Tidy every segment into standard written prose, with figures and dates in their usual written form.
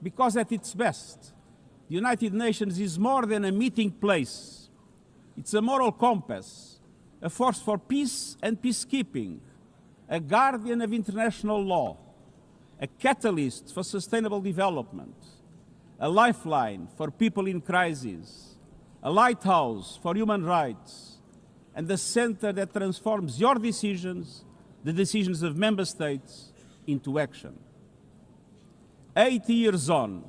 Because at its best, the United Nations is more than a meeting place. It's a moral compass, a force for peace and peacekeeping, a guardian of international law, a catalyst for sustainable development, a lifeline for people in crisis, a lighthouse for human rights, and a center that transforms your decisions, the decisions of member states, into action. 80 years on,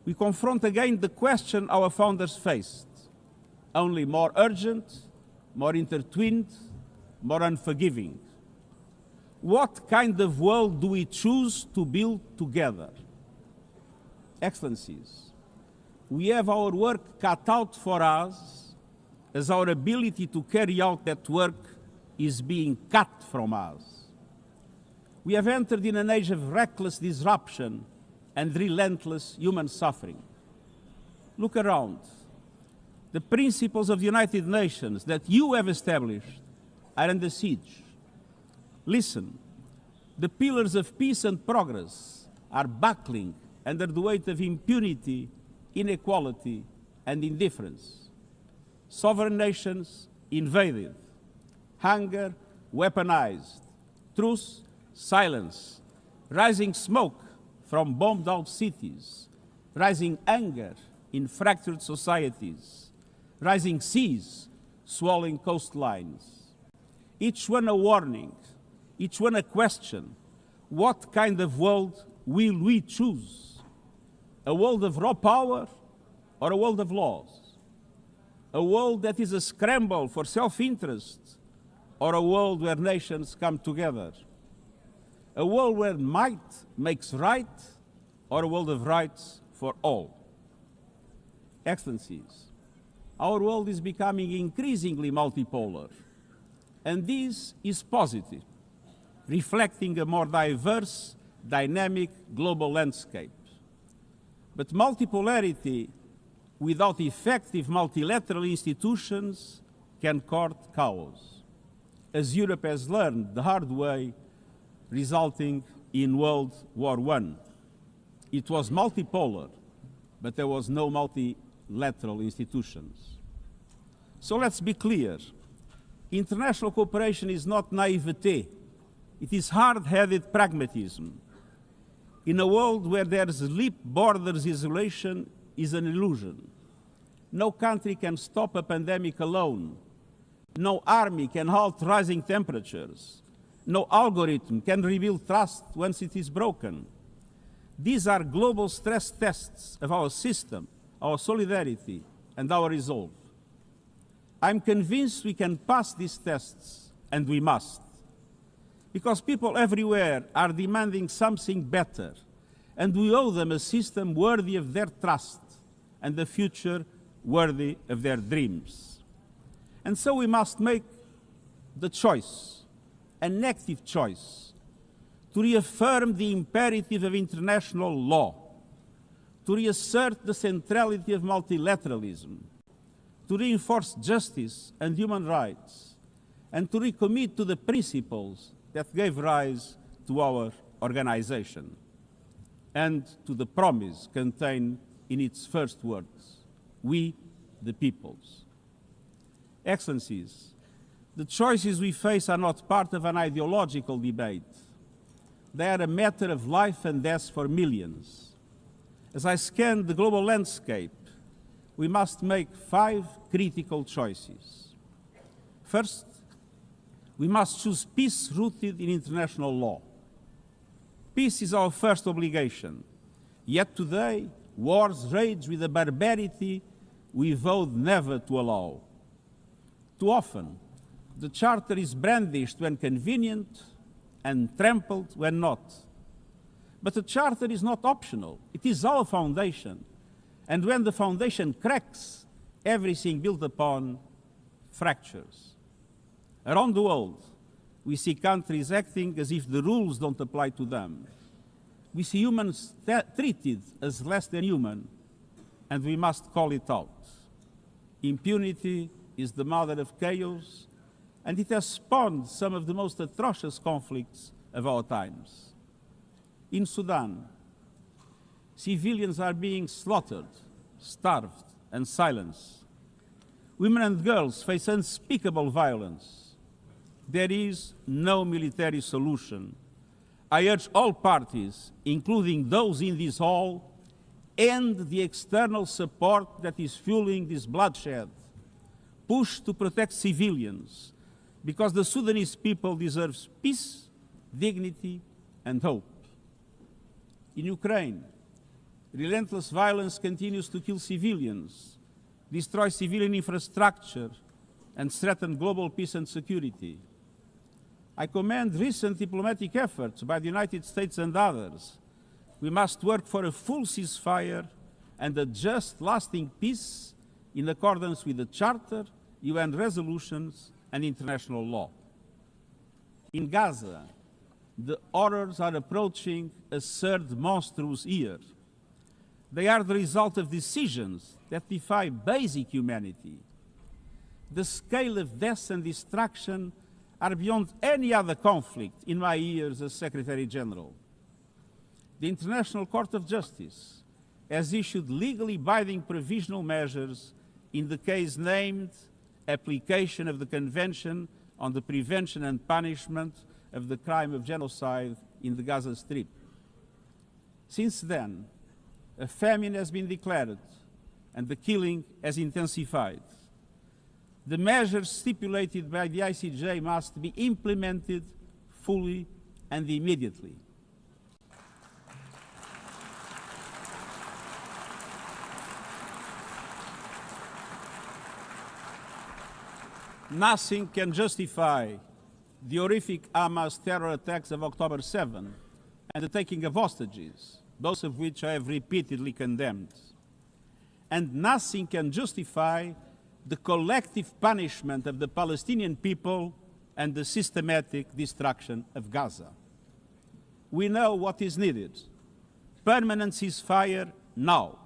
we confront again the question our founders faced, only more urgent, more intertwined, more unforgiving. What kind of world do we choose to build together? Excellencies, we have our work cut out for us as our ability to carry out that work is being cut from us. We have entered in an age of reckless disruption and relentless human suffering. Look around. The principles of the United Nations that you have established are under siege. Listen, the pillars of peace and progress are buckling under the weight of impunity, inequality, and indifference. Sovereign nations invaded, hunger weaponized, truce silence, rising smoke from bombed-out cities, rising anger in fractured societies, rising seas swallowing coastlines. Each one a warning, each one a question. What kind of world will we choose? A world of raw power or a world of laws? A world that is a scramble for self-interest or a world where nations come together? A world where might makes right or a world of rights for all? Excellencies, our world is becoming increasingly multipolar, and this is positive, reflecting a more diverse, dynamic global landscape. But multipolarity without effective multilateral institutions can court chaos, as Europe has learned the hard way, resulting in World War I. It was multipolar, but there was no multilateral institutions. So let's be clear. International cooperation is not naivete. It is hard-headed pragmatism. In a world where there's leap borders, isolation is an illusion. No country can stop a pandemic alone. No army can halt rising temperatures. No algorithm can rebuild trust once it is broken. These are global stress tests of our system, our solidarity, and our resolve. I'm convinced we can pass these tests, and we must. Because people everywhere are demanding something better, and we owe them a system worthy of their trust and a future worthy of their dreams. And so we must make the choice, an active choice, to reaffirm the imperative of international law, to reassert the centrality of multilateralism, to reinforce justice and human rights, and to recommit to the principles that gave rise to our organization, and to the promise contained in its first words, we the peoples. Excellencies, the choices we face are not part of an ideological debate. They are a matter of life and death for millions. As I scan the global landscape, we must make 5 critical choices. First, we must choose peace rooted in international law. Peace is our first obligation. Yet today, wars rage with a barbarity we vowed never to allow. Too often, the Charter is brandished when convenient and trampled when not. But the Charter is not optional. It is our foundation. And when the foundation cracks, everything built upon fractures. Around the world, we see countries acting as if the rules don't apply to them. We see humans treated as less than human, and we must call it out. Impunity is the mother of chaos, and it has spawned some of the most atrocious conflicts of our times. In Sudan, civilians are being slaughtered, starved, and silenced. Women and girls face unspeakable violence. There is no military solution. I urge all parties, including those in this hall, end the external support that is fueling this bloodshed. Push to protect civilians, because the Sudanese people deserve peace, dignity, and hope. In Ukraine, relentless violence continues to kill civilians, destroy civilian infrastructure, and threaten global peace and security. I commend recent diplomatic efforts by the United States and others. We must work for a full ceasefire and a just, lasting peace in accordance with the Charter, UN resolutions, and international law. In Gaza, the horrors are approaching a third monstrous year. They are the result of decisions that defy basic humanity. The scale of death and destruction are beyond any other conflict in my years as Secretary General. The International Court of Justice has issued legally binding provisional measures in the case named Application of the Convention on the Prevention and Punishment of the Crime of Genocide in the Gaza Strip. Since then, a famine has been declared and the killing has intensified. The measures stipulated by the ICJ must be implemented fully and immediately. Nothing can justify the horrific Hamas terror attacks of October 7 and the taking of hostages, both of which I have repeatedly condemned. And nothing can justify the collective punishment of the Palestinian people and the systematic destruction of Gaza. We know what is needed. Permanent ceasefire now.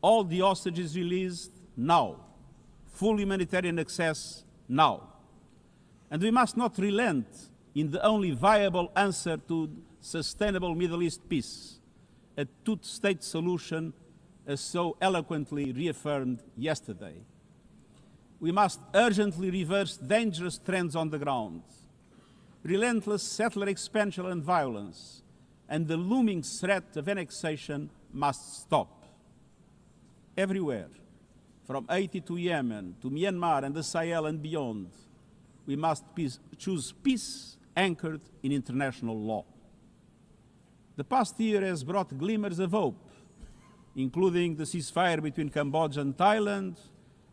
All the hostages released now. Full humanitarian access now. And we must not relent in the only viable answer to sustainable Middle East peace, a two-state solution as so eloquently reaffirmed yesterday. We must urgently reverse dangerous trends on the ground. Relentless settler expansion and violence and the looming threat of annexation must stop. Everywhere, from Haiti to Yemen, to Myanmar and the Sahel and beyond, we must choose peace anchored in international law. The past year has brought glimmers of hope, including the ceasefire between Cambodia and Thailand,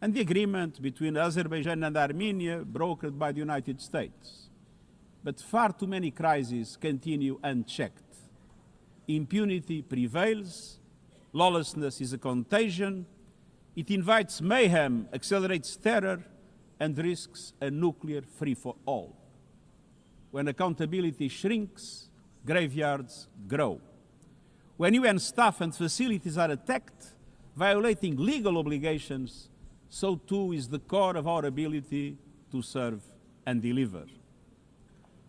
and the agreement between Azerbaijan and Armenia brokered by the United States. But far too many crises continue unchecked. Impunity prevails, lawlessness is a contagion, it invites mayhem, accelerates terror, and risks a nuclear free-for-all. When accountability shrinks, graveyards grow. When UN staff and facilities are attacked, violating legal obligations, so too is the core of our ability to serve and deliver.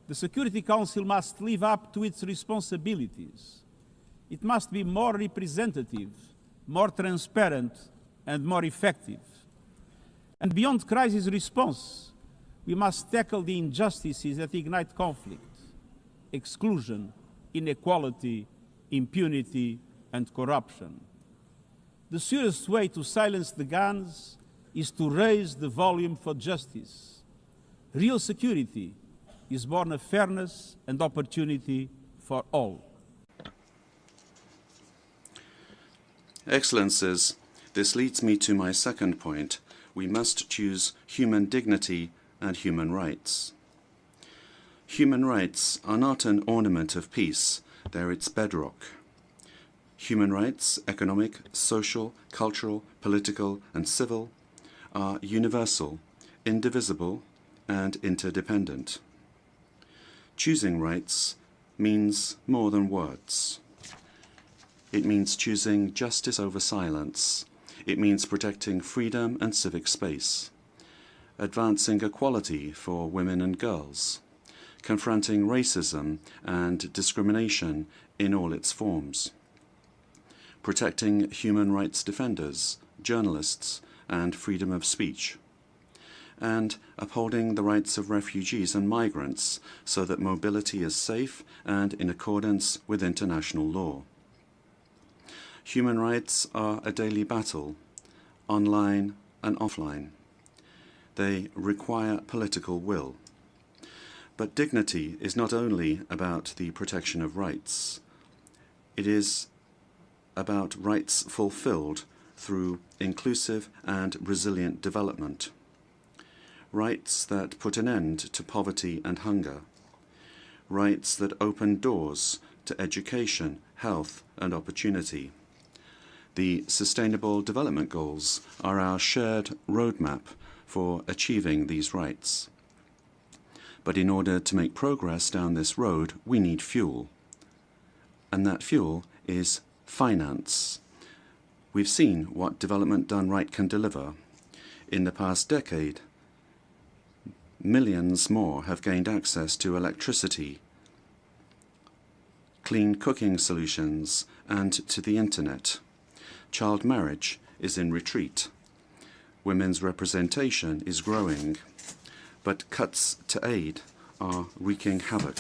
The Security Council must live up to its responsibilities. It must be more representative, more transparent, and more effective. And beyond crisis response, we must tackle the injustices that ignite conflict: exclusion, inequality, impunity, and corruption. The surest way to silence the guns is to raise the volume for justice. Real security is born of fairness and opportunity for all. Excellencies, this leads me to my second point. We must choose human dignity and human rights. Human rights are not an ornament of peace, they're its bedrock. Human rights, economic, social, cultural, political, and civil, are universal, indivisible, and interdependent. Choosing rights means more than words. It means choosing justice over silence. It means protecting freedom and civic space, advancing equality for women and girls, confronting racism and discrimination in all its forms. protecting human rights defenders, journalists, and freedom of speech, and upholding the rights of refugees and migrants so that mobility is safe and in accordance with international law. Human rights are a daily battle, online and offline. They require political will. But dignity is not only about the protection of rights. It is about rights fulfilled through inclusive and resilient development. Rights that put an end to poverty and hunger. Rights that open doors to education, health, and opportunity. The Sustainable Development Goals are our shared roadmap for achieving these rights. But in order to make progress down this road, we need fuel. And that fuel is finance. We've seen what development done right can deliver. In the past decade, millions more have gained access to electricity, clean cooking solutions, and to the internet. Child marriage is in retreat. Women's representation is growing, but cuts to aid are wreaking havoc.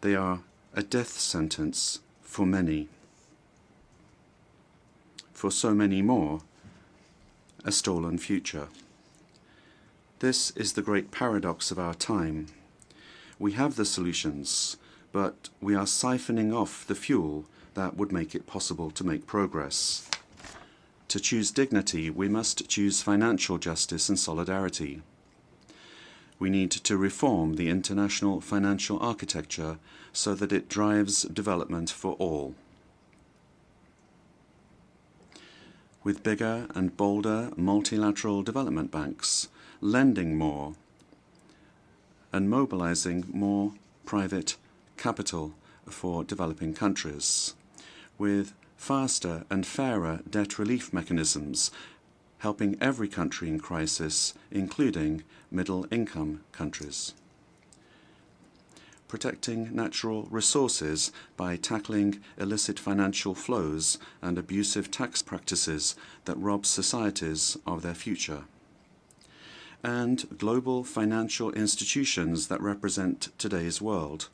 They are a death sentence for many. For so many more, a stolen future. This is the great paradox of our time. We have the solutions, but we are siphoning off the fuel that would make it possible to make progress. To choose dignity, we must choose financial justice and solidarity. We need to reform the international financial architecture so that it drives development for all. With bigger and bolder multilateral development banks, lending more, and mobilizing more private capital for developing countries, with faster and fairer debt relief mechanisms, helping every country in crisis, including middle-income countries. Protecting natural resources by tackling illicit financial flows and abusive tax practices that rob societies of their future. And global financial institutions that represent today's world,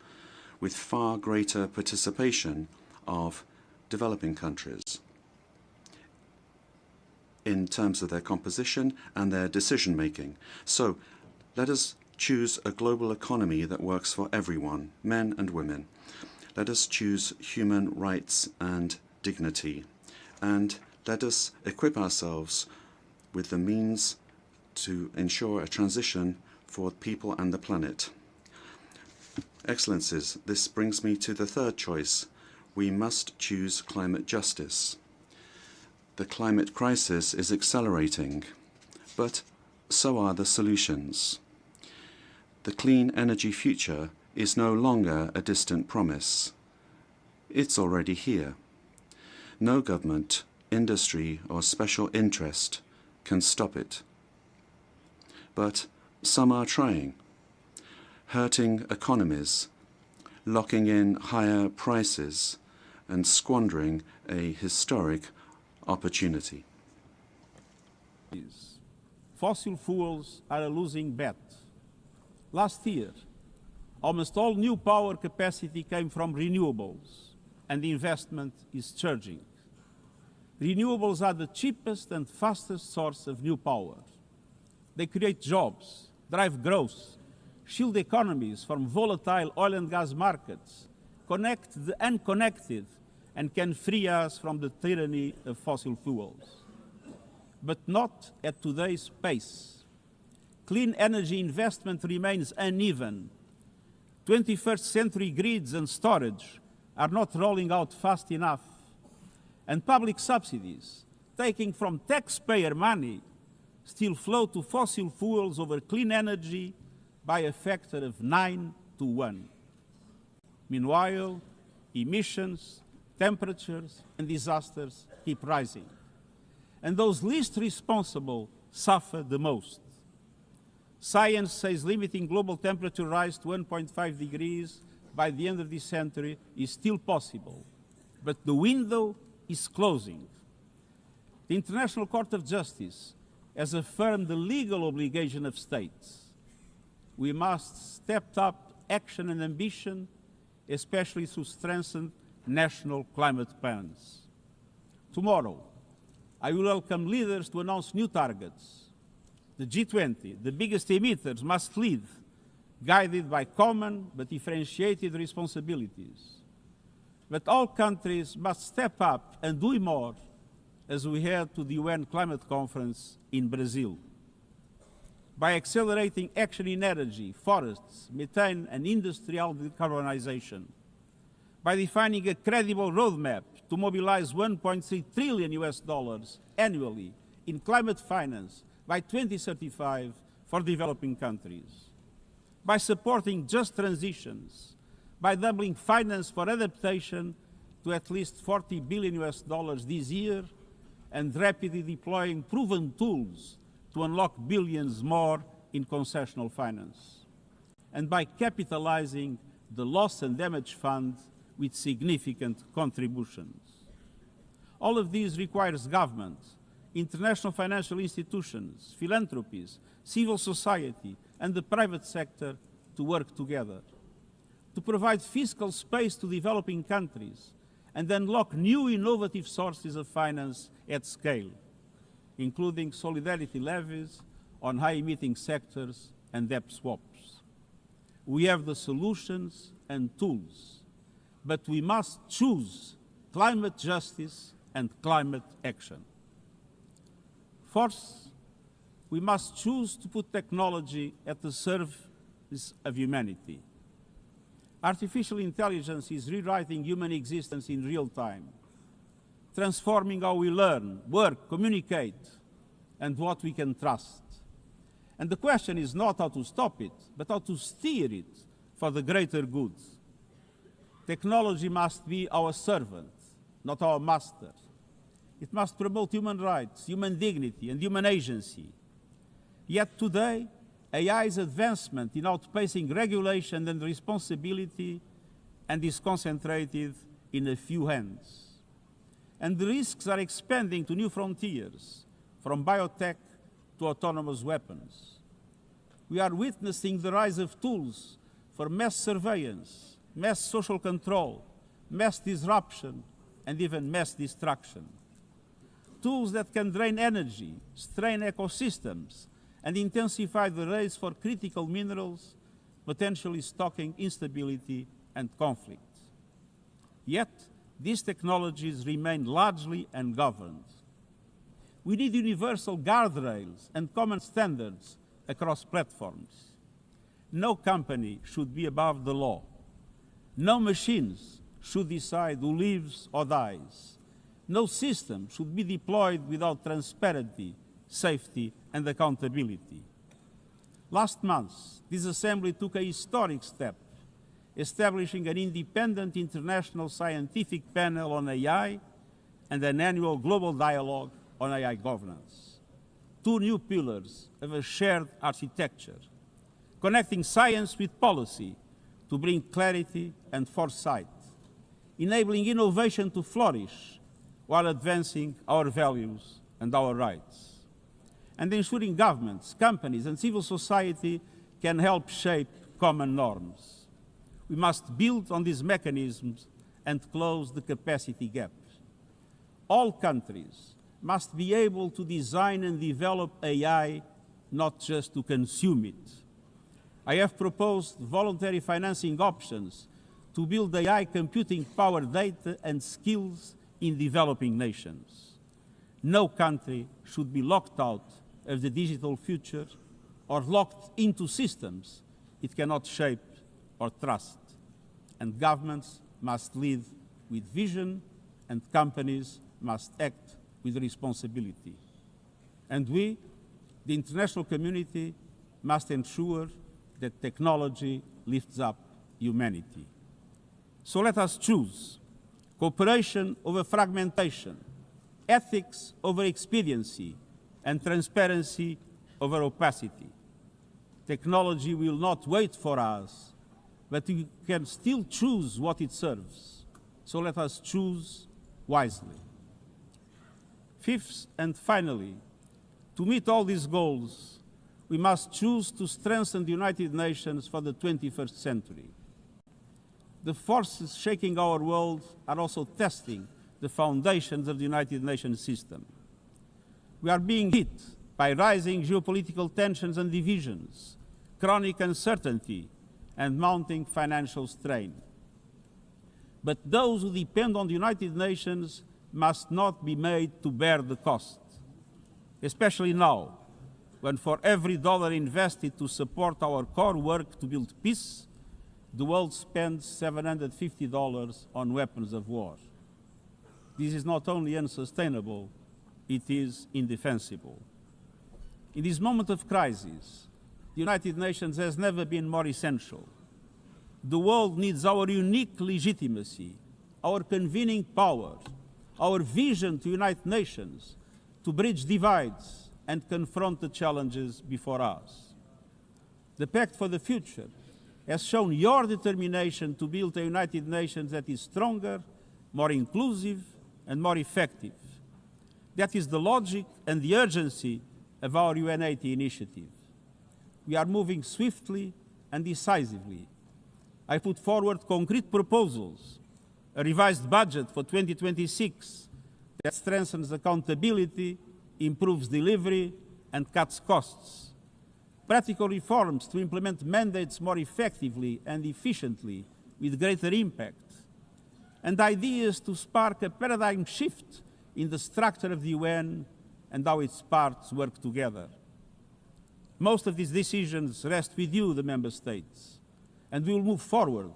with far greater participation of developing countries in terms of their composition and their decision-making. So let us choose a global economy that works for everyone, men and women. Let us choose human rights and dignity. And let us equip ourselves with the means to ensure a transition for people and the planet. Excellencies, this brings me to the third choice. We must choose climate justice. The climate crisis is accelerating, but so are the solutions. The clean energy future is no longer a distant promise. It's already here. No government, industry, or special interest can stop it. But some are trying, hurting economies, locking in higher prices, and squandering a historic opportunity. Fossil fuels are a losing bet. Last year, almost all new power capacity came from renewables, and the investment is surging. Renewables are the cheapest and fastest source of new power. They create jobs, drive growth, shield economies from volatile oil and gas markets, connect the unconnected, and can free us from the tyranny of fossil fuels. But not at today's pace. Clean energy investment remains uneven. 21st century grids and storage are not rolling out fast enough. And public subsidies, taking from taxpayer money, still flow to fossil fuels over clean energy by a factor of 9 to 1. Meanwhile, emissions, temperatures, and disasters keep rising. And those least responsible suffer the most. Science says limiting global temperature rise to 1.5 degrees by the end of this century is still possible. but the window is closing. The International Court of Justice has affirmed the legal obligation of states. We must step up action and ambition, especially through strengthened national climate plans. Tomorrow, I will welcome leaders to announce new targets. The G20, the biggest emitters, must lead, guided by common but differentiated responsibilities. But all countries must step up and do more as we head to the UN Climate Conference in Brazil. By accelerating action in energy, forests, methane, and industrial decarbonization. By defining a credible roadmap to mobilize $1.3 trillion annually in climate finance by 2035 for developing countries. By supporting just transitions, by doubling finance for adaptation to at least $40 billion this year, and rapidly deploying proven tools to unlock billions more in concessional finance. And by capitalizing the Loss and Damage Fund with significant contributions. All of these requires government, international financial institutions, philanthropies, civil society, and the private sector to work together, to provide fiscal space to developing countries and unlock new innovative sources of finance at scale, including solidarity levies on high-emitting sectors and debt swaps. We have the solutions and tools, but we must choose climate justice and climate action. Fourth, we must choose to put technology at the service of humanity. Artificial intelligence is rewriting human existence in real time, transforming how we learn, work, communicate, and what we can trust. And the question is not how to stop it, but how to steer it for the greater good. Technology must be our servant, not our master. It must promote human rights, human dignity, and human agency. Yet today, AI's advancement in outpacing regulation and responsibility and is concentrated in a few hands. And the risks are expanding to new frontiers, from biotech to autonomous weapons. We are witnessing the rise of tools for mass surveillance, mass social control, mass disruption, and even mass destruction. Tools that can drain energy, strain ecosystems, and intensify the race for critical minerals, potentially stoking instability and conflict. Yet, these technologies remain largely ungoverned. We need universal guardrails and common standards across platforms. No company should be above the law. No machines should decide who lives or dies. No system should be deployed without transparency, safety, and accountability. Last month, this Assembly took a historic step, establishing an independent international scientific panel on AI and an annual global dialogue on AI governance. Two new pillars of a shared architecture, connecting science with policy to bring clarity and foresight, enabling innovation to flourish while advancing our values and our rights, and ensuring governments, companies, and civil society can help shape common norms. We must build on these mechanisms and close the capacity gap. All countries must be able to design and develop AI, not just to consume it. I have proposed voluntary financing options to build AI computing power, data, and skills in developing nations. No country should be locked out of the digital future or locked into systems it cannot shape or trust. And governments must lead with vision, and companies must act with responsibility. And we, the international community, must ensure that technology lifts up humanity. So let us choose cooperation over fragmentation, ethics over expediency, and transparency over opacity. Technology will not wait for us, but we can still choose what it serves. So let us choose wisely. Fifth and finally, to meet all these goals, we must choose to strengthen the United Nations for the 21st century. The forces shaking our world are also testing the foundations of the United Nations system. We are being hit by rising geopolitical tensions and divisions, chronic uncertainty, and mounting financial strain. But those who depend on the United Nations must not be made to bear the cost, especially now, when for every dollar invested to support our core work to build peace, the world spends $750 on weapons of war. This is not only unsustainable, it is indefensible. In this moment of crisis, the United Nations has never been more essential. The world needs our unique legitimacy, our convening power, our vision to unite nations, to bridge divides and confront the challenges before us. The Pact for the Future has shown your determination to build a United Nations that is stronger, more inclusive, and more effective. That is the logic and the urgency of our UN80 initiative. We are moving swiftly and decisively. I put forward concrete proposals, a revised budget for 2026 that strengthens accountability, improves delivery, and cuts costs. Practical reforms to implement mandates more effectively and efficiently with greater impact. And ideas to spark a paradigm shift in the structure of the UN and how its parts work together. Most of these decisions rest with you, the Member States, and we will move forward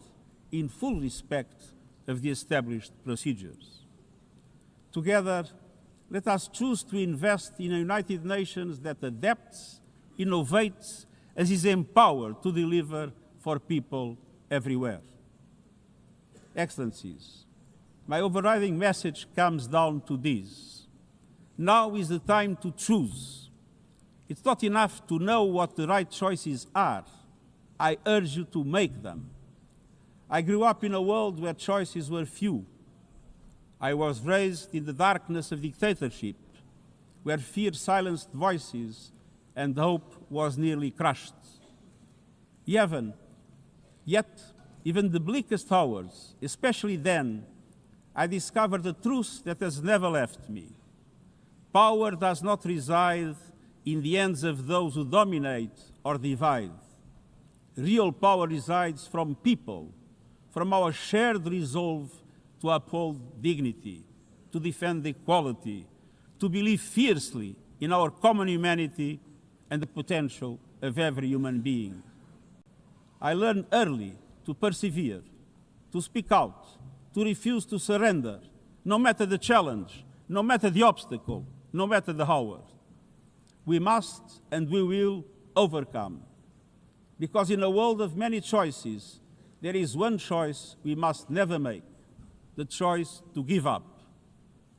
in full respect of the established procedures. Together, let us choose to invest in a United Nations that adapts, innovates, and is empowered to deliver for people everywhere. Excellencies, my overriding message comes down to this. Now is the time to choose. It's not enough to know what the right choices are. I urge you to make them. I grew up in a world where choices were few. I was raised in the darkness of dictatorship, where fear silenced voices and hope was nearly crushed. Yet, even the bleakest hours, especially then, I discovered a truth that has never left me. Power does not reside in the hands of those who dominate or divide. Real power resides from people, from our shared resolve to uphold dignity, to defend equality, to believe fiercely in our common humanity and the potential of every human being. I learned early to persevere, to speak out, to refuse to surrender, no matter the challenge, no matter the obstacle, no matter the hour. We must and we will overcome. Because in a world of many choices, there is one choice we must never make, the choice to give up.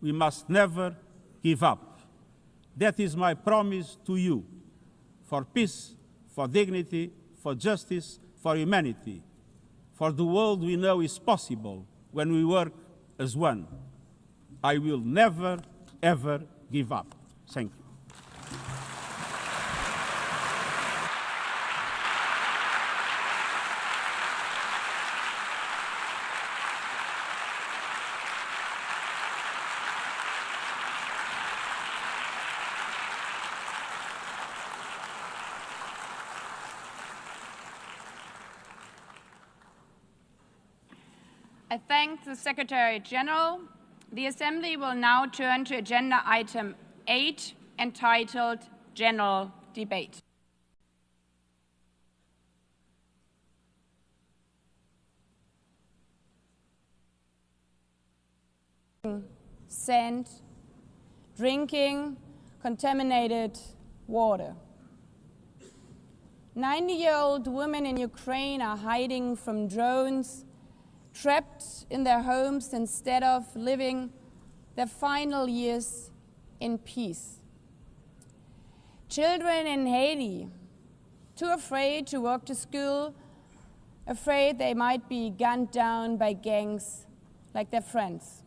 We must never give up. That is my promise to you, for peace, for dignity, for justice, for humanity, for the world we know is possible when we work as one. I will never, ever give up. Thank you. I thank the Secretary General. The Assembly will now turn to agenda item 8, entitled General Debate. Sand, drinking contaminated water. 90-year-old women in Ukraine are hiding from drones, trapped in their homes instead of living their final years in peace. Children in Haiti, too afraid to walk to school, afraid they might be gunned down by gangs like their friends.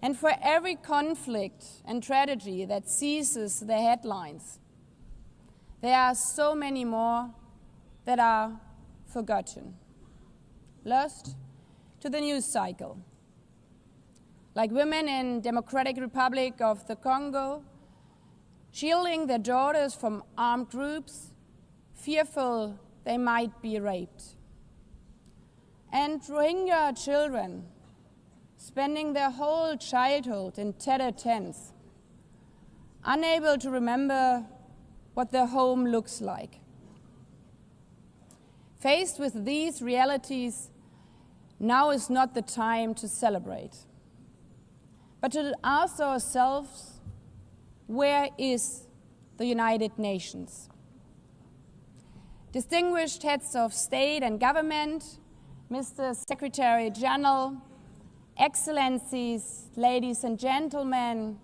And for every conflict and tragedy that seizes the headlines, there are so many more that are forgotten, lost to the news cycle. Like women in Democratic Republic of the Congo, shielding their daughters from armed groups, fearful they might be raped. And Rohingya children spending their whole childhood in tattered tents, unable to remember what their home looks like. Faced with these realities, now is not the time to celebrate, but to ask ourselves, where is the United Nations? Distinguished heads of state and government, Mr. Secretary General, Excellencies, ladies and gentlemen,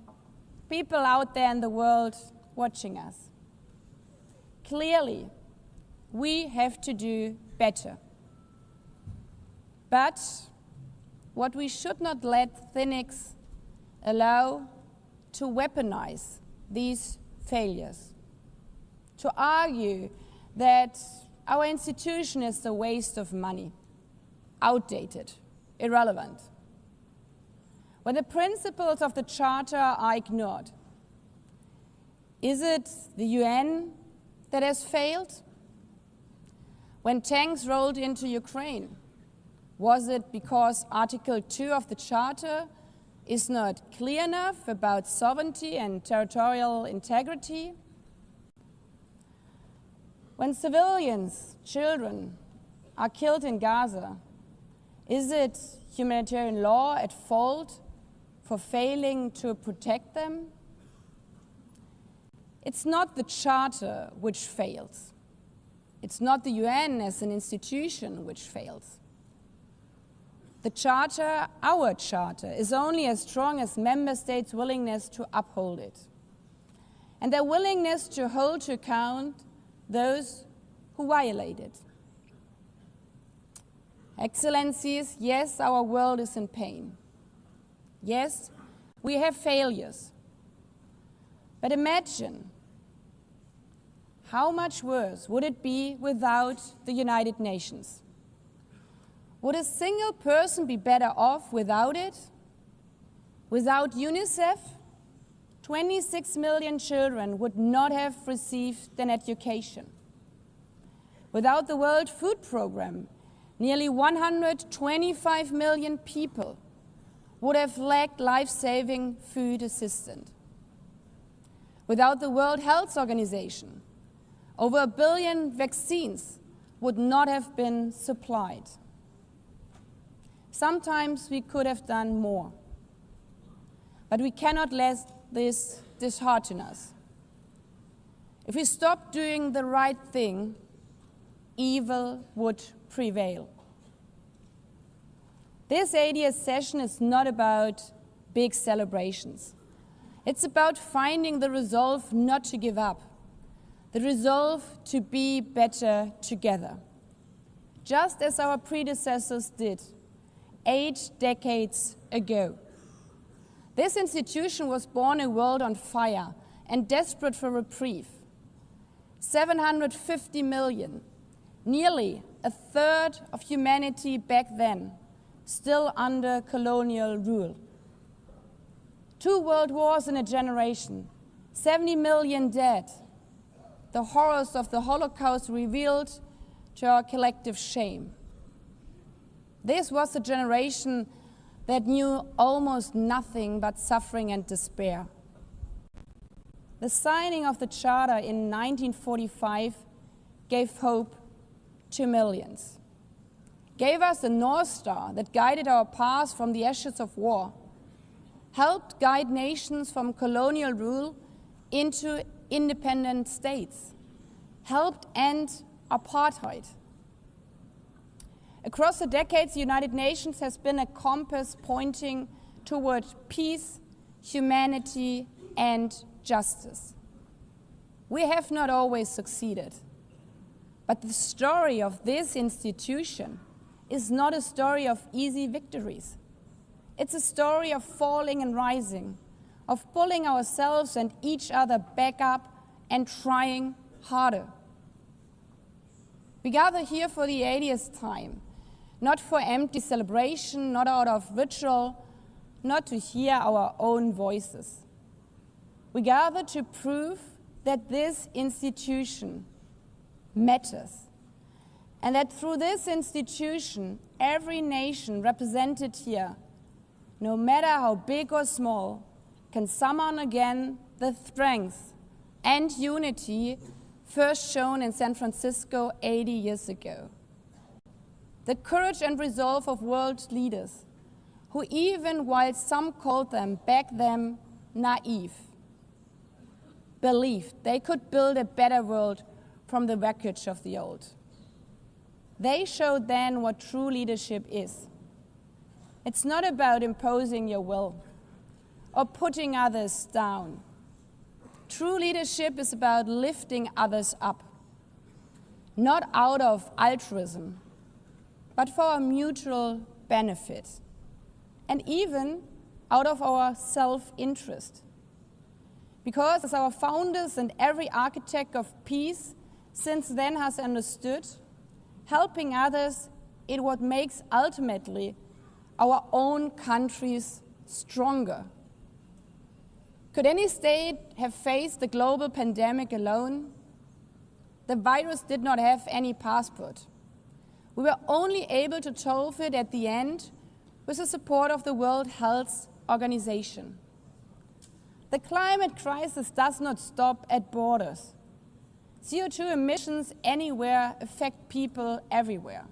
people out there in the world watching us. Clearly, we have to do better. But what we should not let cynics allow to weaponize these failures, to argue that our institution is a waste of money, outdated, irrelevant. When the principles of the Charter are ignored, is it the UN that has failed? When tanks rolled into Ukraine, was it because Article 2 of the Charter is not clear enough about sovereignty and territorial integrity? When civilians, children, are killed in Gaza, is it humanitarian law at fault for failing to protect them? It's not the Charter which fails. It's not the UN as an institution which fails. The Charter, our Charter, is only as strong as member states' willingness to uphold it, and their willingness to hold to account those who violate it. Excellencies, yes, our world is in pain. Yes, we have failures. But imagine how much worse would it be without the United Nations? Would a single person be better off without it? Without UNICEF, 26 million children would not have received an education. Without the World Food Programme, nearly 125 million people would have lacked life-saving food assistance. Without the World Health Organization, over 1 billion vaccines would not have been supplied. Sometimes we could have done more, but we cannot let this dishearten us. If we stop doing the right thing, evil would prevail. This 80th session is not about big celebrations. It's about finding the resolve not to give up, the resolve to be better together, just as our predecessors did 8 decades ago. This institution was born in a world on fire and desperate for reprieve. 750 million, nearly a third of humanity back then, still under colonial rule. 2 world wars in a generation, 70 million dead. The horrors of the Holocaust revealed to our collective shame. This was a generation that knew almost nothing but suffering and despair. The signing of the Charter in 1945 gave hope to millions, gave us a North Star that guided our path from the ashes of war, helped guide nations from colonial rule into independent states, helped end apartheid. Across the decades, the United Nations has been a compass pointing toward peace, humanity, and justice. We have not always succeeded, but the story of this institution is not a story of easy victories. It's a story of falling and rising, of pulling ourselves and each other back up and trying harder. We gather here for the 80th time, not for empty celebration, not out of ritual, not to hear our own voices. We gather to prove that this institution matters, and that through this institution, every nation represented here, no matter how big or small, can summon again the strength and unity first shown in San Francisco 80 years ago. The courage and resolve of world leaders, who even while some called them back then naive, believed they could build a better world from the wreckage of the old. They showed then what true leadership is. It's not about imposing your will or putting others down. True leadership is about lifting others up, not out of altruism, but for our mutual benefit, and even out of our self-interest. Because as our founders and every architect of peace since then has understood, helping others is what makes ultimately our own countries stronger. Could any state have faced the global pandemic alone? The virus did not have any passport. We were only able to solve it at the end with the support of the World Health Organization. The climate crisis does not stop at borders. CO2 emissions anywhere affect people everywhere.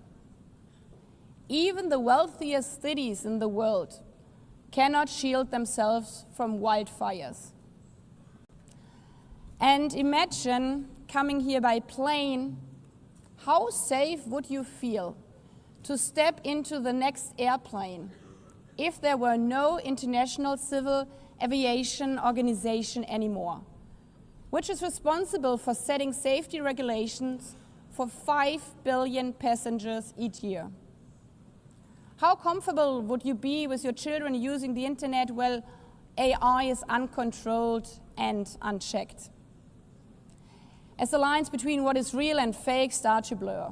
Even the wealthiest cities in the world cannot shield themselves from wildfires. And imagine coming here by plane, how safe would you feel to step into the next airplane if there were no International Civil Aviation Organization anymore, which is responsible for setting safety regulations for 5 billion passengers each year? How comfortable would you be with your children using the internet while AI is uncontrolled and unchecked? As the lines between what is real and fake start to blur.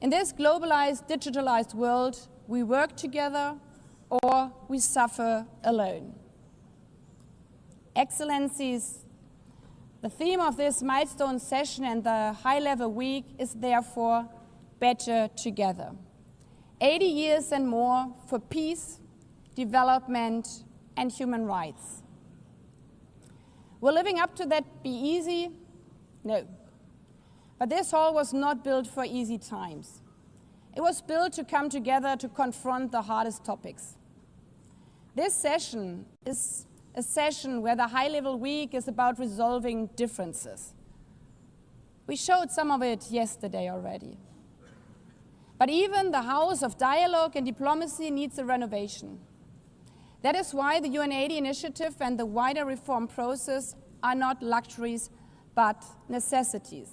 In this globalized, digitalized world, we work together or we suffer alone. Excellencies, the theme of this milestone session and the high-level week is therefore better together. 80 years and more for peace, development, and human rights. Will living up to that be easy? No. But this hall was not built for easy times. It was built to come together to confront the hardest topics. This session is a session where the high-level week is about resolving differences. We showed some of it yesterday already. But even the house of dialogue and diplomacy needs a renovation. That is why the UN80 initiative and the wider reform process are not luxuries, but necessities.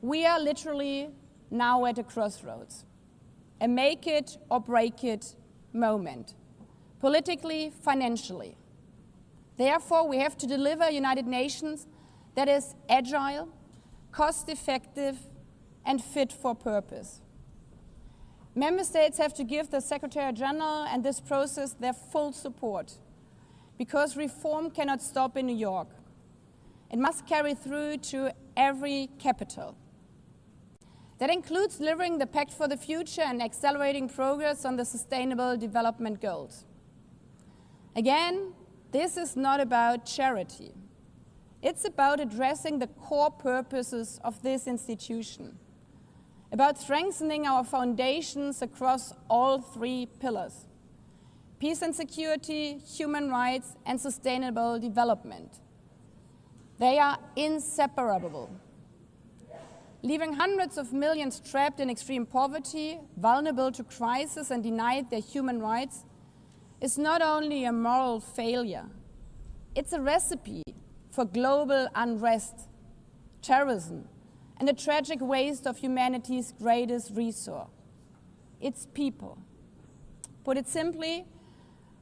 We are literally now at a crossroads, a make it or break it moment, politically, financially. Therefore, we have to deliver a United Nations that is agile, cost-effective, and fit for purpose. Member states have to give the Secretary General and this process their full support, because reform cannot stop in New York. It must carry through to every capital. That includes delivering the Pact for the Future and accelerating progress on the Sustainable Development Goals. Again, this is not about charity. It's about addressing the core purposes of this institution, about strengthening our foundations across all 3 pillars: peace and security, human rights, and sustainable development. They are inseparable. Leaving hundreds of millions trapped in extreme poverty, vulnerable to crisis, and denied their human rights is not only a moral failure, it's a recipe for global unrest, terrorism, and the tragic waste of humanity's greatest resource, its people. Put it simply,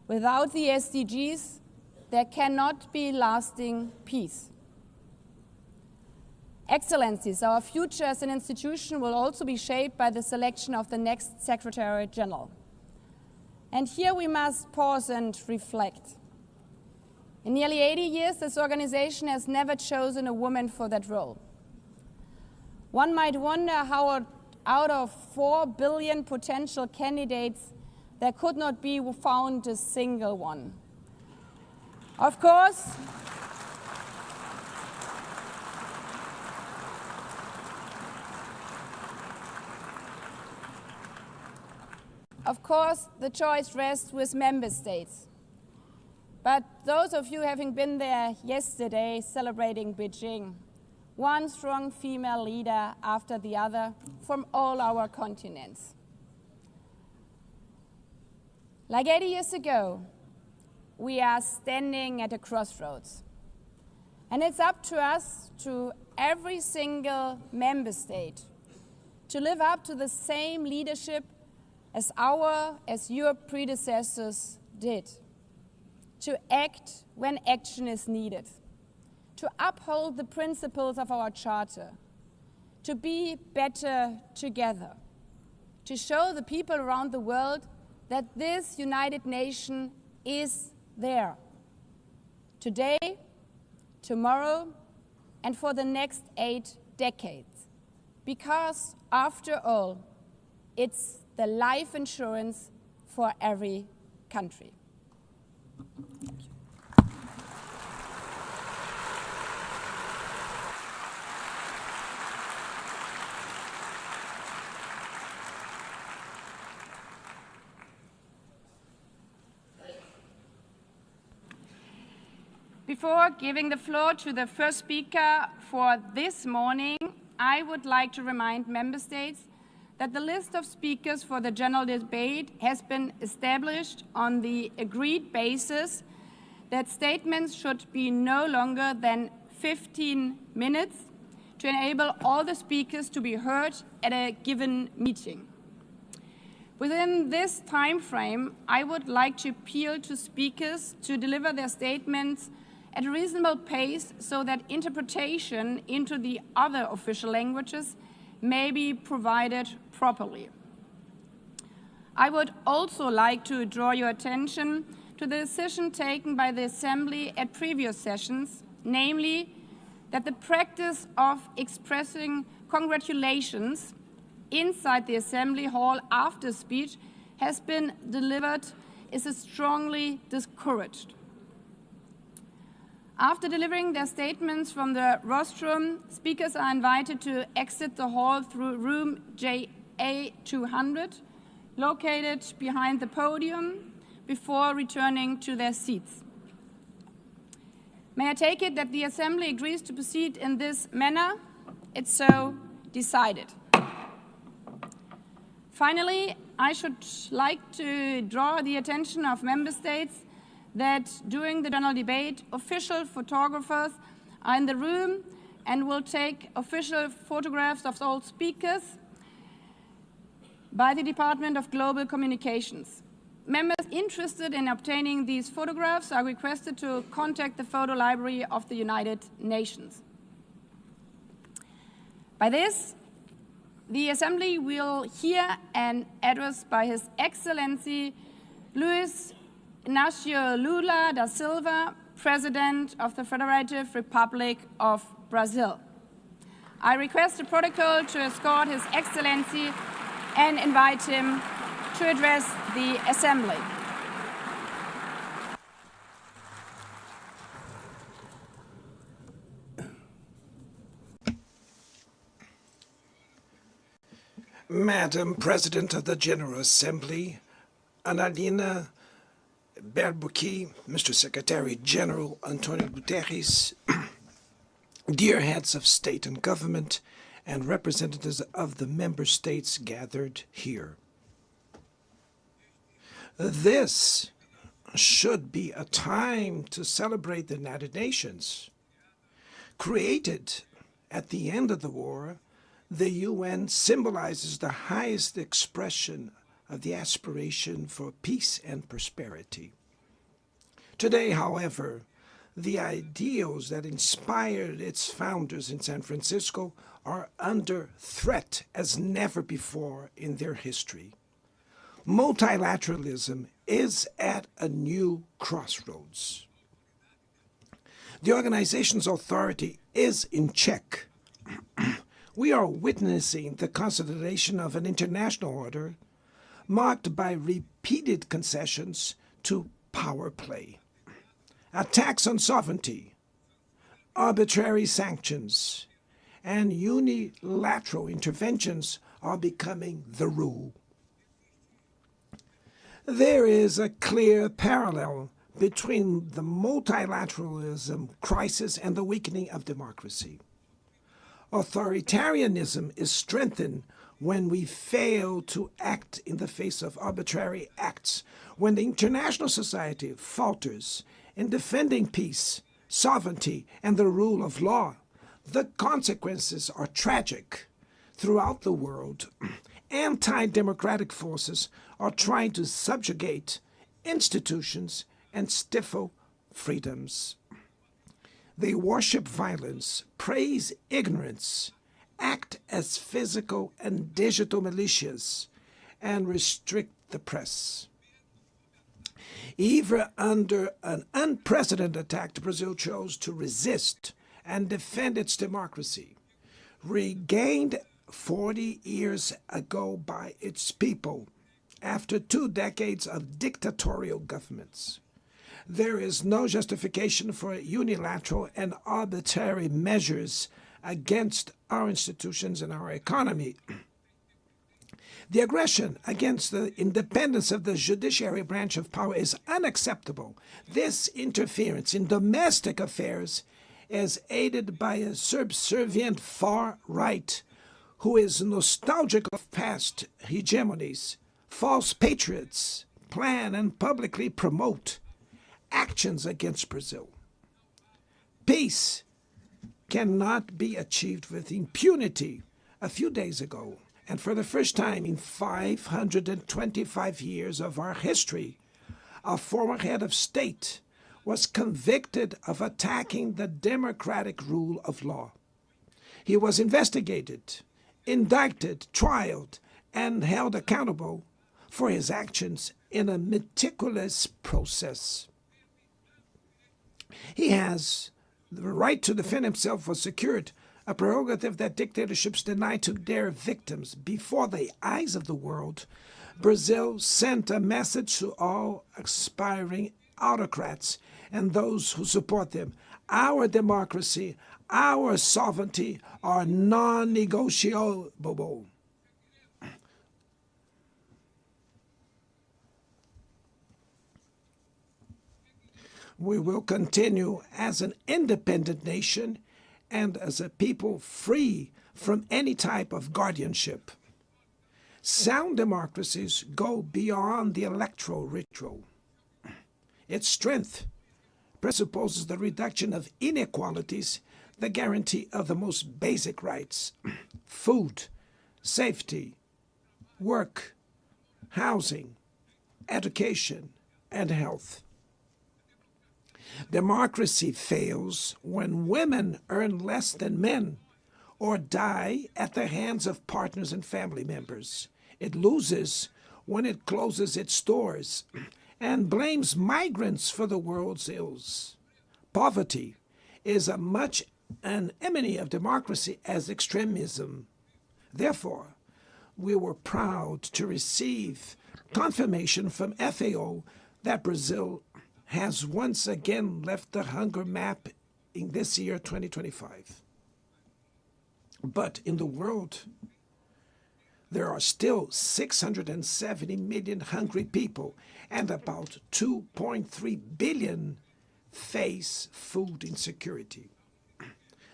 without the SDGs, there cannot be lasting peace. Excellencies, our future as an institution will also be shaped by the selection of the next Secretary General. And here we must pause and reflect. In nearly 80 years, this organization has never chosen a woman for that role. One might wonder how out of 4 billion potential candidates, there could not be found a single one. Of course, the choice rests with member states. But those of you having been there yesterday celebrating Beijing, one strong female leader after the other from all our continents. Like 80 years ago, we are standing at a crossroads. And it's up to us, to every single member state, to live up to the same leadership as your predecessors did. To act when action is needed, to uphold the principles of our charter, to be better together, to show the people around the world that this united nation is there, today, tomorrow, and for the next 8 decades. Because, after all, it's the life insurance for every country. Before giving the floor to the first speaker for this morning, I would like to remind member states that the list of speakers for the general debate has been established on the agreed basis that statements should be no longer than 15 minutes to enable all the speakers to be heard at a given meeting. Within this time frame, I would like to appeal to speakers to deliver their statements at a reasonable pace so that interpretation into the other official languages may be provided properly. I would also like to draw your attention to the decision taken by the Assembly at previous sessions, namely that the practice of expressing congratulations inside the Assembly Hall after speech has been delivered is strongly discouraged. After delivering their statements from the rostrum, speakers are invited to exit the hall through room JA200, located behind the podium, before returning to their seats. May I take it that the Assembly agrees to proceed in this manner? It's so decided. Finally, I should like to draw the attention of member states that during the general debate, official photographers are in the room and will take official photographs of all speakers by the Department of Global Communications. Members interested in obtaining these photographs are requested to contact the Photo Library of the United Nations. By this, the Assembly will hear an address by His Excellency Luiz Inácio Lula da Silva, President of the Federative Republic of Brazil. I request the protocol to escort His Excellency and invite him to address the Assembly. Madam President of the General Assembly, Annalena Baerbock, Mr. Secretary General Antonio Guterres, dear heads of state and government, and representatives of the member states gathered here. This should be a time to celebrate the United Nations, created at the end of the war The UN symbolizes the highest expression of the aspiration for peace and prosperity. Today, however, the ideals that inspired its founders in San Francisco are under threat as never before in their history. Multilateralism is at a new crossroads. The organization's authority is in check. We are witnessing the consolidation of an international order marked by repeated concessions to power play. Attacks on sovereignty, arbitrary sanctions, and unilateral interventions are becoming the rule. There is a clear parallel between the multilateralism crisis and the weakening of democracy. Authoritarianism is strengthened when we fail to act in the face of arbitrary acts, when the international society falters in defending peace, sovereignty, and the rule of law. The consequences are tragic. Throughout the world, anti-democratic forces are trying to subjugate institutions and stifle freedoms. They worship violence, praise ignorance, act as physical and digital militias, and restrict the press. Even under an unprecedented attack, Brazil chose to resist and defend its democracy, regained 40 years ago by its people after 2 decades of dictatorial governments. There is no justification for unilateral and arbitrary measures against our institutions and our economy. The aggression against the independence of the judiciary branch of power is unacceptable. This interference in domestic affairs is aided by a subservient far right who is nostalgic of past hegemonies. False patriots plan and publicly promote actions against Brazil. Peace cannot be achieved with impunity. A few days ago, and for the first time in 525 years of our history, a former head of state was convicted of attacking the democratic rule of law. He was investigated, indicted, trialed, and held accountable for his actions in a meticulous process. He has the right to defend himself was secured, a prerogative that dictatorships deny to their victims. Before the eyes of the world, Brazil sent a message to all aspiring autocrats and those who support them. Our democracy, our sovereignty are non-negotiable. We will continue as an independent nation and as a people free from any type of guardianship. Sound democracies go beyond the electoral ritual. Its strength presupposes the reduction of inequalities, the guarantee of the most basic rights: food, safety, work, housing, education, and health. Democracy fails when women earn less than men or die at the hands of partners and family members. It loses when it closes its doors and blames migrants for the world's ills. Poverty is as much an enemy of democracy as extremism. Therefore, we were proud to receive confirmation from FAO that Brazil has once again left the hunger map in this year, 2025. But in the world, there are still 670 million hungry people, and about 2.3 billion face food insecurity.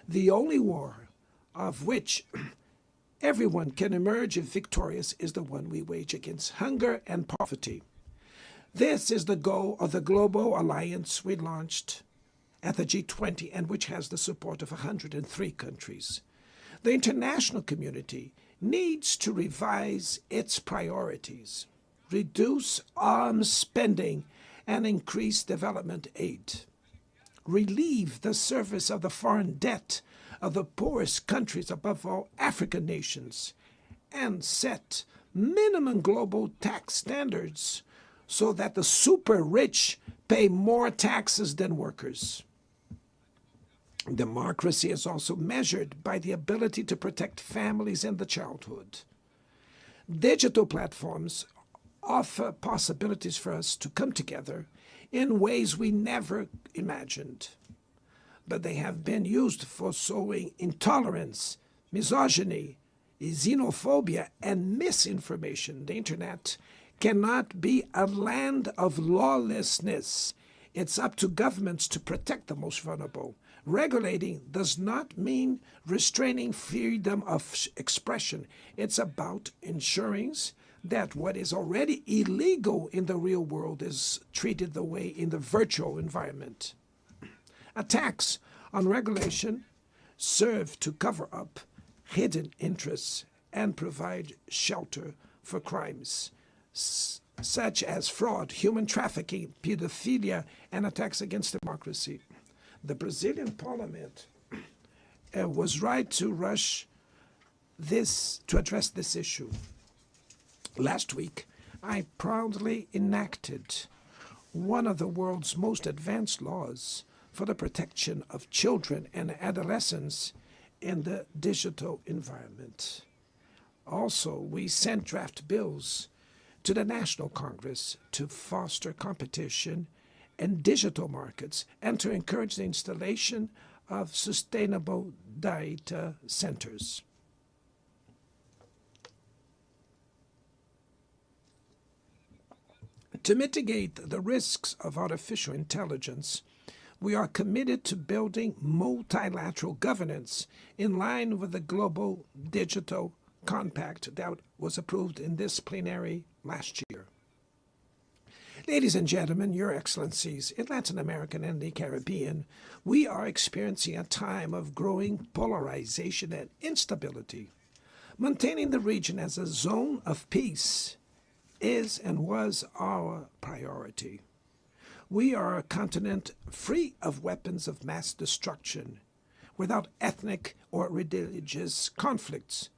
The only war of which everyone can emerge victorious is the one we wage against hunger and poverty. This is the goal of the global alliance we launched at the G20 and which has the support of 103 countries. The international community needs to revise its priorities, reduce arms spending, and increase development aid. Relieve the service of the foreign debt of the poorest countries, above all African nations, and set minimum global tax standards so that the super rich pay more taxes than workers. Democracy is also measured by the ability to protect families and the childhood. Digital platforms offer possibilities for us to come together in ways we never imagined. But they have been used for sowing intolerance, misogyny, xenophobia, and misinformation. The internet cannot be a land of lawlessness. It's up to governments to protect the most vulnerable. Regulating does not mean restraining freedom of expression. It's about ensuring that what is already illegal in the real world is treated the way in the virtual environment. Attacks on regulation serve to cover up hidden interests and provide shelter for crimes such as fraud, human trafficking, pedophilia, and attacks against democracy. The Brazilian parliament was right to rush to address this issue. Last week, I proudly enacted one of the world's most advanced laws for the protection of children and adolescents in the digital environment. Also, we sent draft bills to the National Congress to foster competition in digital markets and to encourage the installation of sustainable data centers. To mitigate the risks of artificial intelligence, we are committed to building multilateral governance in line with the Global Digital Compact that was approved in this plenary last year. Ladies and gentlemen, Your Excellencies, in Latin America and the Caribbean, we are experiencing a time of growing polarization and instability. Maintaining the region as a zone of peace is and was our priority. We are a continent free of weapons of mass destruction, without ethnic or religious conflicts.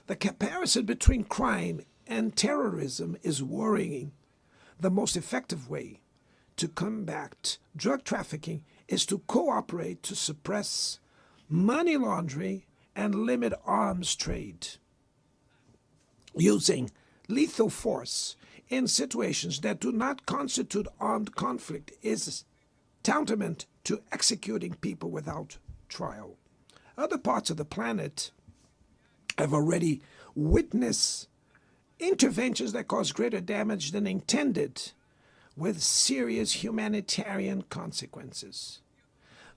The comparison between crime and terrorism is worrying. The most effective way to combat drug trafficking is to cooperate to suppress money laundering and limit arms trade. Using lethal force in situations that do not constitute armed conflict is tantamount to executing people without trial. Other parts of the planet have already witnessed interventions that cause greater damage than intended, with serious humanitarian consequences.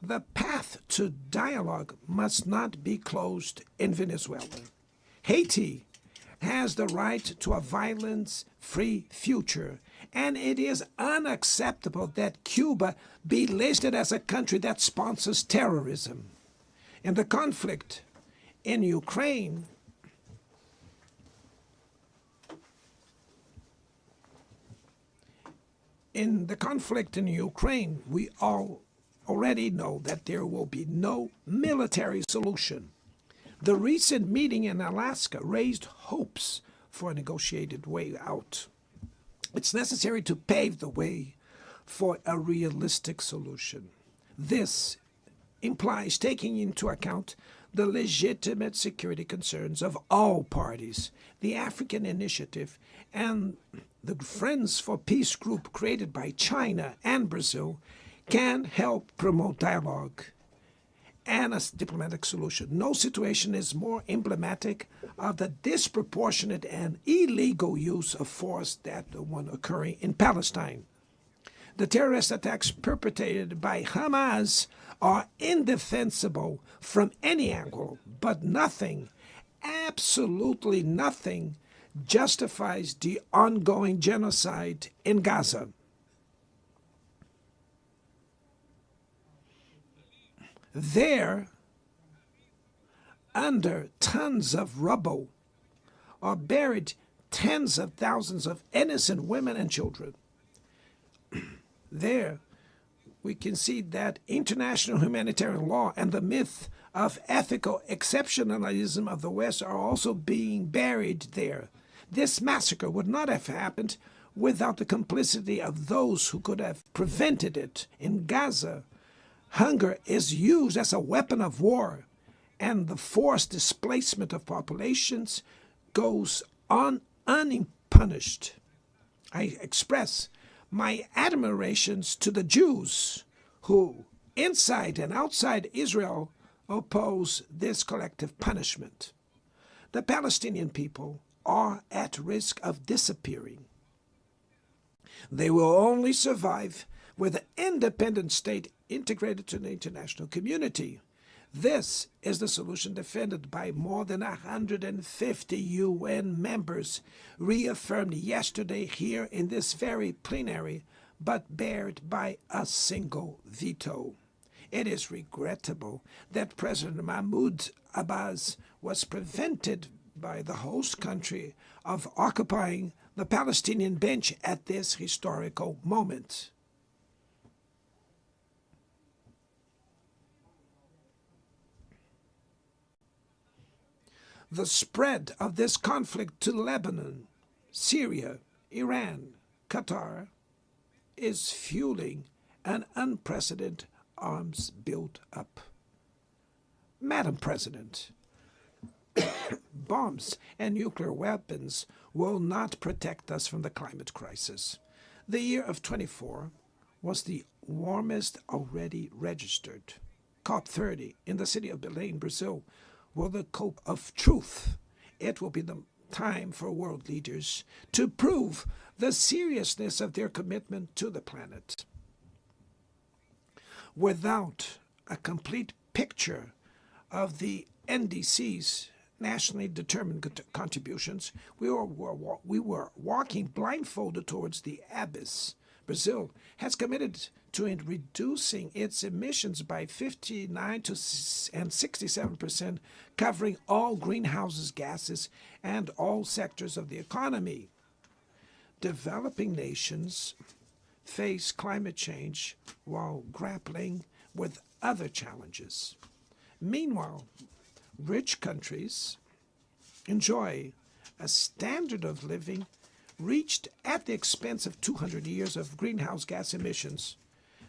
The path to dialogue must not be closed in Venezuela. Haiti has the right to a violence-free future, and it is unacceptable that Cuba be listed as a country that sponsors terrorism. In the conflict in Ukraine, we all already know that there will be no military solution. The recent meeting in Alaska raised hopes for a negotiated way out. It's necessary to pave the way for a realistic solution. This implies taking into account the legitimate security concerns of all parties. The African Initiative and the Friends for Peace group created by China and Brazil can help promote dialogue and a diplomatic solution. No situation is more emblematic of the disproportionate and illegal use of force than the one occurring in Palestine. The terrorist attacks perpetrated by Hamas are indefensible from any angle, but nothing, absolutely nothing, justifies the ongoing genocide in Gaza. There, under tons of rubble are buried tens of thousands of innocent women and children. There, we can see that international humanitarian law and the myth of ethical exceptionalism of the West are also being buried there. This massacre would not have happened without the complicity of those who could have prevented it. In Gaza, hunger is used as a weapon of war, and the forced displacement of populations goes on unpunished. I express my admirations to the Jews who, inside and outside Israel, oppose this collective punishment. The Palestinian people are at risk of disappearing. They will only survive with an independent state integrated to the international community. This is the solution defended by more than 150 UN members, reaffirmed yesterday here in this very plenary, but bared by a single veto. It is regrettable that President Mahmoud Abbas was prevented by the host country of occupying the Palestinian bench at this historical moment. The spread of this conflict to Lebanon, Syria, Iran, Qatar is fueling an unprecedented arms build-up. Madam President, bombs and nuclear weapons will not protect us from the climate crisis. The year of 24 was the warmest already registered. COP30 in the city of Belém, Brazil, will the cope of truth. It will be the time for world leaders to prove the seriousness of their commitment to the planet. Without a complete picture of the NDC's nationally determined contributions, we were walking blindfolded towards the abyss. Brazil has committed to reducing its emissions by 59% and 67%, covering all greenhouse gases and all sectors of the economy. Developing nations face climate change while grappling with other challenges. Meanwhile, rich countries enjoy a standard of living reached at the expense of 200 years of greenhouse gas emissions,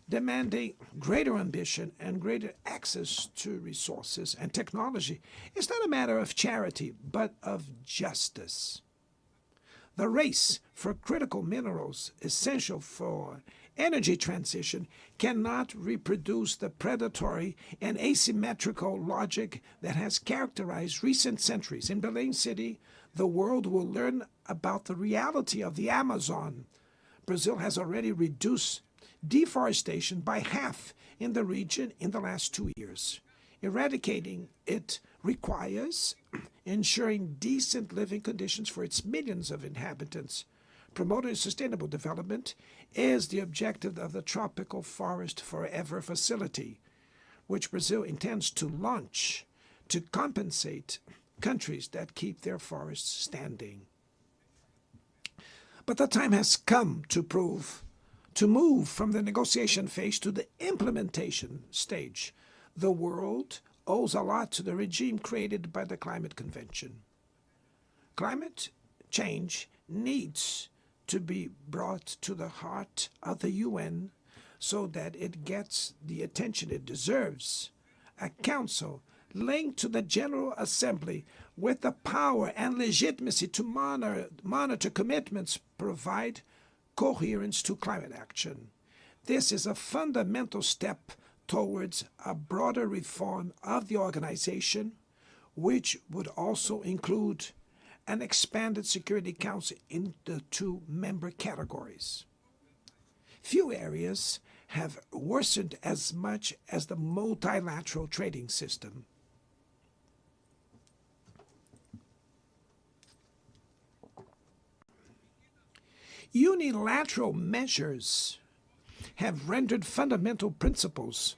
demanding greater ambition and greater access to resources and technology. It's not a matter of charity, but of justice. The race for critical minerals essential for energy transition cannot reproduce the predatory and asymmetrical logic that has characterized recent centuries. In Belém City, the world will learn about the reality of the Amazon. Brazil has already reduced deforestation by half in the region in the last 2 years. Eradicating it requires ensuring decent living conditions for its millions of inhabitants. Promoting sustainable development is the objective of the Tropical Forest Forever facility, which Brazil intends to launch to compensate countries that keep their forests standing. But the time has come to move from the negotiation phase to the implementation stage. The world owes a lot to the regime created by the Climate Convention. Climate change needs to be brought to the heart of the UN so that it gets the attention it deserves. A council linked to the General Assembly with the power and legitimacy to monitor commitments provide coherence to climate action. This is a fundamental step towards a broader reform of the organization, which would also include an expanded Security Council in the 2 member categories. Few areas have worsened as much as the multilateral trading system. Unilateral measures have rendered fundamental principles,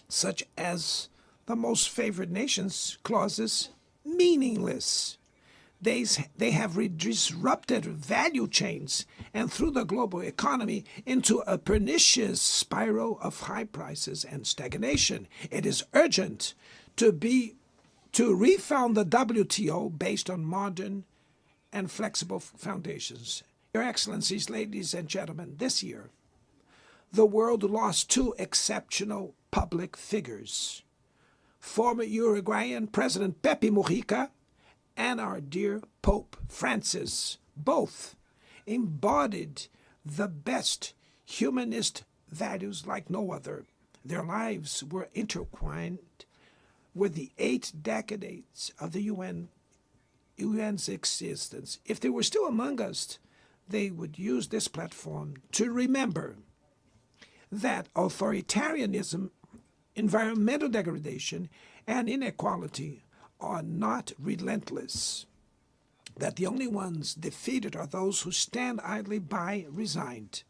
such as the most favored nations clauses meaningless. They have disrupted value chains and threw the global economy into a pernicious spiral of high prices and stagnation. It is urgent to refound the WTO based on modern and flexible foundations. Your Excellencies, ladies and gentlemen, this year, the world lost two exceptional public figures. Former Uruguayan President Pepe Mujica and our dear Pope Francis, both embodied the best humanist values like no other. Their lives were intertwined with the 8 decades of the UN's existence. If they were still among us, they would use this platform to remember that authoritarianism, environmental degradation, and inequality are not relentless, that the only ones defeated are those who stand idly by, resigned,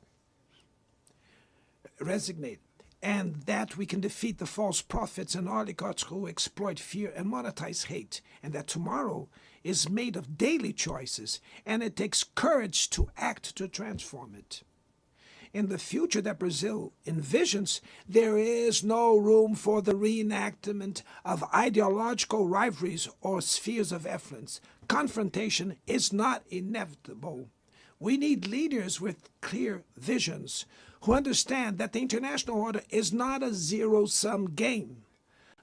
and that we can defeat the false prophets and oligarchs who exploit fear and monetize hate, and that tomorrow is made of daily choices, and it takes courage to act to transform it. In the future that Brazil envisions, there is no room for the reenactment of ideological rivalries or spheres of influence. Confrontation is not inevitable. We need leaders with clear visions who understand that the international order is not a zero-sum game.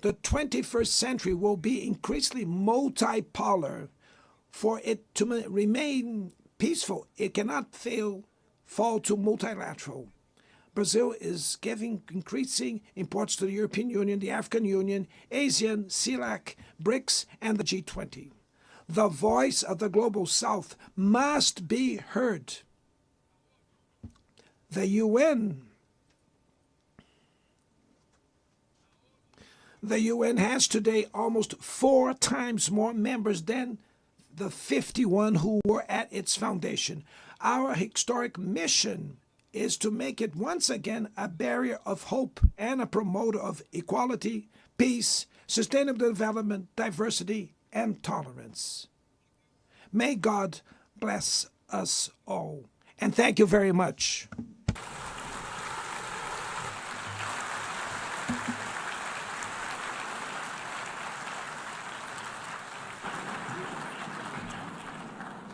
The 21st century will be increasingly multipolar. For it to remain peaceful, it cannot fall to multilateral. Brazil is giving increasing importance to the European Union, the African Union, ASEAN, CELAC, BRICS, and the G20. The voice of the Global South must be heard. The UN has today almost 4 times more members than the 51 who were at its foundation. Our historic mission is to make it once again a barrier of hope and a promoter of equality, peace, sustainable development, diversity, and tolerance. May God bless us all. And thank you very much.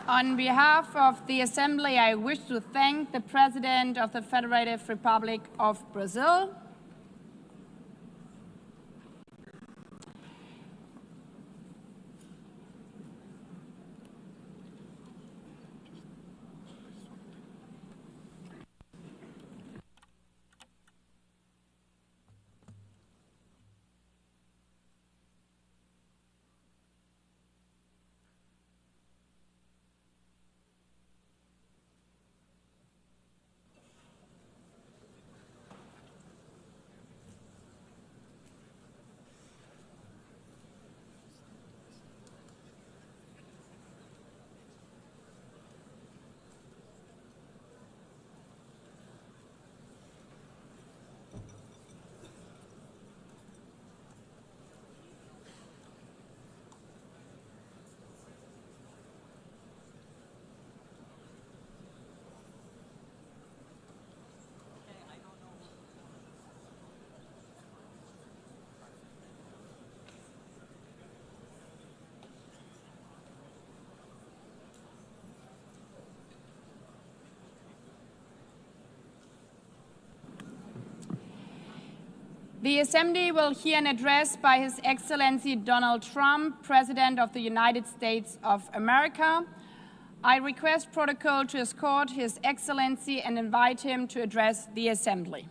On behalf of the Assembly, I wish to thank the President of the Federative Republic of Brazil, the Assembly will hear an address by His Excellency Donald Trump, President of the United States of America. I request protocol to escort His Excellency and invite him to address the Assembly.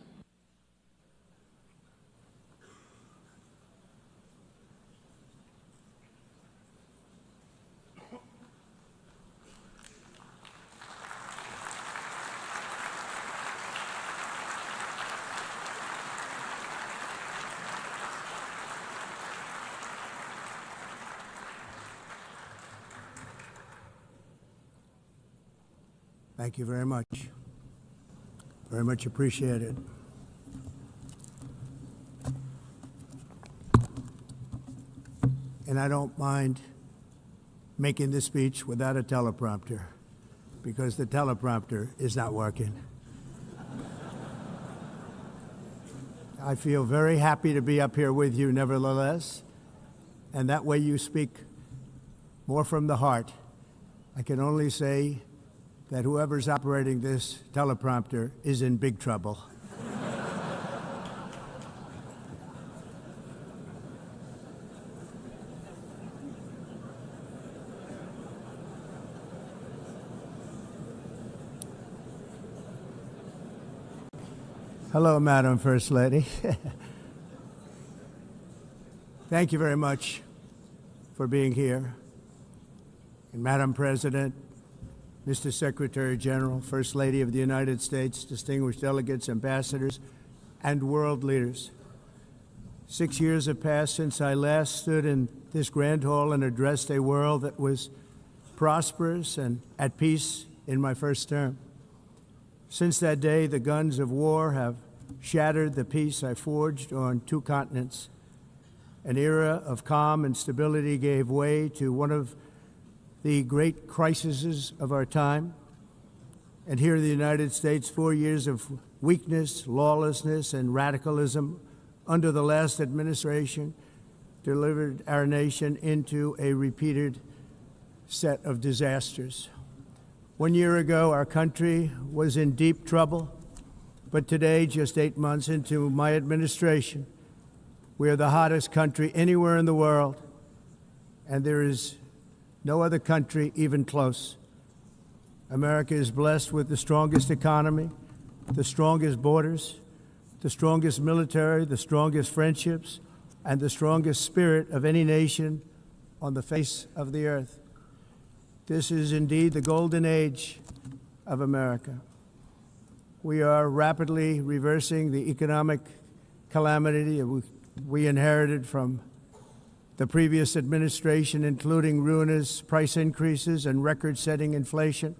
Thank you very much. Very much appreciated. and I don't mind making this speech without a teleprompter, because the teleprompter is not working. I feel very happy to be up here with you nevertheless, and that way you speak more from the heart. I can only say that whoever's operating this teleprompter is in big trouble. Hello, Madam First Lady. Thank you very much for being here. And Madam President, Mr. Secretary General, First Lady of the United States, distinguished delegates, ambassadors, and world leaders. 6 years have passed since I last stood in this grand hall and addressed a world that was prosperous and at peace in my first term. Since that day, the guns of war have shattered the peace I forged on 2 continents. An era of calm and stability gave way to one of the great crises of our time. And here in the United States, 4 years of weakness, lawlessness, and radicalism under the last administration delivered our nation into a repeated set of disasters. 1 year ago, our country was in deep trouble, but today, just 8 months into my administration, we are the hottest country anywhere in the world, and there is no other country even close. America is blessed with the strongest economy, the strongest borders, the strongest military, the strongest friendships, and the strongest spirit of any nation on the face of the earth. This is indeed the golden age of America. We are rapidly reversing the economic calamity we inherited from the previous administration, including ruinous price increases and record-setting inflation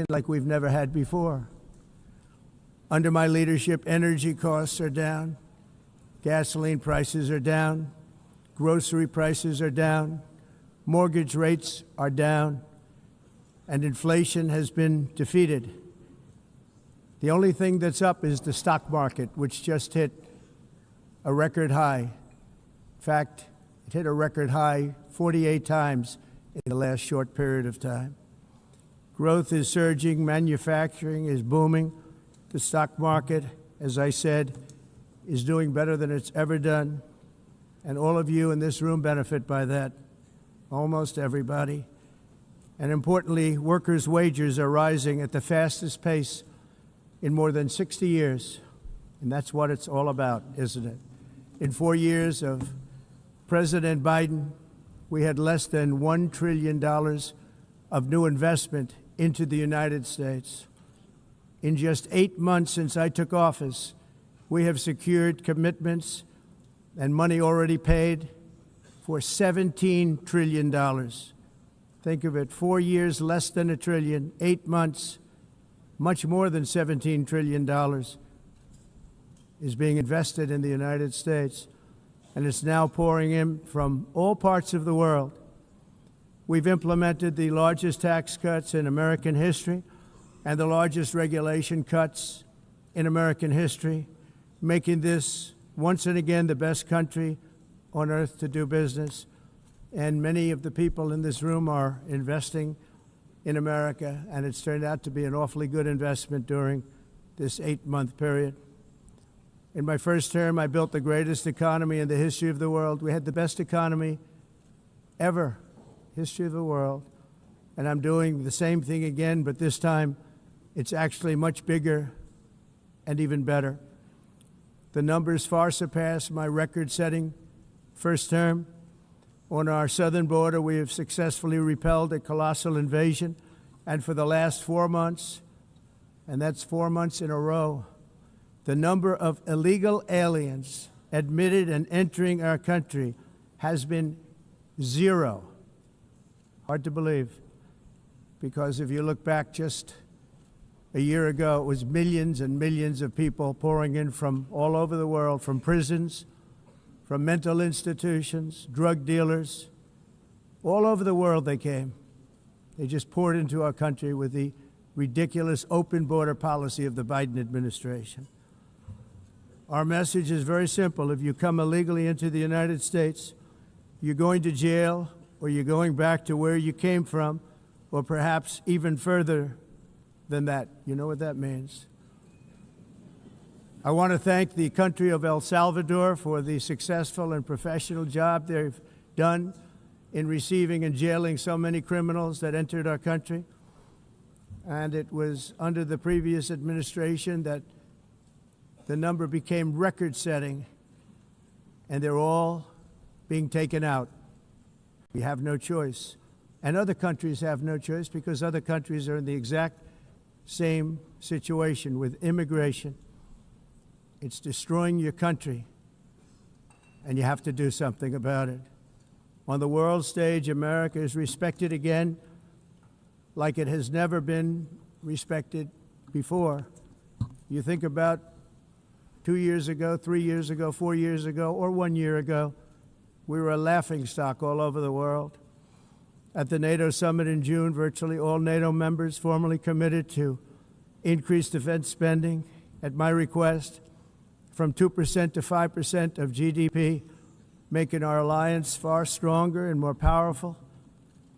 like we've never had before. Under my leadership, energy costs are down, gasoline prices are down, grocery prices are down, mortgage rates are down, and inflation has been defeated. The only thing that's up is the stock market, which just hit a record high. In fact, it hit a record high 48 times in the last short period of time. Growth is surging, manufacturing is booming. The stock market, as I said, is doing better than it's ever done. And all of you in this room benefit by that, almost everybody. And importantly, workers' wages are rising at the fastest pace in more than 60 years. And that's what it's all about, isn't it? In 4 years of President Biden, we had less than $1 trillion of new investment into the United States. In just 8 months since I took office, we have secured commitments and money already paid for $17 trillion. Think of it, 4 years, less than $1 trillion, 8 months, much more than $17 trillion is being invested in the United States, and it's now pouring in from all parts of the world. We've implemented the largest tax cuts in American history and the largest regulation cuts in American history, making this once and again the best country on earth to do business. And many of the people in this room are investing in America, and it's turned out to be an awfully good investment during this 8-month period. In my first term, I built the greatest economy in the history of the world. We had the best economy ever, history of the world. And I'm doing the same thing again, but this time it's actually much bigger and even better. The numbers far surpass my record-setting first term. On our southern border, we have successfully repelled a colossal invasion, and for the last 4 months, and that's 4 months in a row, the number of illegal aliens admitted and entering our country has been 0. Hard to believe, because if you look back just a year ago, it was millions and millions of people pouring in from all over the world, from prisons, from mental institutions, drug dealers, all over the world they came. They just poured into our country with the ridiculous open border policy of the Biden administration. Our message is very simple. If you come illegally into the United States, you're going to jail, or you're going back to where you came from, or perhaps even further than that. You know what that means. I want to thank the country of El Salvador for the successful and professional job they've done in receiving and jailing so many criminals that entered our country. And it was under the previous administration that the number became record-setting, and they're all being taken out. We have no choice. And other countries have no choice, because other countries are in the exact same situation with immigration. It's destroying your country, and you have to do something about it. On the world stage, America is respected again like it has never been respected before. You think about 2 years ago, 3 years ago, 4 years ago, or 1 year ago, we were a laughingstock all over the world. At the NATO summit in June, virtually all NATO members formally committed to increase defense spending at my request from 2% to 5% of GDP, making our alliance far stronger and more powerful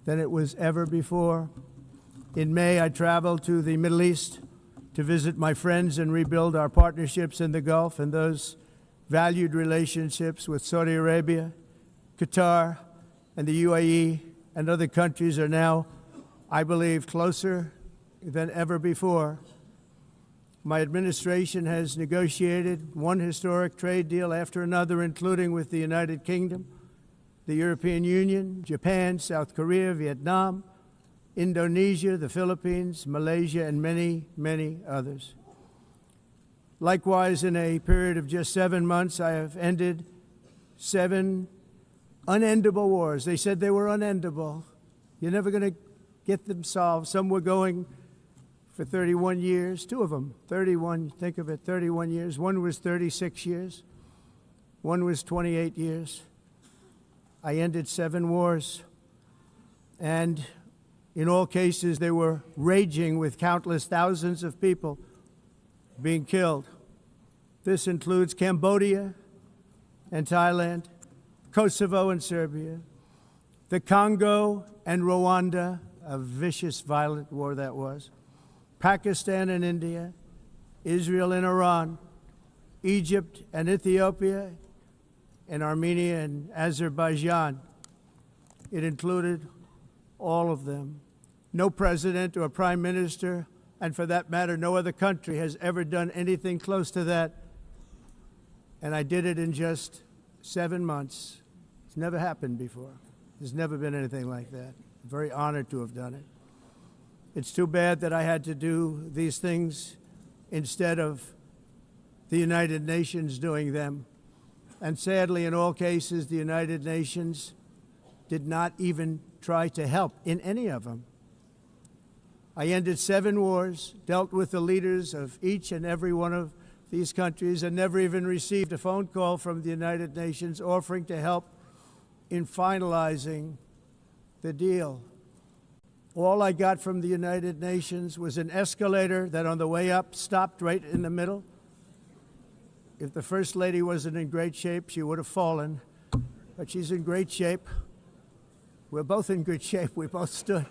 than it was ever before. In May, I traveled to the Middle East to visit my friends and rebuild our partnerships in the Gulf and those valued relationships with Saudi Arabia, Qatar, and the UAE, and other countries are now, I believe, closer than ever before. My administration has negotiated one historic trade deal after another, including with the United Kingdom, the European Union, Japan, South Korea, Vietnam, Indonesia, the Philippines, Malaysia, and many, many others. Likewise, in a period of just 7 months, I have ended 7 unendable wars. They said they were unendable. You're never going to get them solved. Some were going for 31 years, 2 of them, 31, think of it, 31 years. One was 36 years. One was 28 years. I ended 7 wars. And in all cases, they were raging with countless thousands of people being killed. This includes Cambodia and Thailand, Kosovo and Serbia, the Congo and Rwanda, a vicious, violent war that was, Pakistan and India, Israel and Iran, Egypt and Ethiopia, and Armenia and Azerbaijan. It included all of them. No president or prime minister, and for that matter, no other country has ever done anything close to that. And I did it in just 7 months. It's never happened before. There's never been anything like that. I'm very honored to have done it. It's too bad that I had to do these things instead of the United Nations doing them. And sadly, in all cases, the United Nations did not even try to help in any of them. I ended 7 wars, dealt with the leaders of each and every one of these countries, and never even received a phone call from the United Nations offering to help in finalizing the deal. All I got from the United Nations was an escalator that on the way up stopped right in the middle. If the First Lady wasn't in great shape, she would have fallen, but she's in great shape. We're both in good shape. We both stood.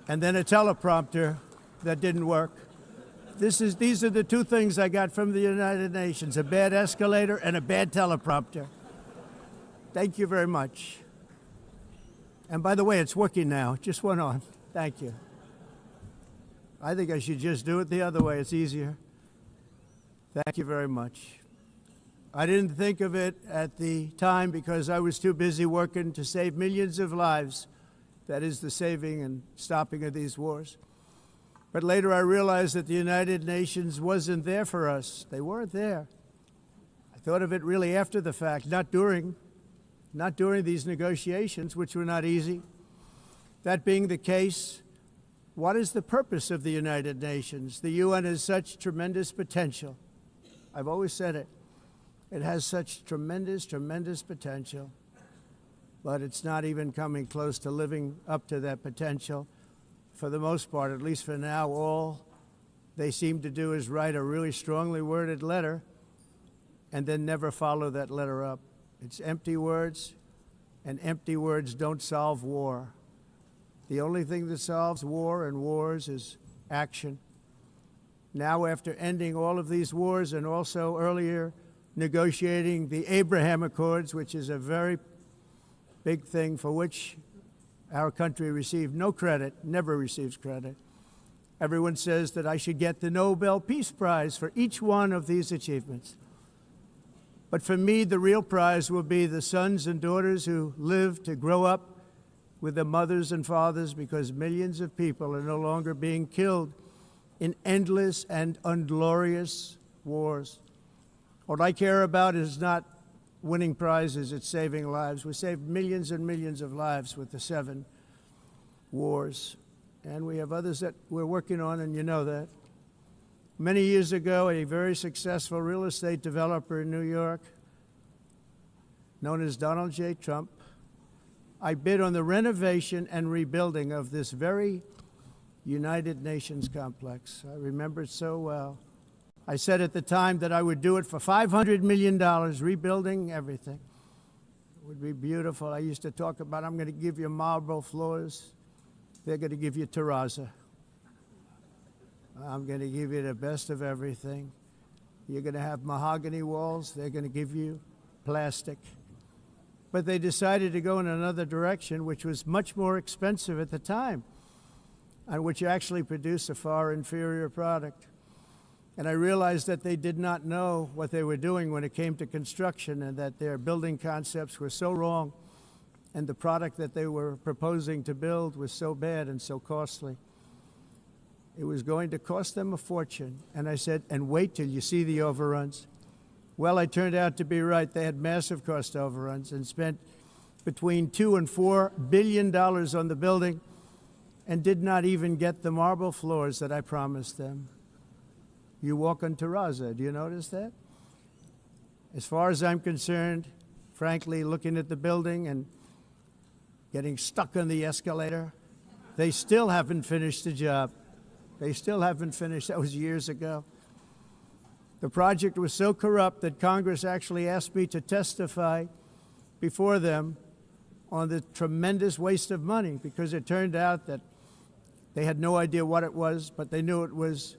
And then a teleprompter that didn't work. These are the 2 things I got from the United Nations, a bad escalator and a bad teleprompter. Thank you very much. And by the way, it's working now. It just went on. Thank you. I think I should just do it the other way. It's easier. Thank you very much. I didn't think of it at the time because I was too busy working to save millions of lives. That is the saving and stopping of these wars. But later I realized that the United Nations wasn't there for us. They weren't there. I thought of it really after the fact, not during these negotiations, which were not easy. That being the case, what is the purpose of the United Nations? The UN has such tremendous potential. I've always said it. It has such tremendous, tremendous potential, but it's not even coming close to living up to that potential. For the most part, at least for now, all they seem to do is write a really strongly worded letter and then never follow that letter up. It's empty words, and empty words don't solve war. The only thing that solves war and wars is action. Now, after ending all of these wars and also earlier negotiating the Abraham Accords, which is a very big thing for which our country received no credit, never receives credit. Everyone says that I should get the Nobel Peace Prize for each one of these achievements. But for me, the real prize will be the sons and daughters who live to grow up with the mothers and fathers, because millions of people are no longer being killed in endless and unglorious wars. What I care about is not winning prizes, it's saving lives. We saved millions and millions of lives with the 7 wars. And we have others that we're working on, and you know that. Many years ago, a very successful real estate developer in New York, known as Donald J. Trump, I bid on the renovation and rebuilding of this very United Nations complex. I remember it so well. I said at the time that I would do it for $500 million, rebuilding everything. It would be beautiful. I used to talk about, I'm going to give you marble floors. They're going to give you terrazzo. I'm going to give you the best of everything. You're going to have mahogany walls. They're going to give you plastic. But they decided to go in another direction, which was much more expensive at the time, and which actually produced a far inferior product. And I realized that they did not know what they were doing when it came to construction, and that their building concepts were so wrong, and the product that they were proposing to build was so bad and so costly. It was going to cost them a fortune. And I said, and wait till you see the overruns. Well, I turned out to be right. They had massive cost overruns and spent between $2 and $4 billion on the building and did not even get the marble floors that I promised them. You walk on terrazzo. Do you notice that? As far as I'm concerned, frankly, looking at the building and getting stuck on the escalator, they still haven't finished the job. They still haven't finished. That was years ago. The project was so corrupt that Congress actually asked me to testify before them on the tremendous waste of money, because it turned out that they had no idea what it was, but they knew it was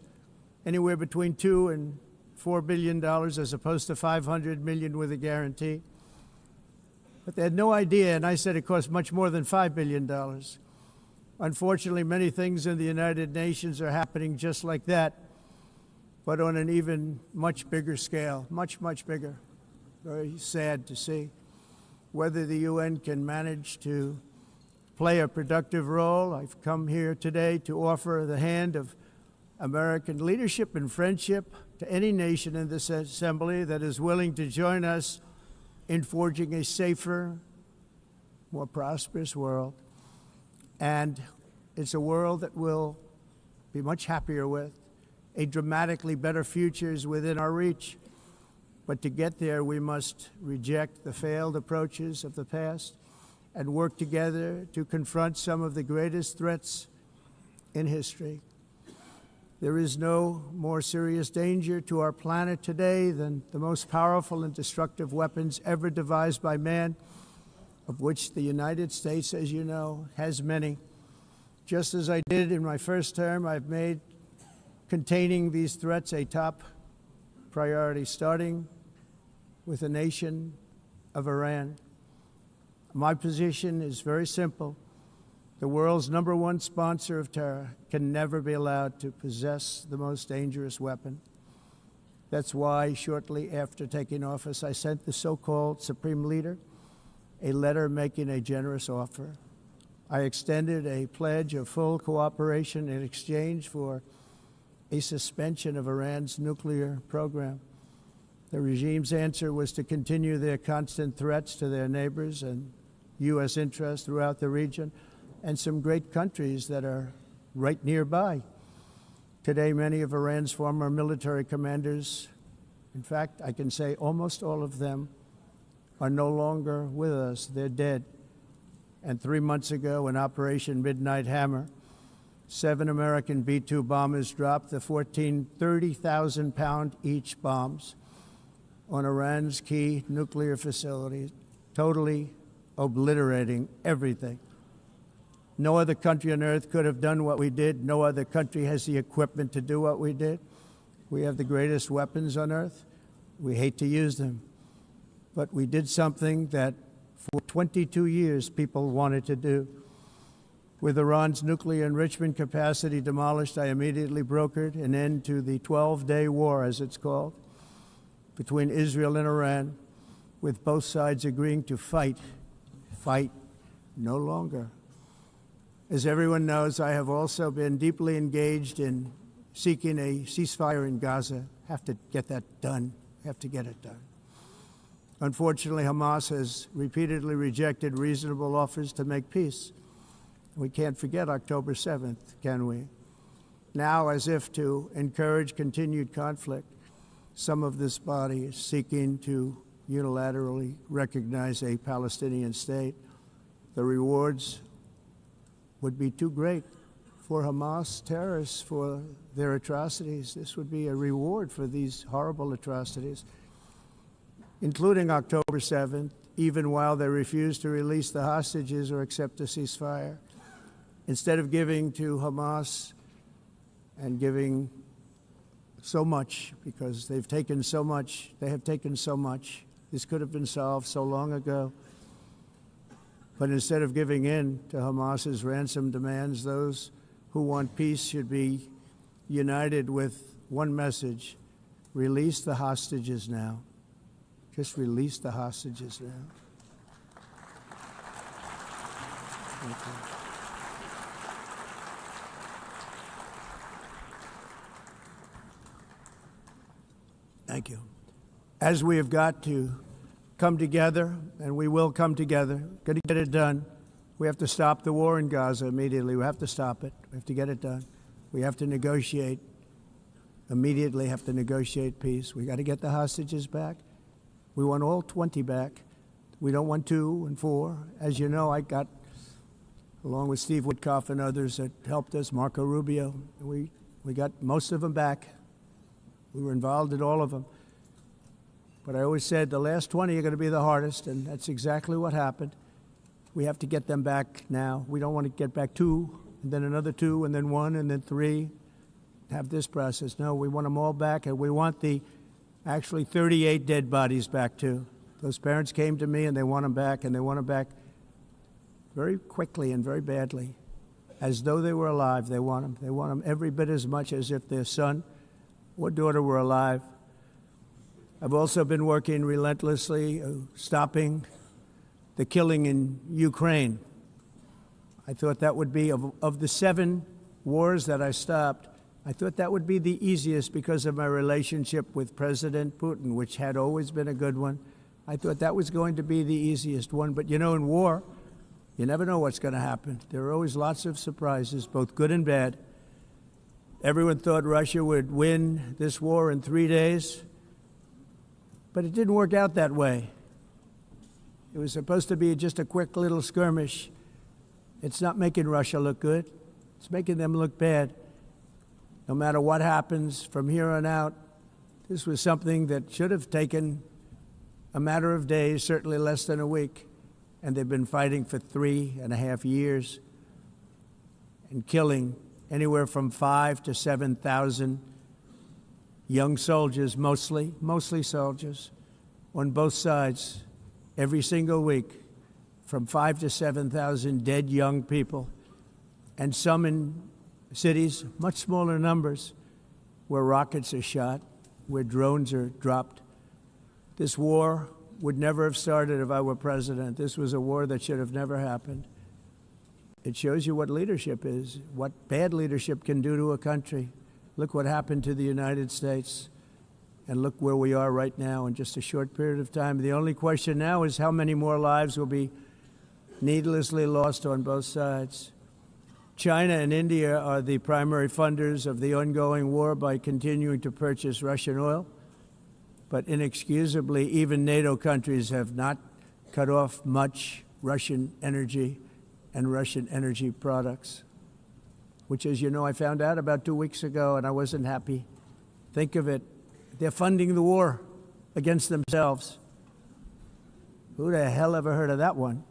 anywhere between $2 and $4 billion as opposed to $500 million with a guarantee. But they had no idea, and I said it cost much more than $5 billion. Unfortunately, many things in the United Nations are happening just like that, but on an even much bigger scale, much, much bigger. Very sad to see. Whether the UN can manage to play a productive role, I've come here today to offer the hand of American leadership and friendship to any nation in this assembly that is willing to join us in forging a safer, more prosperous world. And it's a world that we'll be much happier with. A dramatically better future is within our reach. But to get there, we must reject the failed approaches of the past and work together to confront some of the greatest threats in history. There is no more serious danger to our planet today than the most powerful and destructive weapons ever devised by man, of which the United States, as you know, has many. Just as I did in my first term, I've made containing these threats a top priority, starting with the nation of Iran. My position is very simple. The world's #1 sponsor of terror can never be allowed to possess the most dangerous weapon. That's why, shortly after taking office, I sent the so-called Supreme Leader a letter making a generous offer. I extended a pledge of full cooperation in exchange for a suspension of Iran's nuclear program. The regime's answer was to continue their constant threats to their neighbors and U.S. interests throughout the region, and some great countries that are right nearby. Today, many of Iran's former military commanders In fact, I can say almost all of them are no longer with us. They're dead. And 3 months ago, in Operation Midnight Hammer, 7 American B-2 bombers dropped the 14 30,000-pound each bombs on Iran's key nuclear facilities, totally obliterating everything. No other country on earth could have done what we did. No other country has the equipment to do what we did. We have the greatest weapons on earth. We hate to use them. But we did something that for 22 years people wanted to do. With Iran's nuclear enrichment capacity demolished, I immediately brokered an end to the 12-day war, as it's called, between Israel and Iran, with both sides agreeing to fight no longer. As everyone knows, I have also been deeply engaged in seeking a ceasefire in Gaza. Have to get that done. Have to get it done. Unfortunately, Hamas has repeatedly rejected reasonable offers to make peace. We can't forget October 7th, can we? Now, as if to encourage continued conflict, some of this body is seeking to unilaterally recognize a Palestinian state. The rewards would be too great for Hamas terrorists for their atrocities. This would be a reward for these horrible atrocities, including October 7th, even while they refuse to release the hostages or accept a ceasefire. Instead of giving to Hamas and giving so much, because they've taken so much, they have taken so much. This could have been solved so long ago. But instead of giving in to Hamas's ransom demands, those who want peace should be united with one message: release the hostages now. Just release the hostages now. Thank you. Thank you. As we have got to come together, and we will come together, going to get it done, we have to stop the war in Gaza immediately. We have to stop it. We have to get it done. We have to negotiate, immediately have to negotiate peace. We got to get the hostages back. We want all 20 back. We don't want 2 and 4. As you know, I got, along with Steve Witkoff and others that helped us, Marco Rubio, we got most of them back. We were involved in all of them. But I always said the last 20 are going to be the hardest, and that's exactly what happened. We have to get them back now. We don't want to get back 2, and then another 2, and then 1, and then 3, have this process. No, we want them all back, and we want the actually 38 dead bodies back, too. Those parents came to me, and they want them back, and they want them back very quickly and very badly. As though they were alive, they want them. They want them every bit as much as if their son or daughter were alive. I've also been working relentlessly, stopping the killing in Ukraine. I thought that would be, of the 7 wars that I stopped, I thought that would be the easiest because of my relationship with President Putin, which had always been a good one. I thought that was going to be the easiest one. But you know, in war, you never know what's going to happen. There are always lots of surprises, both good and bad. Everyone thought Russia would win this war in 3 days, but it didn't work out that way. It was supposed to be just a quick little skirmish. It's not making Russia look good. It's making them look bad. No matter what happens from here on out, this was something that should have taken a matter of days, certainly less than a week, and they've been fighting for 3.5 years and killing anywhere from 5,000 to 7,000 young soldiers, mostly soldiers, on both sides, every single week, from 5,000 to 7,000 dead young people, and some in cities, much smaller numbers, where rockets are shot, where drones are dropped. This war would never have started if I were president. This was a war that should have never happened. It shows you what leadership is, what bad leadership can do to a country. Look what happened to the United States, and look where we are right now in just a short period of time. The only question now is how many more lives will be needlessly lost on both sides. China and India are the primary funders of the ongoing war by continuing to purchase Russian oil. but inexcusably, even NATO countries have not cut off much Russian energy and Russian energy products, which, as you know, I found out about 2 weeks ago, and I wasn't happy. Think of it. They're funding the war against themselves. Who the hell ever heard of that one?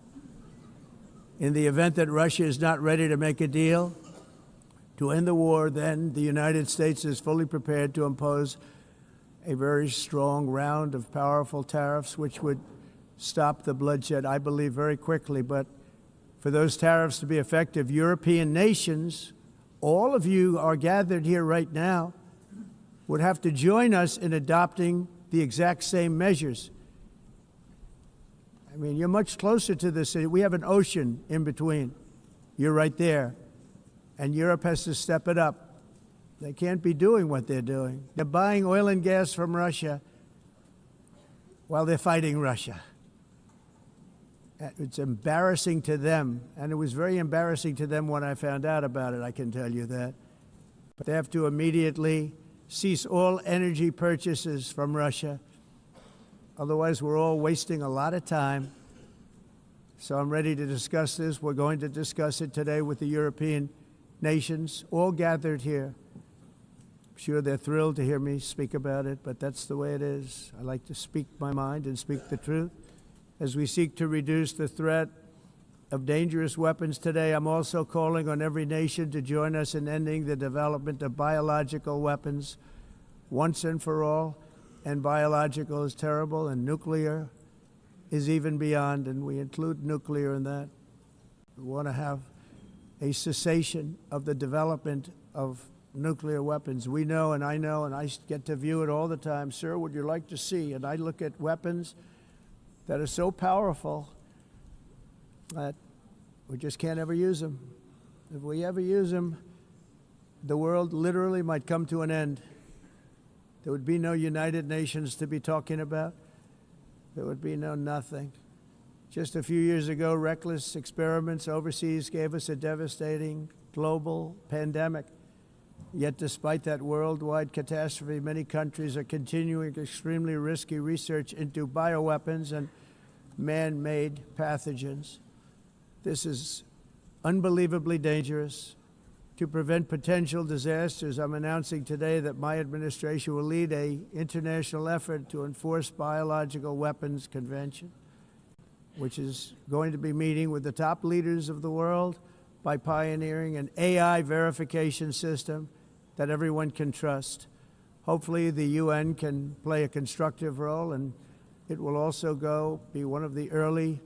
In the event that Russia is not ready to make a deal to end the war, then the United States is fully prepared to impose a very strong round of powerful tariffs, which would stop the bloodshed, I believe, very quickly. But for those tariffs to be effective, European nations, all of you are gathered here right now, would have to join us in adopting the exact same measures. I mean, you're much closer to this. We have an ocean in between. You're right there. And Europe has to step it up. They can't be doing what they're doing. They're buying oil and gas from Russia while they're fighting Russia. It's embarrassing to them, and it was very embarrassing to them when I found out about it, I can tell you that. But they have to immediately cease all energy purchases from Russia. Otherwise, we're all wasting a lot of time. So I'm ready to discuss this. We're going to discuss it today with the European nations, all gathered here. I'm sure they're thrilled to hear me speak about it, but that's the way it is. I like to speak my mind and speak the truth. As we seek to reduce the threat of dangerous weapons today, I'm also calling on every nation to join us in ending the development of biological weapons once and for all. And biological is terrible, and nuclear is even beyond, and we include nuclear in that. We want to have a cessation of the development of nuclear weapons. We know, and I get to view it all the time. Sir, would you like to see? And I look at weapons that are so powerful that we just can't ever use them. If we ever use them, the world literally might come to an end. There would be no United Nations to be talking about. There would be no nothing. Just a few years ago, reckless experiments overseas gave us a devastating global pandemic. Yet despite that worldwide catastrophe, many countries are continuing extremely risky research into bioweapons and man-made pathogens. This is unbelievably dangerous. To prevent potential disasters, I'm announcing today that my administration will lead an international effort to enforce Biological Weapons Convention, which is going to be meeting with the top leaders of the world by pioneering an AI verification system that everyone can trust. Hopefully the UN can play a constructive role, and it will also be one of the early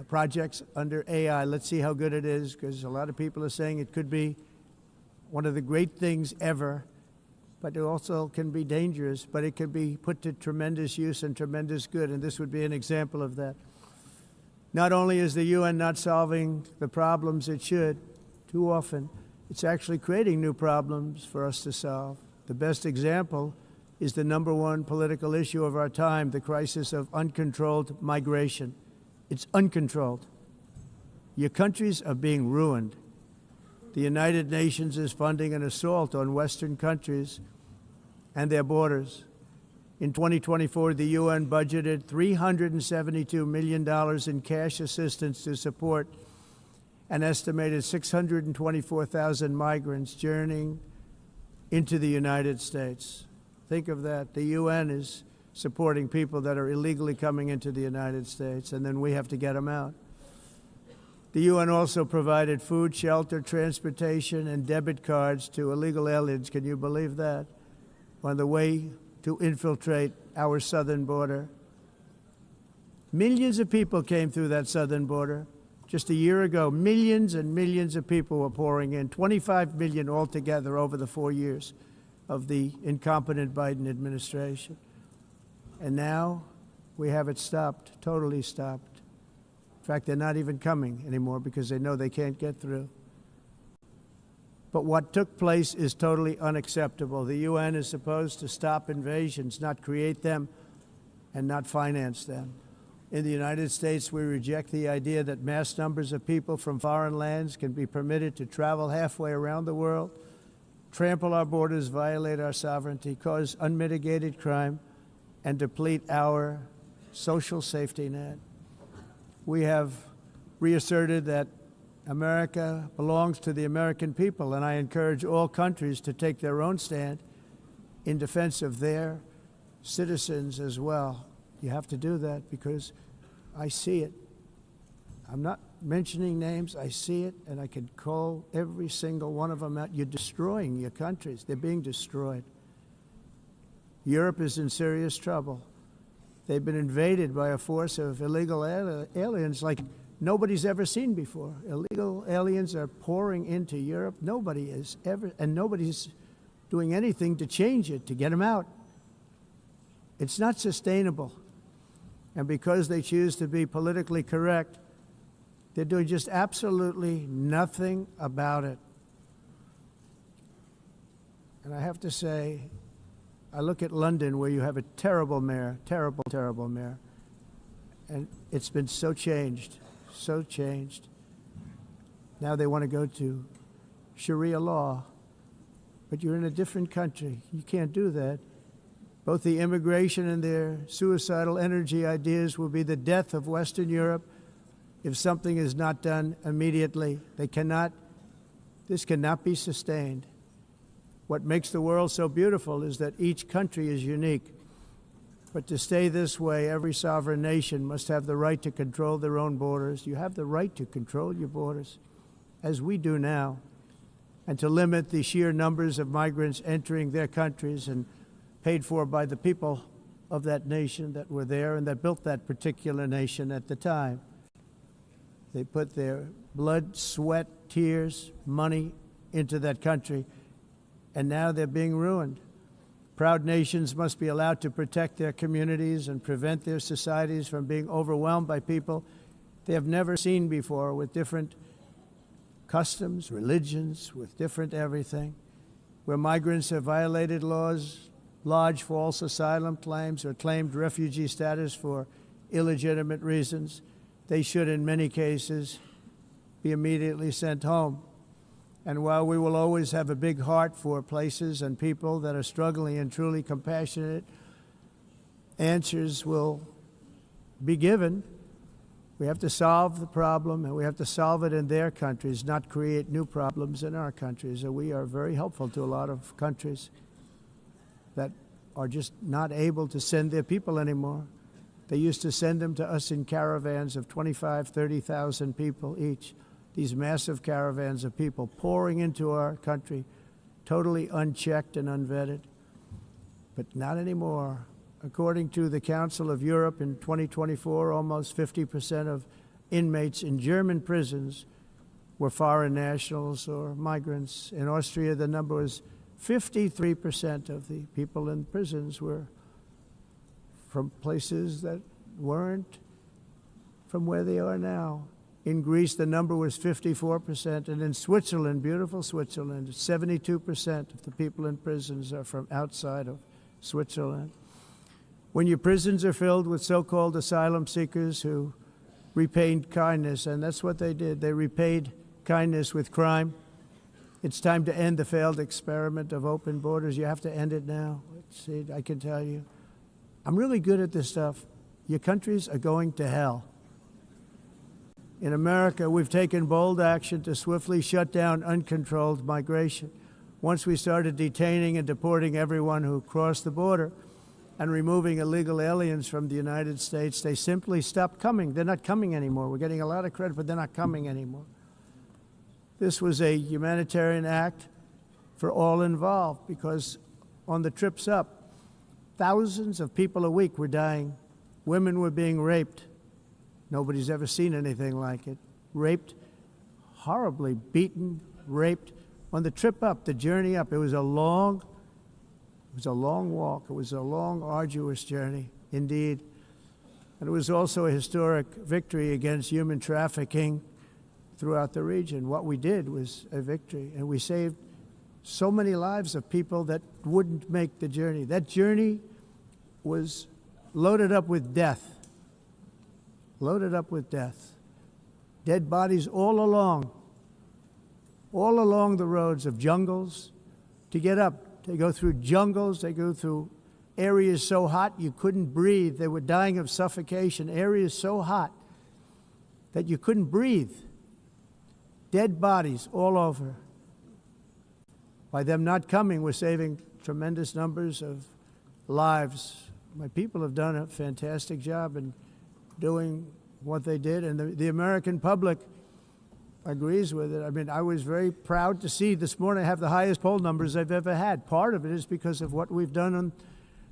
projects under AI. Let's see how good it is, because a lot of people are saying it could be one of the great things ever, but it also can be dangerous, but it can be put to tremendous use and tremendous good, and this would be an example of that. Not only is the UN not solving the problems it should, too often, it's actually creating new problems for us to solve. The best example is the #1 political issue of our time, the crisis of uncontrolled migration. It's uncontrolled. Your countries are being ruined. The United Nations is funding an assault on Western countries and their borders. In 2024, the UN budgeted $372 million in cash assistance to support an estimated 624,000 migrants journeying into the United States. Think of that. The UN is supporting people that are illegally coming into the United States, and then we have to get them out. The UN also provided food, shelter, transportation, and debit cards to illegal aliens. Can you believe that? On the way to infiltrate our southern border. Millions of people came through that southern border. Just a year ago, millions and millions of people were pouring in, 25 million altogether over the 4 years of the incompetent Biden administration. And now we have it stopped, totally stopped. In fact, they're not even coming anymore because they know they can't get through. But what took place is totally unacceptable. The UN is supposed to stop invasions, not create them and not finance them. In the United States, we reject the idea that mass numbers of people from foreign lands can be permitted to travel halfway around the world, trample our borders, violate our sovereignty, cause unmitigated crime, and deplete our social safety net. We have reasserted that America belongs to the American people, and I encourage all countries to take their own stand in defense of their citizens as well. You have to do that because I see it. I'm not mentioning names. I see it, and I can call every single one of them out. You're destroying your countries. They're being destroyed. Europe is in serious trouble. They've been invaded by a force of illegal aliens like nobody's ever seen before. Illegal aliens are pouring into Europe. Nobody is ever, and nobody's doing anything to change it, to get them out. It's not sustainable. And because they choose to be politically correct, they're doing just absolutely nothing about it. And I have to say, I look at London where you have a terrible mayor, terrible, terrible mayor. And it's been so changed, so changed. Now they want to go to Sharia law. But you're in a different country. You can't do that. Both the immigration and their suicidal energy ideas will be the death of Western Europe if something is not done immediately. This cannot be sustained. What makes the world so beautiful is that each country is unique. But to stay this way, every sovereign nation must have the right to control their own borders. You have the right to control your borders, as we do now, and to limit the sheer numbers of migrants entering their countries and paid for by the people of that nation that were there and that built that particular nation at the time. They put their blood, sweat, tears, money into that country, and now they're being ruined. Proud nations must be allowed to protect their communities and prevent their societies from being overwhelmed by people they have never seen before, with different customs, religions, with different everything. Where migrants have violated laws, lodged false asylum claims, or claimed refugee status for illegitimate reasons, they should, in many cases, be immediately sent home. And while we will always have a big heart for places and people that are struggling and truly compassionate, answers will be given. We have to solve the problem, and we have to solve it in their countries, not create new problems in our countries. And we are very helpful to a lot of countries that are just not able to send their people anymore. They used to send them to us in caravans of 25,000, 30,000 people each. These massive caravans of people pouring into our country, totally unchecked and unvetted. But not anymore. According to the Council of Europe, in 2024, almost 50% of inmates in German prisons were foreign nationals or migrants. In Austria, the number was 53% of the people in prisons were from places that weren't from where they are now. In Greece, the number was 54%, and in Switzerland, beautiful Switzerland, 72% of the people in prisons are from outside of Switzerland. When your prisons are filled with so-called asylum seekers who repaid kindness, and that's what they did, they repaid kindness with crime, it's time to end the failed experiment of open borders. You have to end it now. See, I can tell you, I'm really good at this stuff. Your countries are going to hell. In America, we've taken bold action to swiftly shut down uncontrolled migration. Once we started detaining and deporting everyone who crossed the border and removing illegal aliens from the United States, they simply stopped coming. They're not coming anymore. We're getting a lot of credit, but they're not coming anymore. This was a humanitarian act for all involved, because on the trips up, thousands of people a week were dying. Women were being raped. Nobody's ever seen anything like it. Raped, horribly beaten, raped. On the trip up, the journey up, it was a long walk. It was a long, arduous journey, indeed. And it was also a historic victory against human trafficking throughout the region. What we did was a victory, and we saved so many lives of people that wouldn't make the journey. That journey was loaded up with death. Loaded up with death. Dead bodies all along the roads of jungles. To get up, they go through jungles, they go through areas so hot you couldn't breathe. They were dying of suffocation. Areas so hot that you couldn't breathe. Dead bodies all over. By them not coming, we're saving tremendous numbers of lives. My people have done a fantastic job in doing what they did, and the American public agrees with it. I mean, I was very proud to see this morning I have the highest poll numbers I've ever had. Part of it is because of what we've done on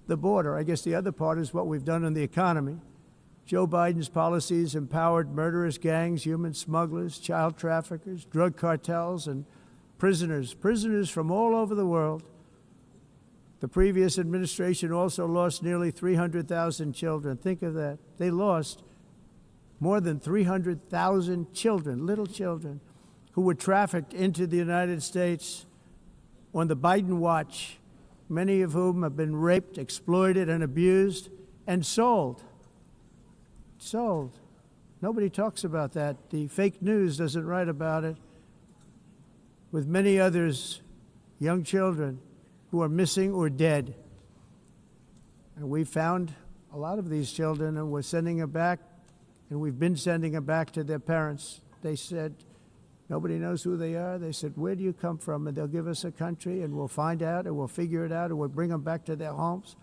the border. I guess the other part is what we've done on the economy. Joe Biden's policies empowered murderous gangs, human smugglers, child traffickers, drug cartels, and prisoners from all over the world. The previous administration also lost nearly 300,000 children. Think of that. They lost more than 300,000 children, little children, who were trafficked into the United States on the Biden watch, many of whom have been raped, exploited, and abused, and sold. Sold. Nobody talks about that. The fake news doesn't write about it. With many others, young children who are missing or dead. And we found a lot of these children, and we're sending them back, and we've been sending them back to their parents. They said, nobody knows who they are. They said, where do you come from? And they'll give us a country, and we'll find out, and we'll figure it out, and we'll bring them back to their homes.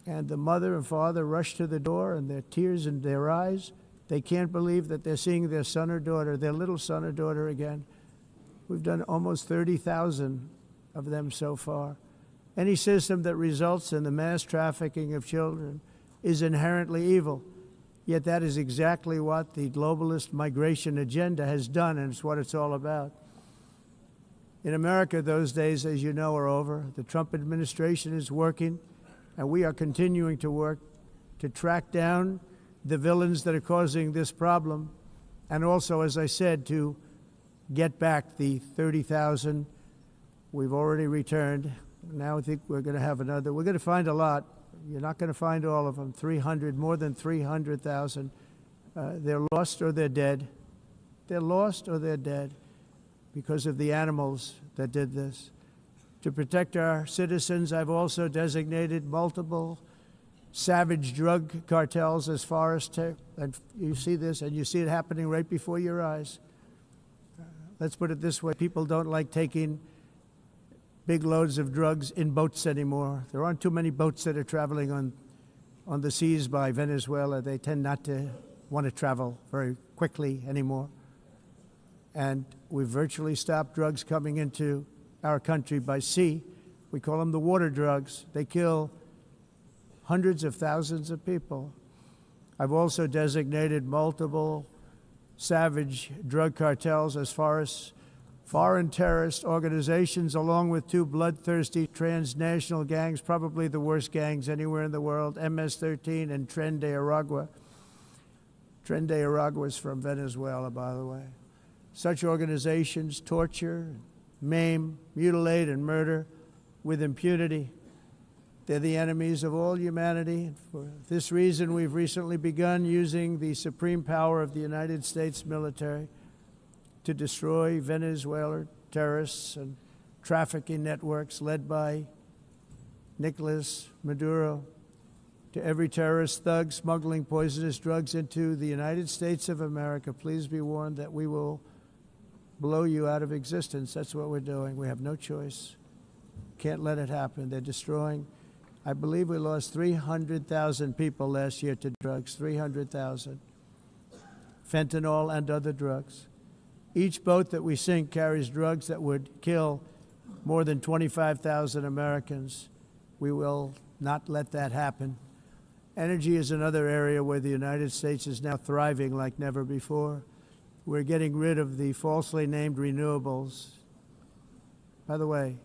And the mother and father rush to the door, and their tears in their eyes. They can't believe that they're seeing their son or daughter, their little son or daughter again. We've done almost 30,000 of them so far. Any system that results in the mass trafficking of children is inherently evil. Yet that is exactly what the globalist migration agenda has done, and it's what it's all about. In America, those days, as you know, are over. The Trump administration is working, and we are continuing to work to track down the villains that are causing this problem, and also, as I said, to get back the 30,000 we've already returned. Now I think we're going to have another. We're going to find a lot. You're not going to find all of them. 300, more than 300,000. They're lost or they're dead. They're lost or they're dead because of the animals that did this. To protect our citizens, I've also designated multiple savage drug cartels as far as and you see this, and you see it happening right before your eyes. Let's put it this way. People don't like taking big loads of drugs in boats anymore. There aren't too many boats that are traveling on the seas by Venezuela. They tend not to want to travel very quickly anymore. And we've virtually stopped drugs coming into our country by sea. We call them the water drugs. They kill hundreds of thousands of people. I've also designated multiple savage drug cartels as far as foreign terrorist organizations, along with two bloodthirsty transnational gangs, probably the worst gangs anywhere in the world, MS-13 and Tren de Aragua. Tren de Aragua is from Venezuela, by the way. Such organizations torture, maim, mutilate, and murder with impunity. They're the enemies of all humanity. For this reason, we've recently begun using the supreme power of the United States military to destroy Venezuelan terrorists and trafficking networks led by Nicolas Maduro. To every terrorist thug smuggling poisonous drugs into the United States of America, please be warned that we will blow you out of existence. That's what we're doing. We have no choice. Can't let it happen. They're destroying. I believe we lost 300,000 people last year to drugs, 300,000. Fentanyl and other drugs. Each boat that we sink carries drugs that would kill more than 25,000 Americans. We will not let that happen. Energy is another area where the United States is now thriving like never before. We're getting rid of the falsely named renewables. By the way,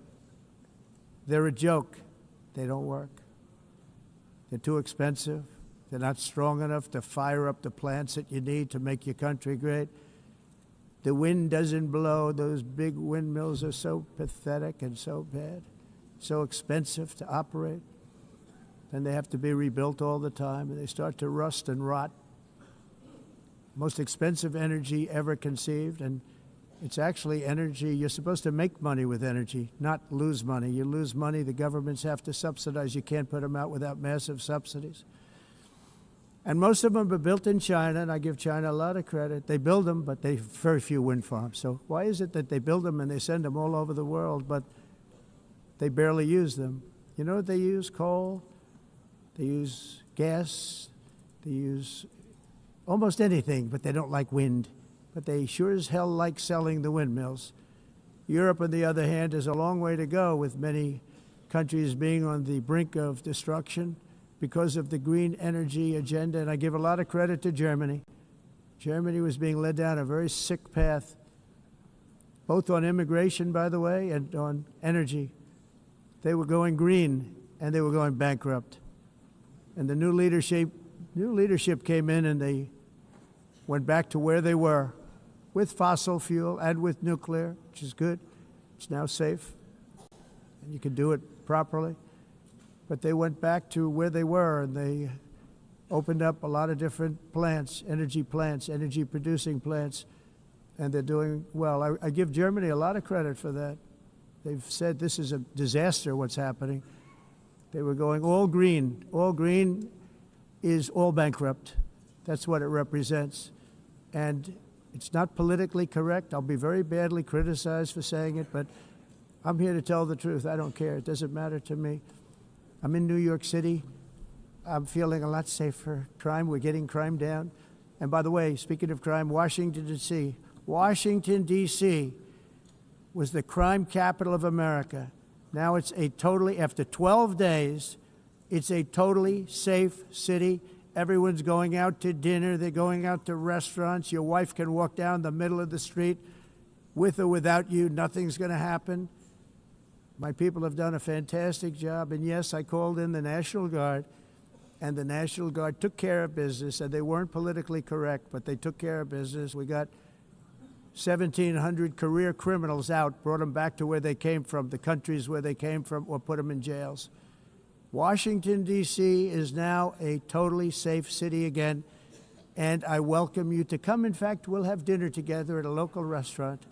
they're a joke. They don't work. They're too expensive. They're not strong enough to fire up the plants that you need to make your country great. The wind doesn't blow. Those big windmills are so pathetic and so bad, so expensive to operate. And they have to be rebuilt all the time, and they start to rust and rot. Most expensive energy ever conceived, and It's actually energy. You're supposed to make money with energy, not lose money. You lose money, the governments have to subsidize. You can't put them out without massive subsidies. And most of them are built in China, and I give China a lot of credit. They build them, but they have very few wind farms. So why is it that they build them and they send them all over the world, but they barely use them? You know what they use? Coal. They use gas. They use almost anything, but they don't like wind. But they sure as hell like selling the windmills. Europe, on the other hand, has a long way to go, with many countries being on the brink of destruction because of the green energy agenda. And I give a lot of credit to Germany. Germany was being led down a very sick path, both on immigration, by the way, and on energy. They were going green, and they were going bankrupt. And the new leadership came in, and they went back to where they were, with fossil fuel and with nuclear, which is good. It's now safe, and you can do it properly. But they went back to where they were, and they opened up a lot of different plants, energy-producing plants, and they're doing well. I give Germany a lot of credit for that. They've said this is a disaster, what's happening. They were going all green. All green is all bankrupt. That's what it represents. And it's not politically correct. I'll be very badly criticized for saying it, but I'm here to tell the truth. I don't care. It doesn't matter to me. I'm in New York City. I'm feeling a lot safer. Crime, we're getting crime down. And by the way, speaking of crime, Washington, D.C. Washington, D.C. was the crime capital of America. Now it's after 12 days, it's a totally safe city. Everyone's going out to dinner. They're going out to restaurants. Your wife can walk down the middle of the street with or without you. Nothing's going to happen. My people have done a fantastic job. And yes, I called in the National Guard, and the National Guard took care of business, and they weren't politically correct, but they took care of business. We got 1,700 career criminals out, brought them back to where they came from, the countries where they came from, or put them in jails. Washington, D.C. is now a totally safe city again, and I welcome you to come. In fact, we'll have dinner together at a local restaurant,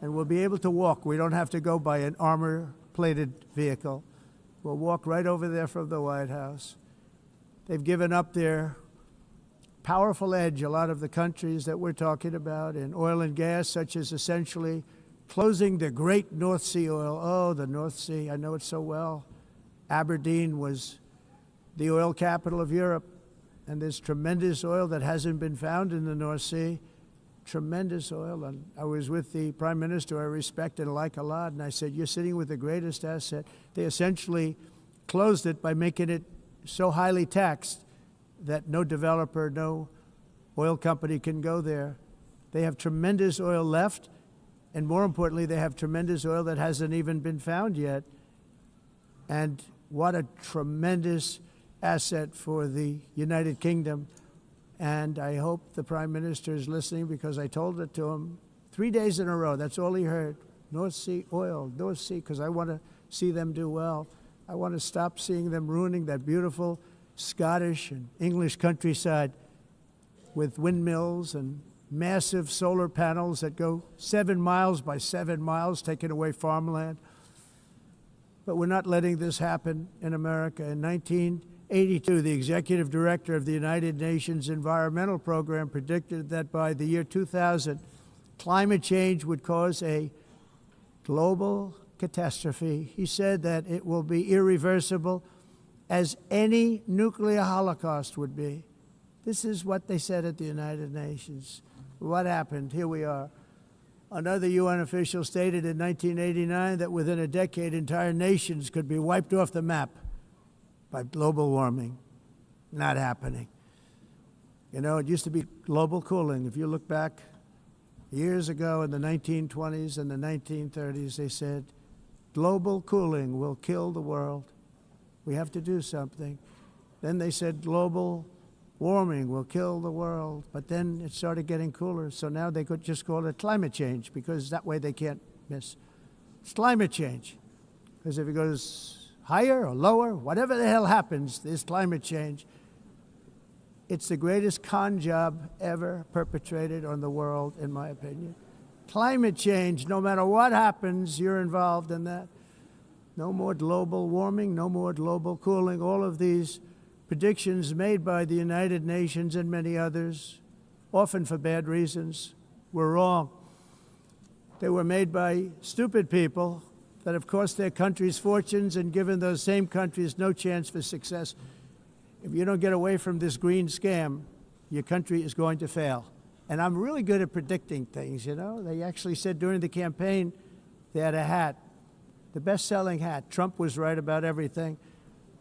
and we'll be able to walk. We don't have to go by an armor-plated vehicle. We'll walk right over there from the White House. They've given up their powerful edge, a lot of the countries that we're talking about, in oil and gas, such as essentially closing the great North Sea oil. Oh, the North Sea, I know it so well. Aberdeen was the oil capital of Europe, and there's tremendous oil that hasn't been found in the North Sea, tremendous oil. And I was with the Prime Minister I respect and like a lot, and I said, you're sitting with the greatest asset. They essentially closed it by making it so highly taxed that no developer, no oil company can go there. They have tremendous oil left, and more importantly, they have tremendous oil that hasn't even been found yet. And what a tremendous asset for the United Kingdom. And I hope the Prime Minister is listening, because I told it to him 3 days in a row. That's all he heard. North Sea oil, North Sea, because I want to see them do well. I want to stop seeing them ruining that beautiful Scottish and English countryside with windmills and massive solar panels that go 7 miles by 7 miles, taking away farmland. But we're not letting this happen in America. In 1982, the executive director of the United Nations Environmental Program predicted that by the year 2000, climate change would cause a global catastrophe. He said that it will be irreversible, as any nuclear holocaust would be. This is what they said at the United Nations. What happened? Here we are. Another UN official stated in 1989 that within a decade, entire nations could be wiped off the map by global warming. Not happening. You know, it used to be global cooling. If you look back years ago in the 1920s and the 1930s, they said, global cooling will kill the world. We have to do something. Then they said global warming will kill the world, but then it started getting cooler, so now they could just call it climate change, because that way they can't miss. It's climate change, because if it goes higher or lower, whatever the hell happens, there's climate change. It's the greatest con job ever perpetrated on the world, in my opinion. Climate change, no matter what happens, you're involved in that. No more global warming, no more global cooling. All of these predictions made by the United Nations and many others, often for bad reasons, were wrong. They were made by stupid people that have cost their countries fortunes and given those same countries no chance for success. If you don't get away from this green scam, your country is going to fail. And I'm really good at predicting things, you know. They actually said during the campaign they had a hat, the best-selling hat. Trump was right about everything.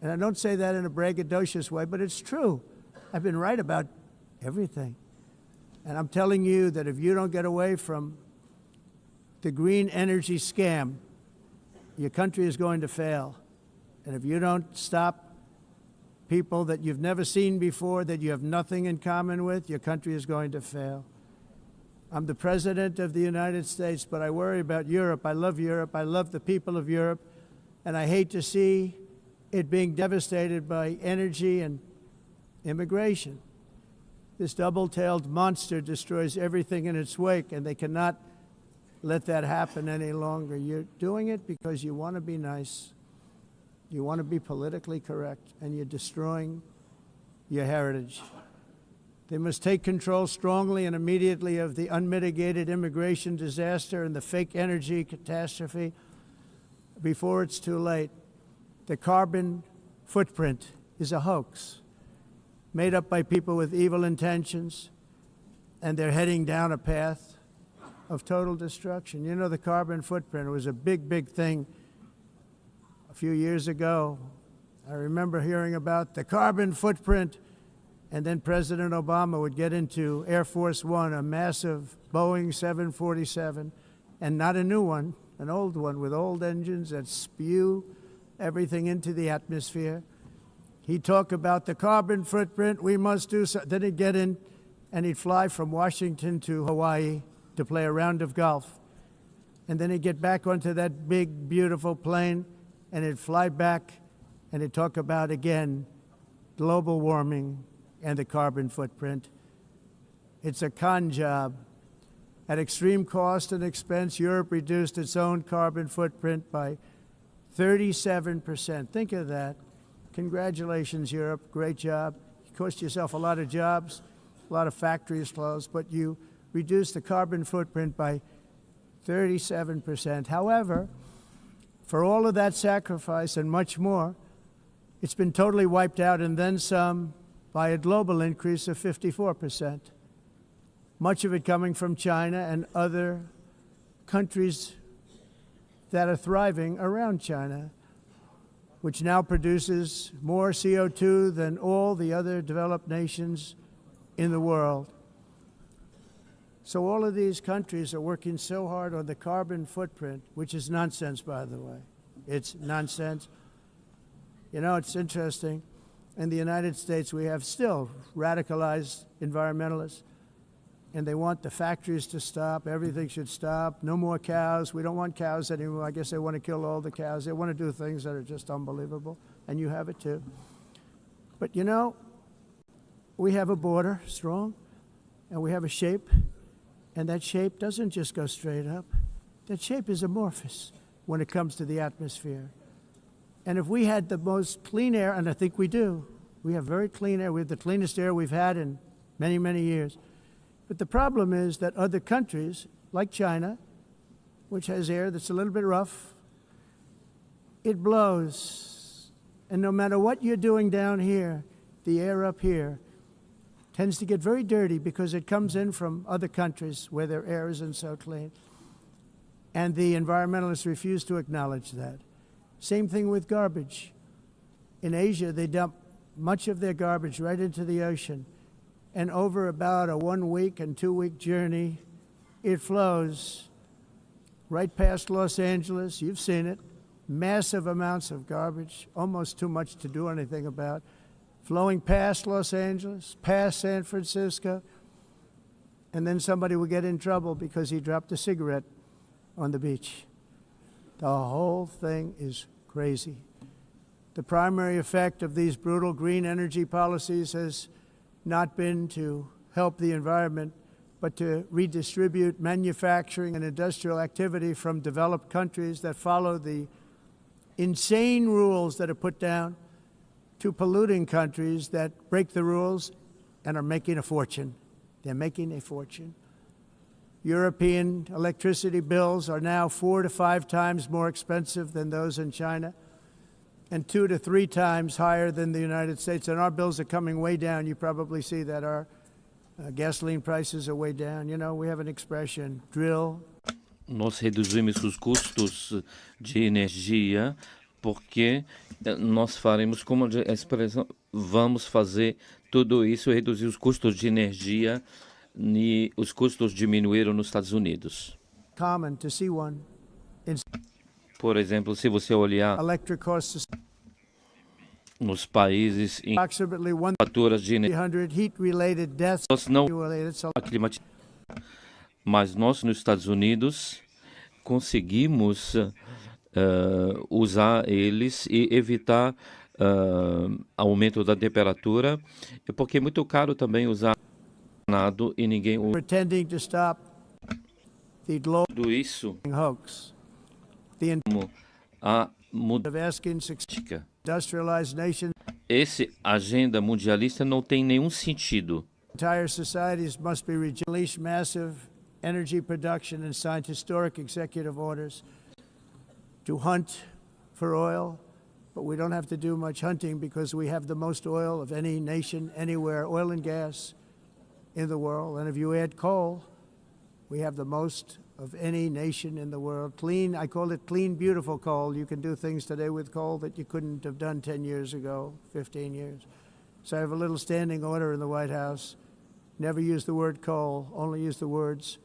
And I don't say that in a braggadocious way, but it's true. I've been right about everything. And I'm telling you that if you don't get away from the green energy scam, your country is going to fail. And if you don't stop people that you've never seen before, that you have nothing in common with, your country is going to fail. I'm the President of the United States, but I worry about Europe. I love Europe. I love the people of Europe. And I hate to see it being devastated by energy and immigration. This double-tailed monster destroys everything in its wake, and they cannot let that happen any longer. You're doing it because you want to be nice. You want to be politically correct, and you're destroying your heritage. They must take control strongly and immediately of the unmitigated immigration disaster and the fake energy catastrophe before it's too late. The carbon footprint is a hoax made up by people with evil intentions, and they're heading down a path of total destruction. You know, the carbon footprint was a big, big thing a few years ago. I remember hearing about the carbon footprint, and then President Obama would get into Air Force One, a massive Boeing 747, and not a new one, an old one with old engines that spew everything into the atmosphere. He'd talk about the carbon footprint, we must do so. Then he'd get in and he'd fly from Washington to Hawaii to play a round of golf. And then he'd get back onto that big, beautiful plane and he'd fly back and he'd talk about, again, global warming and the carbon footprint. It's a con job. At extreme cost and expense, Europe reduced its own carbon footprint by 37%. Think of that. Congratulations, Europe. Great job. You cost yourself a lot of jobs, a lot of factories closed, but you reduced the carbon footprint by 37%. However, for all of that sacrifice and much more, it's been totally wiped out and then some by a global increase of 54%. Much of it coming from China and other countries that are thriving around China, which now produces more CO2 than all the other developed nations in the world. So all of these countries are working so hard on the carbon footprint, which is nonsense, by the way. It's nonsense. You know, it's interesting. In the United States, we have still radicalized environmentalists, and they want the factories to stop. Everything should stop. No more cows. We don't want cows anymore. I guess they want to kill all the cows. They want to do things that are just unbelievable, and you have it too. But you know, we have a border, strong, and we have a shape, and that shape doesn't just go straight up. That shape is amorphous when it comes to the atmosphere. And if we had the most clean air, and I think we do, we have very clean air. We have the cleanest air we've had in many, many years. But the problem is that other countries, like China, which has air that's a little bit rough, it blows. And no matter what you're doing down here, the air up here tends to get very dirty because it comes in from other countries where their air isn't so clean. And the environmentalists refuse to acknowledge that. Same thing with garbage. In Asia, they dump much of their garbage right into the ocean. And over about a 1 week and 2 week journey, it flows right past Los Angeles. You've seen it. Massive amounts of garbage, almost too much to do anything about, flowing past Los Angeles, past San Francisco, and then somebody will get in trouble because he dropped a cigarette on the beach. The whole thing is crazy. The primary effect of these brutal green energy policies has not been to help the environment, but to redistribute manufacturing and industrial activity from developed countries that follow the insane rules that are put down to polluting countries that break the rules and are making a fortune. They're making a fortune. European electricity bills are now 4 to 5 times more expensive than those in China, and 2 to 3 times higher than the United States. And our bills are coming way down. You probably see that our gasoline prices are way down. You know, we have an expression, drill. Nós reduzimos os custos de energia porque nós faremos, como a expressão, vamos fazer tudo isso, reduzir os custos de energia, e os custos diminuíram nos Estados Unidos. Common to see one. Por exemplo, se você olhar Electric costs nos países em approximately faturas de energia, 100 heat-related deaths. nós não It's a mas nós nos Estados Unidos conseguimos usar eles e evitar aumento da temperatura, porque é muito caro também usar nada e ninguém usa pretending to stop the global tudo isso. hoax. The A of asking industrialized nations, esse agenda mundialista não tem nenhum sentido. entire societies must be release massive energy production and signed historic executive orders to hunt for oil, but we don't have to do much hunting because we have the most oil of any nation anywhere, oil and gas in the world. And if you add coal, we have the most of any nation in the world. Clean, I call it clean, beautiful coal. You can do things today with coal that you couldn't have done 10 years ago, 15 years. So I have a little standing order in the White House. Never use the word coal, only use the words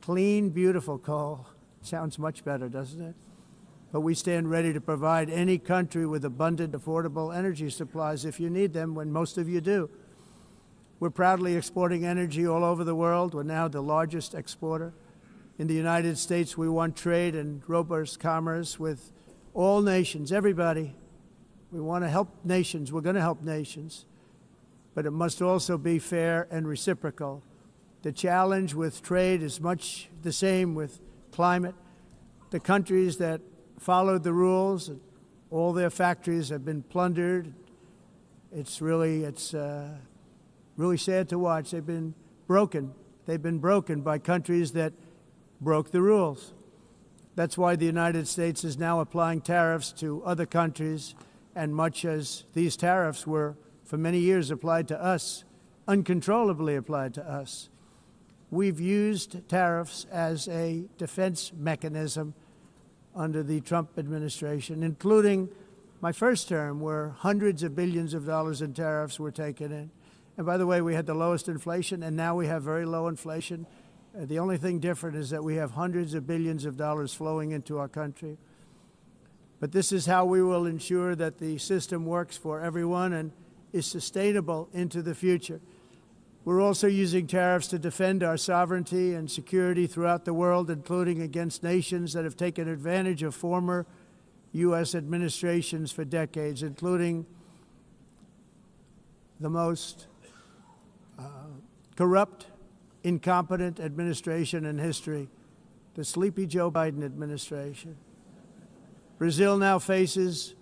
clean, beautiful coal. Sounds much better, doesn't it? But we stand ready to provide any country with abundant, affordable energy supplies if you need them, when most of you do. We're proudly exporting energy all over the world. We're now the largest exporter. In the United States, we want trade and robust commerce with all nations, everybody. We want to help nations. We're going to help nations. But it must also be fair and reciprocal. The challenge with trade is much the same with climate. The countries that followed the rules, all their factories have been plundered. It's really sad to watch. They've been broken. They've been broken by countries that broke the rules. That's why the United States is now applying tariffs to other countries, and much as these tariffs were for many years applied to us, uncontrollably applied to us. We've used tariffs as a defense mechanism under the Trump administration, including my first term, where hundreds of billions of dollars in tariffs were taken in. And by the way, we had the lowest inflation, and now we have very low inflation. The only thing different is that we have hundreds of billions of dollars flowing into our country. But this is how we will ensure that the system works for everyone and is sustainable into the future. We're also using tariffs to defend our sovereignty and security throughout the world, including against nations that have taken advantage of former U.S. administrations for decades, including the most corrupt, incompetent administration in history, the sleepy Joe Biden administration. Brazil now faces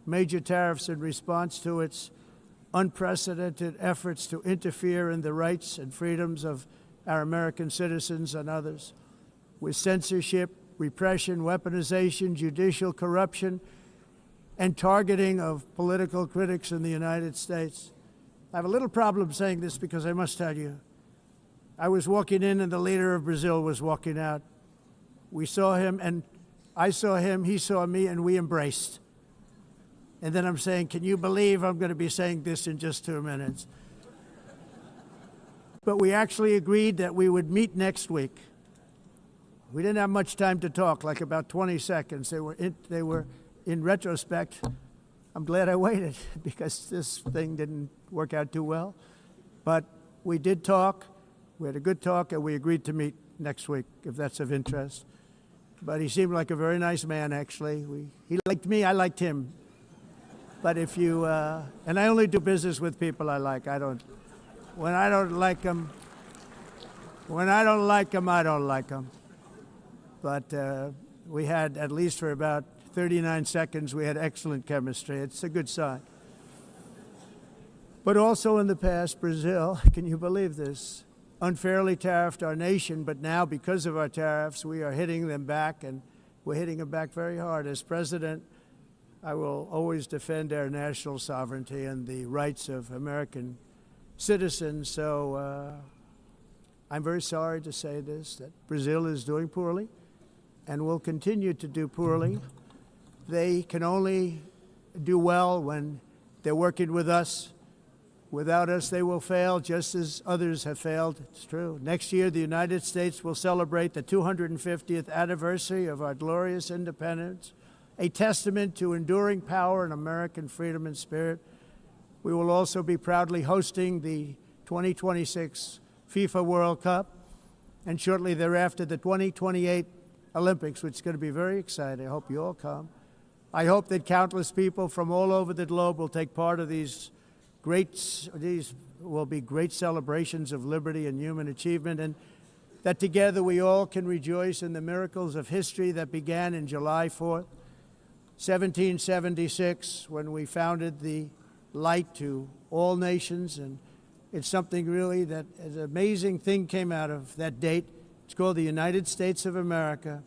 major tariffs in response to its unprecedented efforts to interfere in the rights and freedoms of our American citizens and others, with censorship, repression, weaponization, judicial corruption, and targeting of political critics in the United States. I have a little problem saying this because I must tell you, I was walking in and the leader of Brazil was walking out. We saw him, and I saw him, he saw me, and we embraced. And then I'm saying, can you believe I'm going to be saying this in just 2 minutes? But we actually agreed that we would meet next week. We didn't have much time to talk, like about 20 seconds. They were in retrospect, I'm glad I waited because this thing didn't work out too well. But we did talk. We had a good talk, and we agreed to meet next week, if that's of interest. But he seemed like a very nice man, actually. He liked me, I liked him. But if you, and I only do business with people I like. When I don't like them, When I don't like them, I don't like them. But we had, at least for about 39 seconds, we had excellent chemistry. It's a good sign. But also in the past, Brazil, can you believe this, unfairly tariffed our nation, but now because of our tariffs, we are hitting them back, and we're hitting them back very hard. As president, I will always defend our national sovereignty and the rights of American citizens. So I'm very sorry to say this, that Brazil is doing poorly and will continue to do poorly. They can only do well when they're working with us. Without us, they will fail, just as others have failed. It's true. Next year, the United States will celebrate the 250th anniversary of our glorious independence, a testament to enduring power and American freedom and spirit. We will also be proudly hosting the 2026 FIFA World Cup, and shortly thereafter, the 2028 Olympics, which is going to be very exciting. I hope you all come. I hope that countless people from all over the globe will take part of these will be great celebrations of liberty and human achievement, and that together we all can rejoice in the miracles of history that began in July 4th, 1776, when we founded the light to all nations. And it's something really that an amazing thing came out of that date. It's called the United States of America.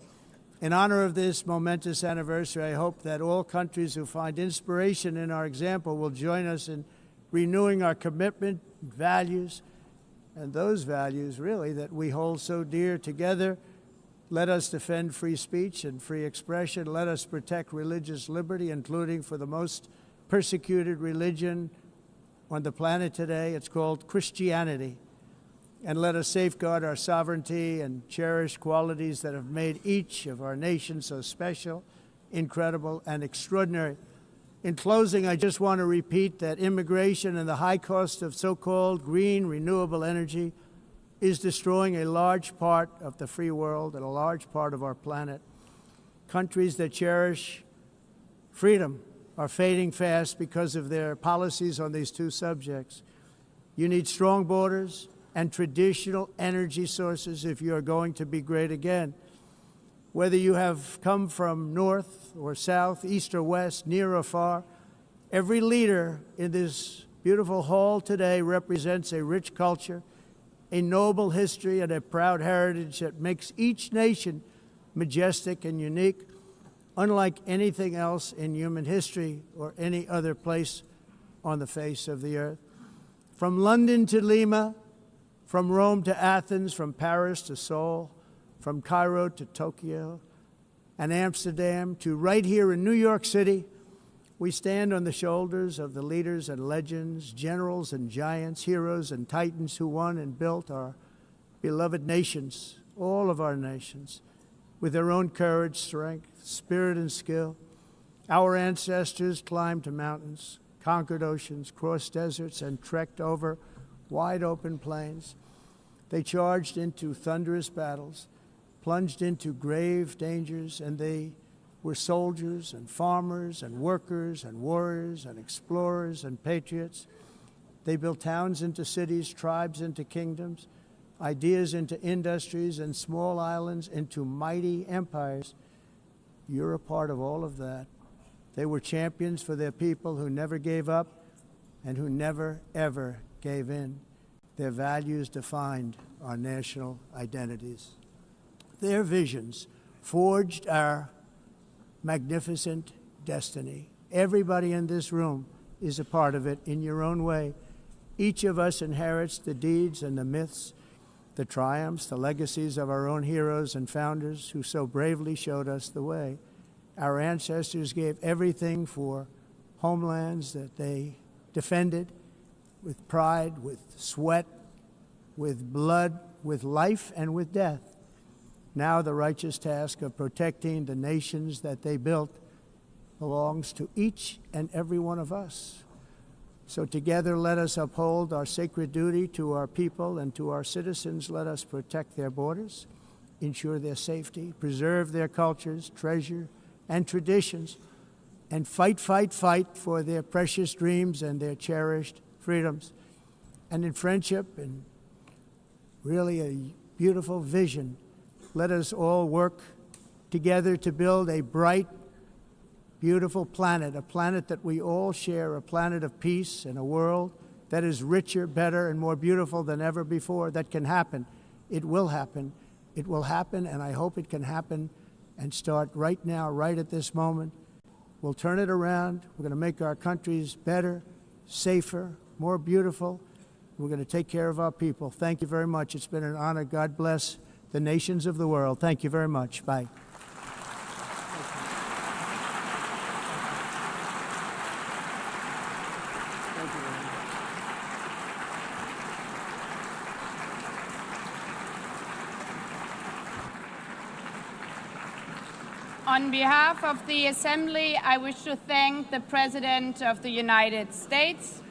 In honor of this momentous anniversary, I hope that all countries who find inspiration in our example will join us in renewing our commitment, values, and those values really that we hold so dear together. Let us defend free speech and free expression. Let us protect religious liberty, including for the most persecuted religion on the planet today. It's called Christianity. And let us safeguard our sovereignty and cherish qualities that have made each of our nations so special, incredible, and extraordinary. In closing, I just want to repeat that immigration and the high cost of so-called green renewable energy is destroying a large part of the free world and a large part of our planet. Countries that cherish freedom are fading fast because of their policies on these two subjects. You need strong borders and traditional energy sources if you are going to be great again. Whether you have come from north or south, east or west, near or far, every leader in this beautiful hall today represents a rich culture, a noble history, and a proud heritage that makes each nation majestic and unique, unlike anything else in human history or any other place on the face of the earth. From London to Lima, from Rome to Athens, from Paris to Seoul, from Cairo to Tokyo and Amsterdam to right here in New York City, we stand on the shoulders of the leaders and legends, generals and giants, heroes and titans who won and built our beloved nations, all of our nations, with their own courage, strength, spirit, and skill. Our ancestors climbed mountains, conquered oceans, crossed deserts, and trekked over wide open plains. They charged into thunderous battles, plunged into grave dangers, and they were soldiers and farmers and workers and warriors and explorers and patriots. They built towns into cities, tribes into kingdoms, ideas into industries, and small islands into mighty empires. You're a part of all of that. They were champions for their people who never gave up and who never, ever gave in. Their values defined our national identities. Their visions forged our magnificent destiny. Everybody in this room is a part of it in your own way. Each of us inherits the deeds and the myths, the triumphs, the legacies of our own heroes and founders who so bravely showed us the way. Our ancestors gave everything for homelands that they defended with pride, with sweat, with blood, with life, and with death. Now the righteous task of protecting the nations that they built belongs to each and every one of us. So together let us uphold our sacred duty to our people and to our citizens. Let us protect their borders, ensure their safety, preserve their cultures, treasure, and traditions, and fight, fight, fight for their precious dreams and their cherished freedoms. And in friendship and really a beautiful vision. Let us all work together to build a bright, beautiful planet, a planet that we all share, a planet of peace and a world that is richer, better, and more beautiful than ever before. That can happen. It will happen. It will happen, and I hope it can happen and start right now, right at this moment. We'll turn it around. We're going to make our countries better, safer, more beautiful. We're going to take care of our people. Thank you very much. It's been an honor. God bless the nations of the world. Thank you very much. Bye. On behalf of the Assembly, I wish to thank the President of the United States,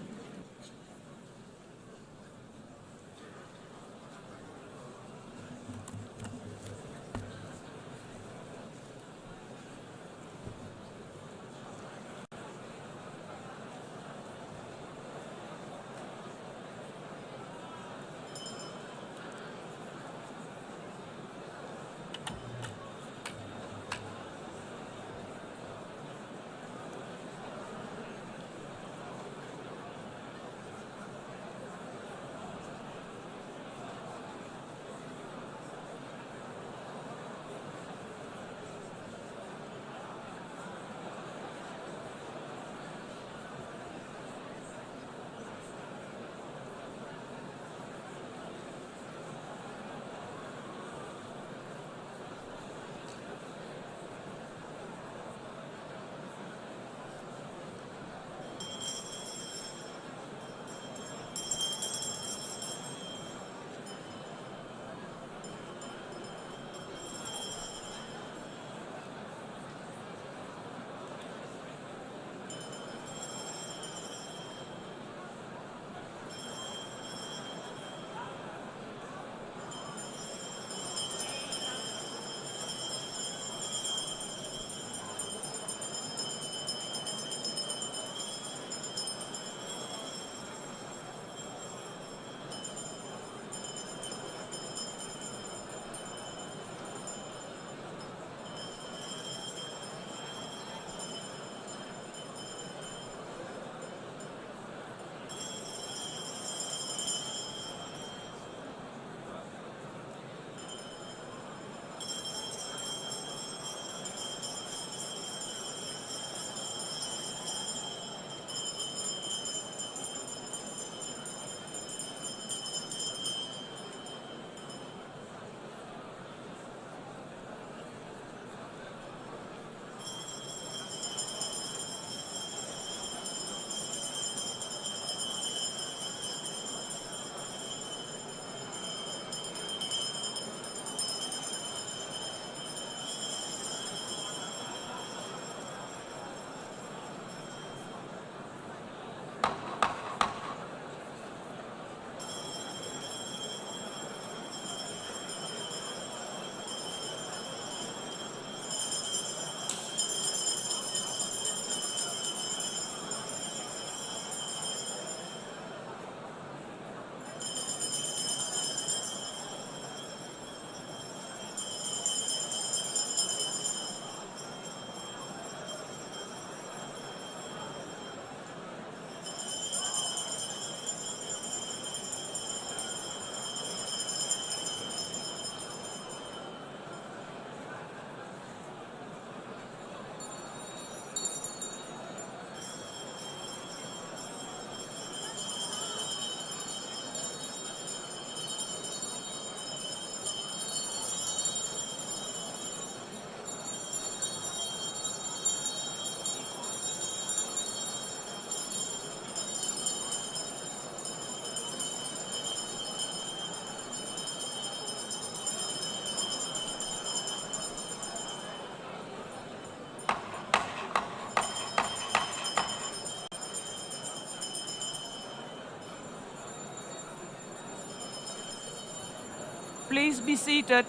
Please be seated.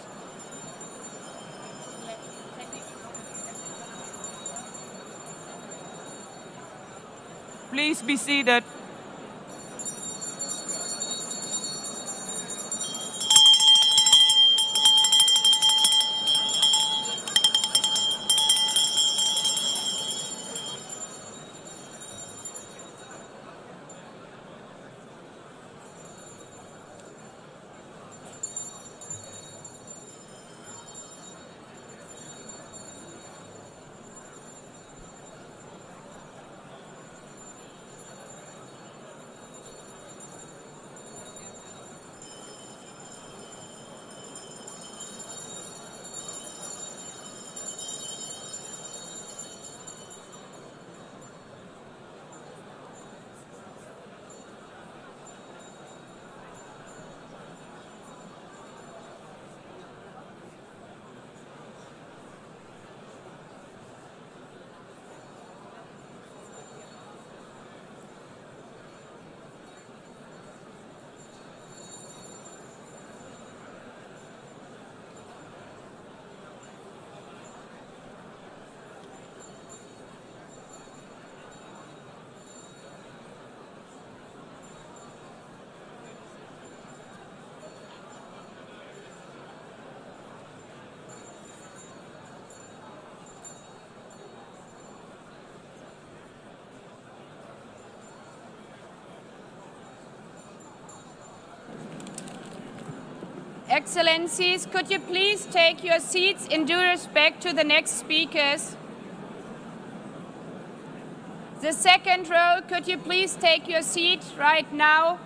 Please be seated. Excellencies, could you please take your seats in due respect to the next speakers? The second row, could you please take your seat right now?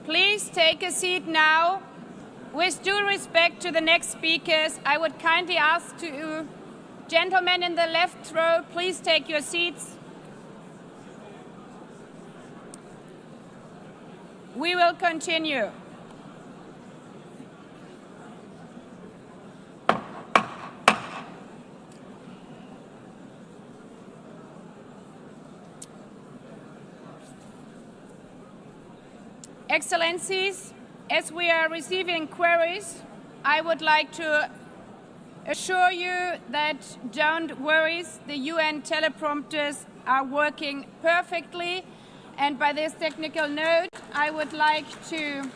Please take a seat now. With due respect to the next speakers, I would kindly ask you, gentlemen in the left row, please take your seats. We will continue. Excellencies, as we are receiving queries, I would like to assure you that don't worry, the UN teleprompters are working perfectly. And by this technical note, I would like to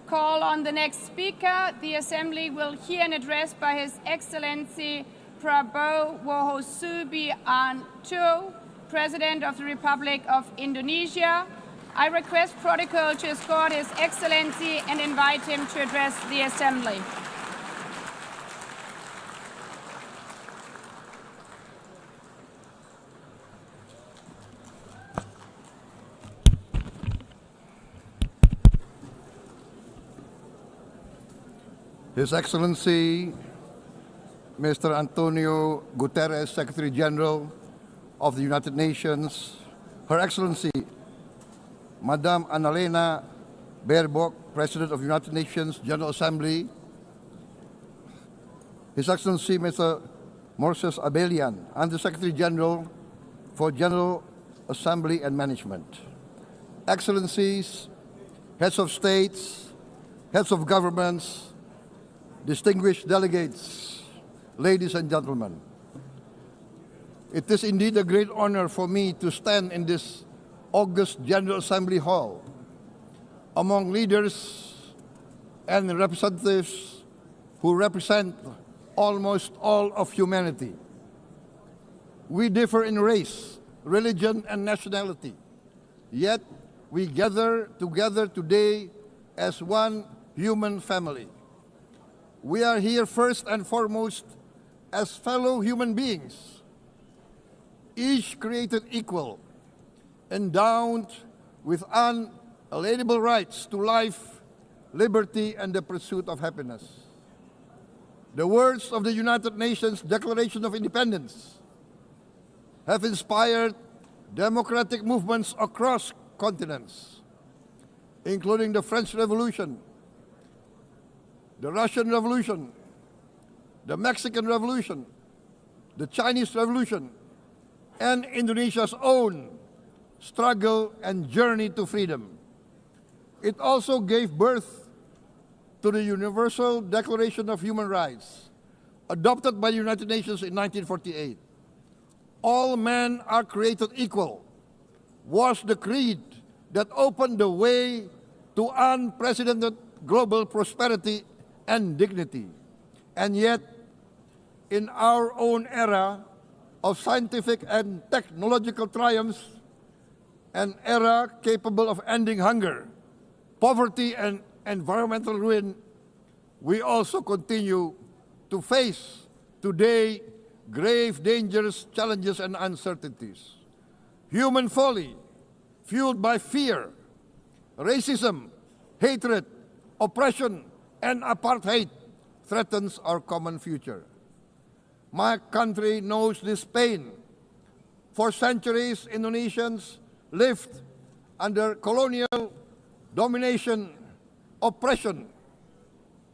call on the next speaker. The Assembly will hear an address by His Excellency Prabowo Subianto, President of the Republic of Indonesia. I request protocol to escort His Excellency and invite him to address the Assembly. His Excellency, Mr. Antonio Guterres, Secretary General of the United Nations, Her Excellency, Madame Annalena Baerbock, President of the United Nations General Assembly, His Excellency, Mr. Moses Abelian, Under-Secretary General for General Assembly and Management, Excellencies, Heads of States, Heads of Governments, distinguished delegates, ladies and gentlemen. It is indeed a great honor for me to stand in this august General Assembly Hall among leaders and representatives who represent almost all of humanity. We differ in race, religion, and nationality, yet we gather together today as one human family. We are here first and foremost as fellow human beings, each created equal, endowed with unalienable rights to life, liberty, and the pursuit of happiness. The words of the United Nations Declaration of Independence have inspired democratic movements across continents, including the French Revolution, the Russian Revolution, the Mexican Revolution, the Chinese Revolution, and Indonesia's own struggle and journey to freedom. It also gave birth to the Universal Declaration of Human Rights, adopted by the United Nations in 1948. All men are created equal was the creed that opened the way to unprecedented global prosperity and dignity. And yet, in our own era of scientific and technological triumphs, an era capable of ending hunger, poverty, and environmental ruin, we also continue to face today grave dangers, challenges, and uncertainties. Human folly, fueled by fear, racism, hatred, oppression, and apartheid threatens our common future. My country knows this pain. For centuries, Indonesians lived under colonial domination, oppression,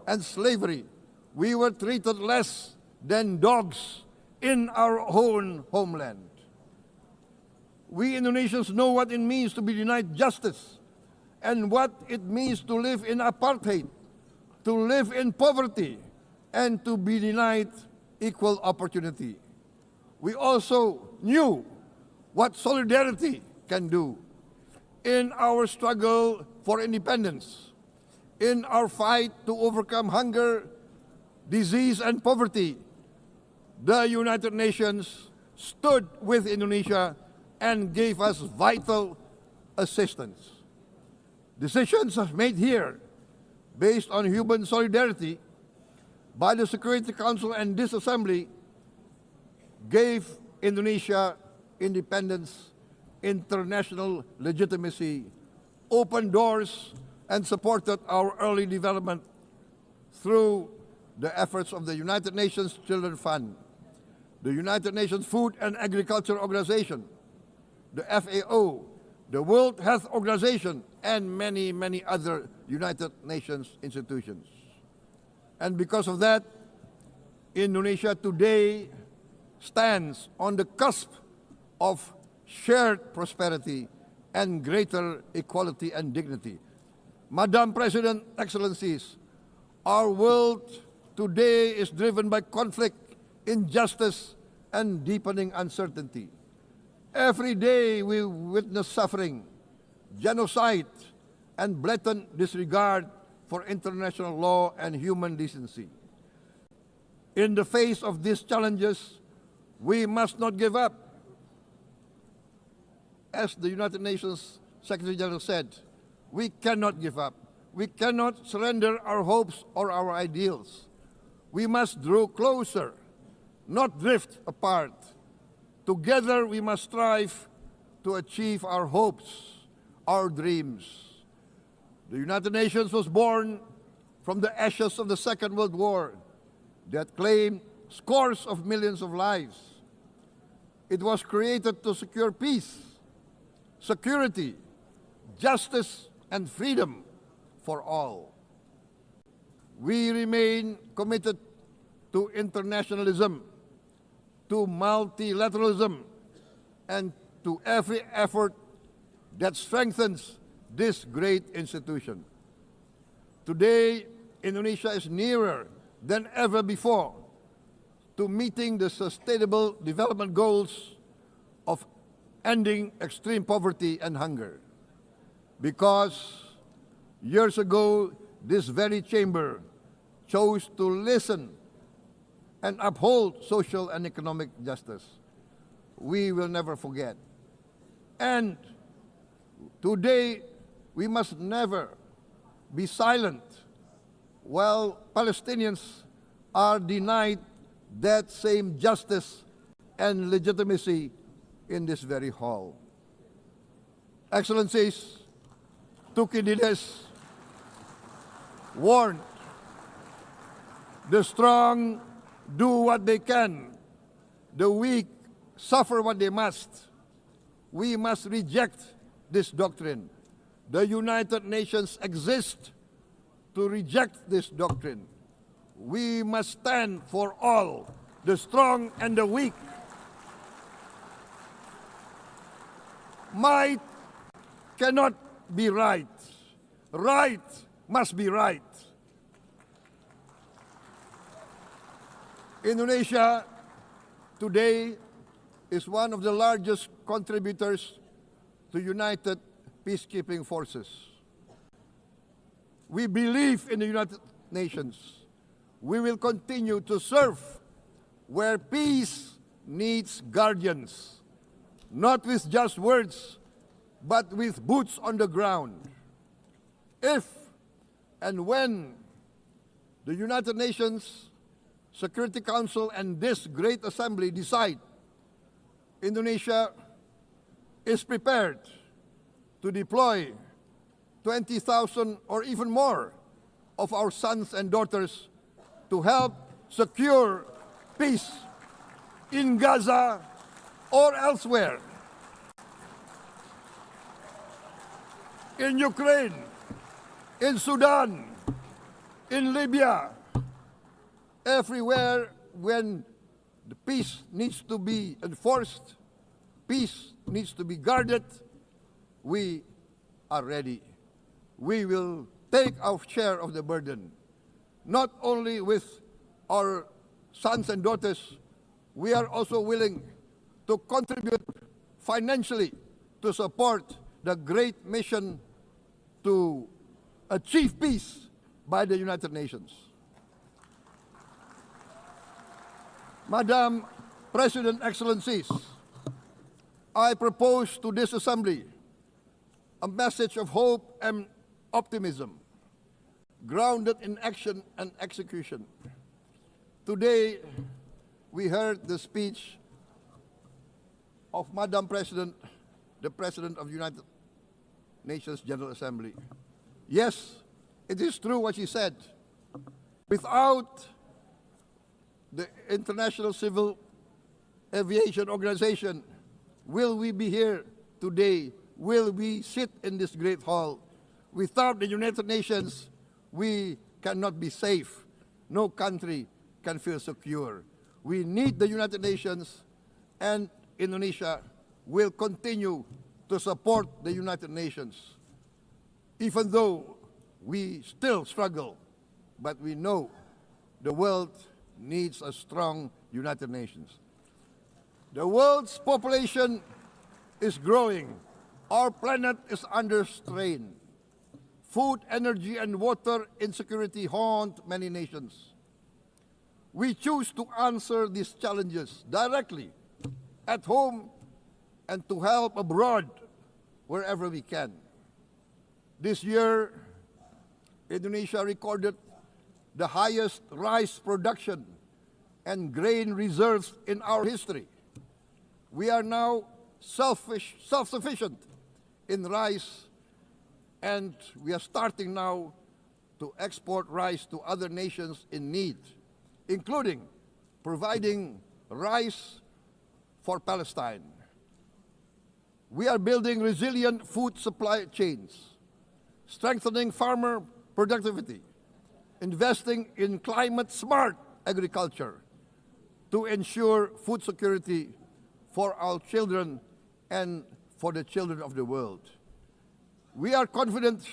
and slavery. We were treated less than dogs in our own homeland. We Indonesians know what it means to be denied justice and what it means to live in apartheid, to live in poverty, and to be denied equal opportunity. We also knew what solidarity can do in our struggle for independence, in our fight to overcome hunger, disease, and poverty. The United Nations stood with Indonesia and gave us vital assistance. Decisions made here based on human solidarity by the Security Council and this Assembly gave Indonesia independence, international legitimacy, opened doors, and supported our early development through the efforts of the United Nations Children Fund, the United Nations Food and Agriculture Organization, the FAO, the World Health Organization, and many, many other United Nations institutions. And because of that, Indonesia today stands on the cusp of shared prosperity and greater equality and dignity. Madam President, Excellencies, our world today is driven by conflict, injustice, and deepening uncertainty. Every day we witness suffering, genocide, and blatant disregard for international law and human decency. In the face of these challenges, we must not give up. As the United Nations Secretary General said, we cannot give up. We cannot surrender our hopes or our ideals. We must draw closer, not drift apart. Together we must strive to achieve our hopes, our dreams. The United Nations was born from the ashes of the Second World War that claimed scores of millions of lives. It was created to secure peace, security, justice, and freedom for all. We remain committed to internationalism, to multilateralism, and to every effort that strengthens this great institution. Today, Indonesia is nearer than ever before to meeting the sustainable development goals of ending extreme poverty and hunger. Because years ago, this very chamber chose to listen and uphold social and economic justice. We will never forget. And today, we must never be silent while Palestinians are denied that same justice and legitimacy in this very hall. Excellencies, Thucydides warned, the strong do what they can, the weak suffer what they must. We must reject this doctrine. The United Nations exist to reject this doctrine. We must stand for all, the strong and the weak. Might cannot be right. Right must be right. Indonesia today is one of the largest contributors to united peacekeeping forces. We believe in the United Nations. We will continue to serve where peace needs guardians, not with just words, but with boots on the ground. If and when the United Nations Security Council and this great assembly decide Indonesia is prepared to deploy 20,000 or even more of our sons and daughters to help secure peace in Gaza or elsewhere, in Ukraine, in Sudan, in Libya, everywhere when the peace needs to be enforced, peace needs to be guarded, we are ready. We will take our share of the burden, not only with our sons and daughters, we are also willing to contribute financially to support the great mission to achieve peace by the United Nations. Madam President, Excellencies, I propose to this Assembly a message of hope and optimism, grounded in action and execution. Today, we heard the speech of Madam President, the President of the United Nations General Assembly. Yes, it is true what she said. Without the International Civil Aviation Organization, will we be here today? Will we sit in this great hall? Without the United Nations, we cannot be safe. No country can feel secure. We need the United Nations, and Indonesia will continue to support the United Nations. Even though we still struggle, but we know the world needs a strong United Nations. The world's population is growing. Our planet is under strain. Food, energy, and water insecurity haunt many nations. We choose to answer these challenges directly at home and to help abroad wherever we can. This year, Indonesia recorded the highest rice production and grain reserves in our history. We are now self-sufficient in rice, and we are starting now to export rice to other nations in need, including providing rice for Palestine. We are building resilient food supply chains, strengthening farmer productivity, investing in climate-smart agriculture to ensure food security for our children and for the children of the world. We are confident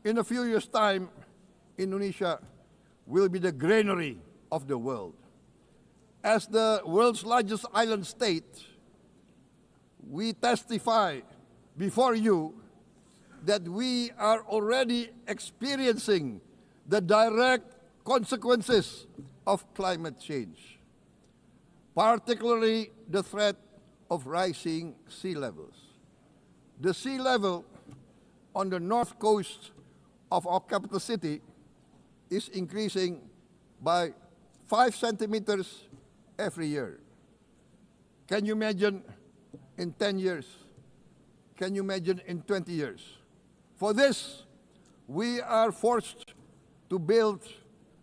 in a few years' time, Indonesia will be the granary of the world. As the world's largest island state, we testify before you that we are already experiencing the direct consequences of climate change, particularly the threat of rising sea levels. The sea level on the north coast of our capital city is increasing by 5 centimeters every year. Can you imagine in 10 years? Can you imagine in 20 years? For this, we are forced to build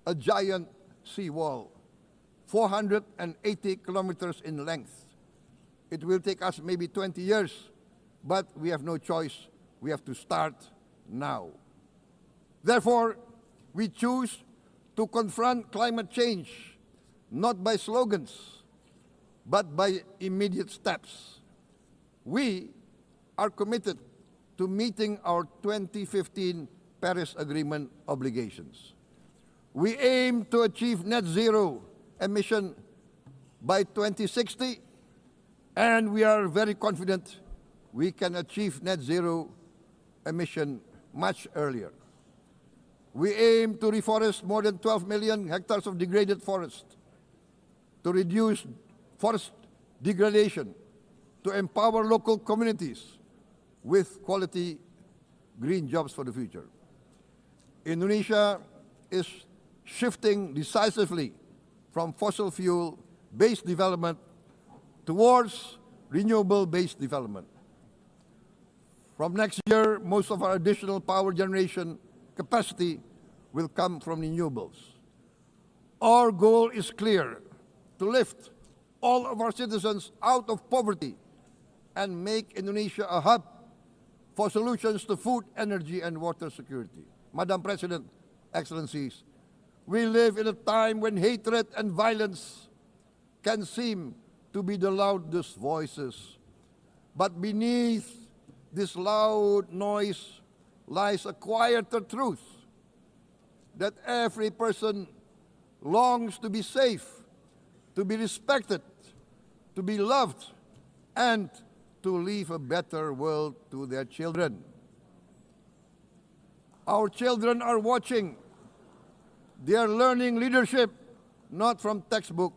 a giant seawall, 480 kilometers in length. It will take us maybe 20 years, but we have no choice. We have to start now. Therefore, we choose to confront climate change, not by slogans, but by immediate steps. We are committed to meeting our 2015 Paris Agreement obligations. We aim to achieve net zero emission by 2060, and we are very confident we can achieve net zero emission much earlier. We aim to reforest more than 12 million hectares of degraded forest, to reduce forest degradation, to empower local communities with quality green jobs for the future. Indonesia is shifting decisively from fossil fuel-based development towards renewable-based development. From next year, most of our additional power generation capacity will come from renewables. Our goal is clear: to lift all of our citizens out of poverty and make Indonesia a hub for solutions to food, energy, and water security. Madam President, Excellencies, we live in a time when hatred and violence can seem to be the loudest voices. But beneath this loud noise lies a quieter truth, that every person longs to be safe, to be respected, to be loved, and to leave a better world to their children. Our children are watching. They are learning leadership not from textbook,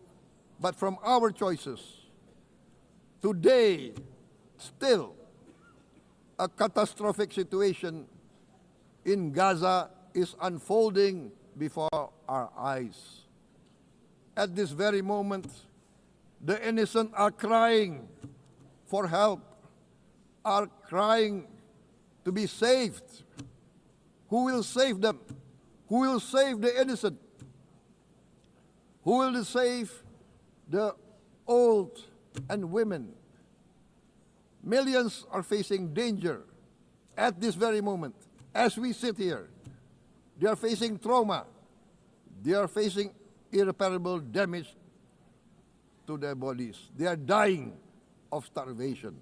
but from our choices. Today, still, a catastrophic situation in Gaza is unfolding before our eyes. At this very moment, the innocent are crying for help, are crying to be saved. Who will save them? Who will save the innocent? Who will save the old and women? Millions are facing danger at this very moment. As we sit here, they are facing trauma. They are facing irreparable damage to their bodies. They are dying of starvation.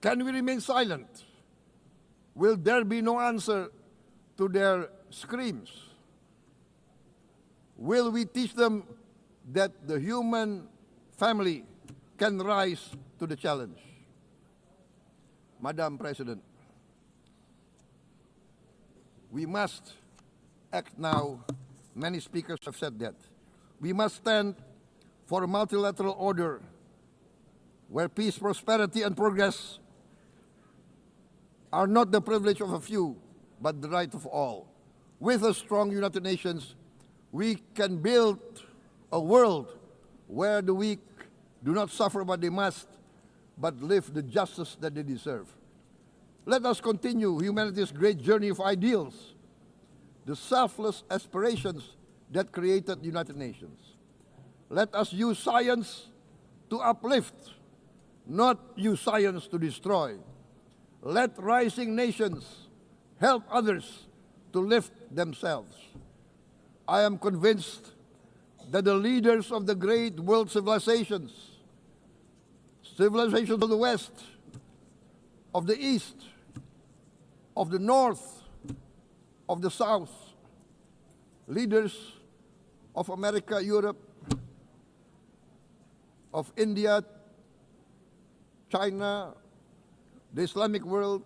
Can we remain silent? Will there be no answer to their screams? Will we teach them that the human family can rise to the challenge? Madam President, we must act now. Many speakers have said that. We must stand for a multilateral order where peace, prosperity, and progress are not the privilege of a few, but the right of all. With a strong United Nations, we can build a world where the weak do not suffer what they must, but live the justice that they deserve. Let us continue humanity's great journey of ideals, the selfless aspirations that created the United Nations. Let us use science to uplift, not use science to destroy. Let rising nations help others to lift themselves. I am convinced that the leaders of the great world civilizations of the West, of the East, of the North, of the South, leaders of America, Europe, of India, China, the Islamic world,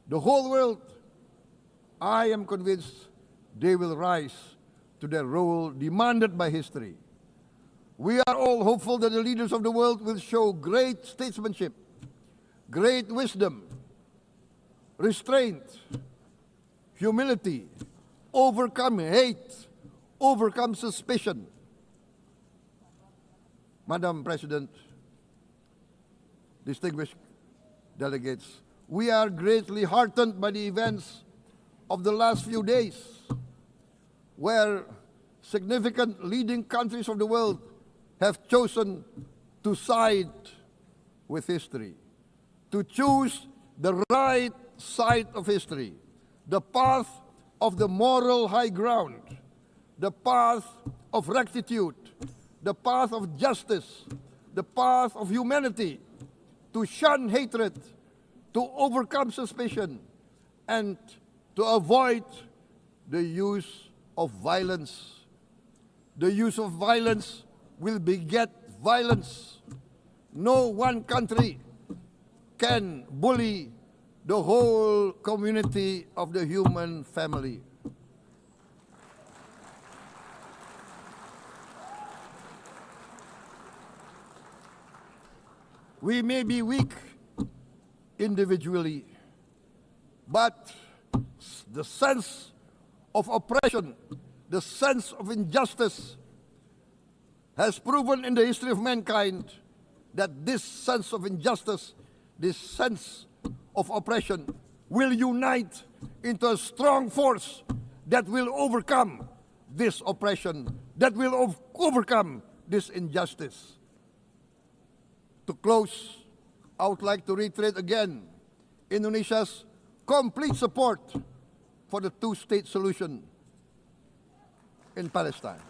the whole world, I am convinced they will rise to their role demanded by history. We are all hopeful that the leaders of the world will show great statesmanship, great wisdom, restraint, humility, overcome hate, overcome suspicion. Madam President, distinguished delegates, we are greatly heartened by the events of the last few days, where significant leading countries of the world have chosen to side with history, to choose the right side of history, the path of the moral high ground, the path of rectitude, the path of justice, the path of humanity, to shun hatred, to overcome suspicion, and to avoid the use of violence. The use of violence will beget violence. No one country can bully the whole community of the human family. We may be weak individually, but the sense of oppression, the sense of injustice has proven in the history of mankind that this sense of injustice, this sense of oppression will unite into a strong force that will overcome this oppression, that will overcome this injustice. To close, I would like to reiterate again Indonesia's complete support for the two-state solution in Palestine.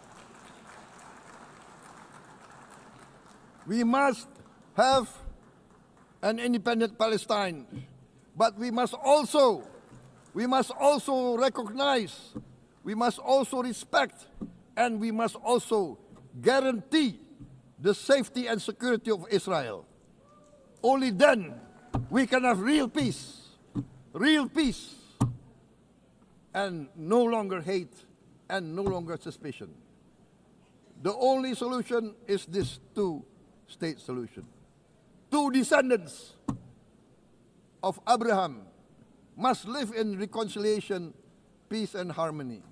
We must have an independent Palestine, but we must also recognize, we must also respect, and we must also guarantee the safety and security of Israel. Only then we can have real peace, and no longer hate and no longer suspicion. The only solution is this two-state solution. Two descendants of Abraham must live in reconciliation, peace, and harmony.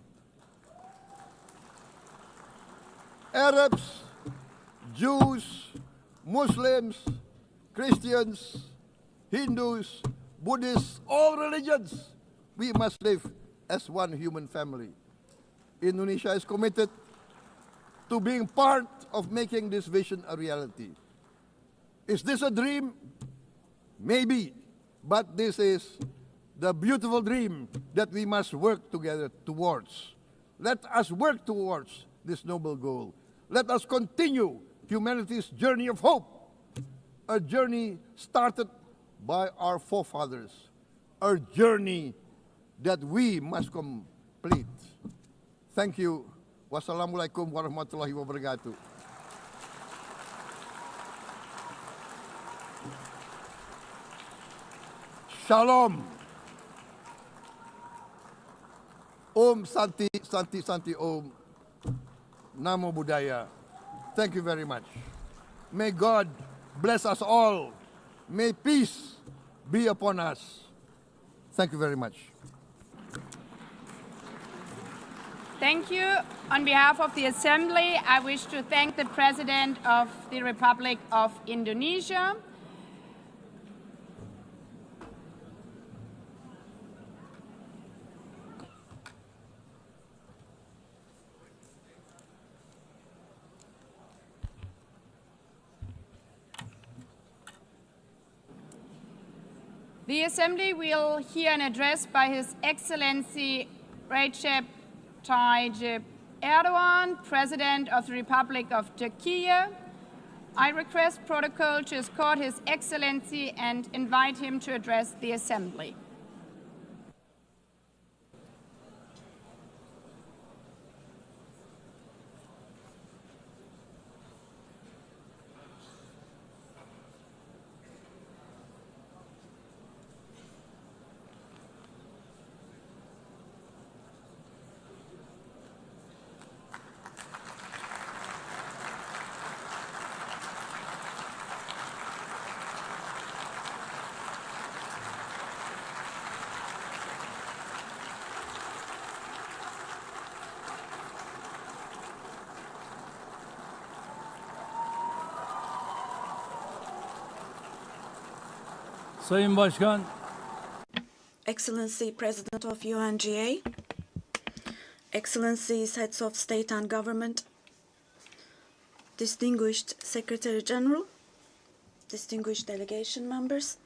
Arabs, Jews, Muslims, Christians, Hindus, Buddhists, all religions, we must live as one human family. Indonesia is committed to being part of making this vision a reality. Is this a dream? Maybe, but this is the beautiful dream that we must work together towards. Let us work towards this noble goal. Let us continue humanity's journey of hope, a journey started by our forefathers, a journey that we must complete. Thank you. Wassalamualaikum warahmatullahi wabarakatuh. Shalom. Om Santi, Santi, Santi Om. Namo Buddhaya. Thank you very much. May God bless us all. May peace be upon us. Thank you very much. Thank you. On behalf of the Assembly, I wish to thank the President of the Republic of Indonesia. The Assembly will hear an address by His Excellency Recep Tayyip Erdogan, President of the Republic of Turkey. I request protocol to escort His Excellency and invite him to address the Assembly. Sayın Başkan, Excellency President of UNGA, Excellencies Heads of State and Government, Distinguished Secretary General, distinguished delegation members,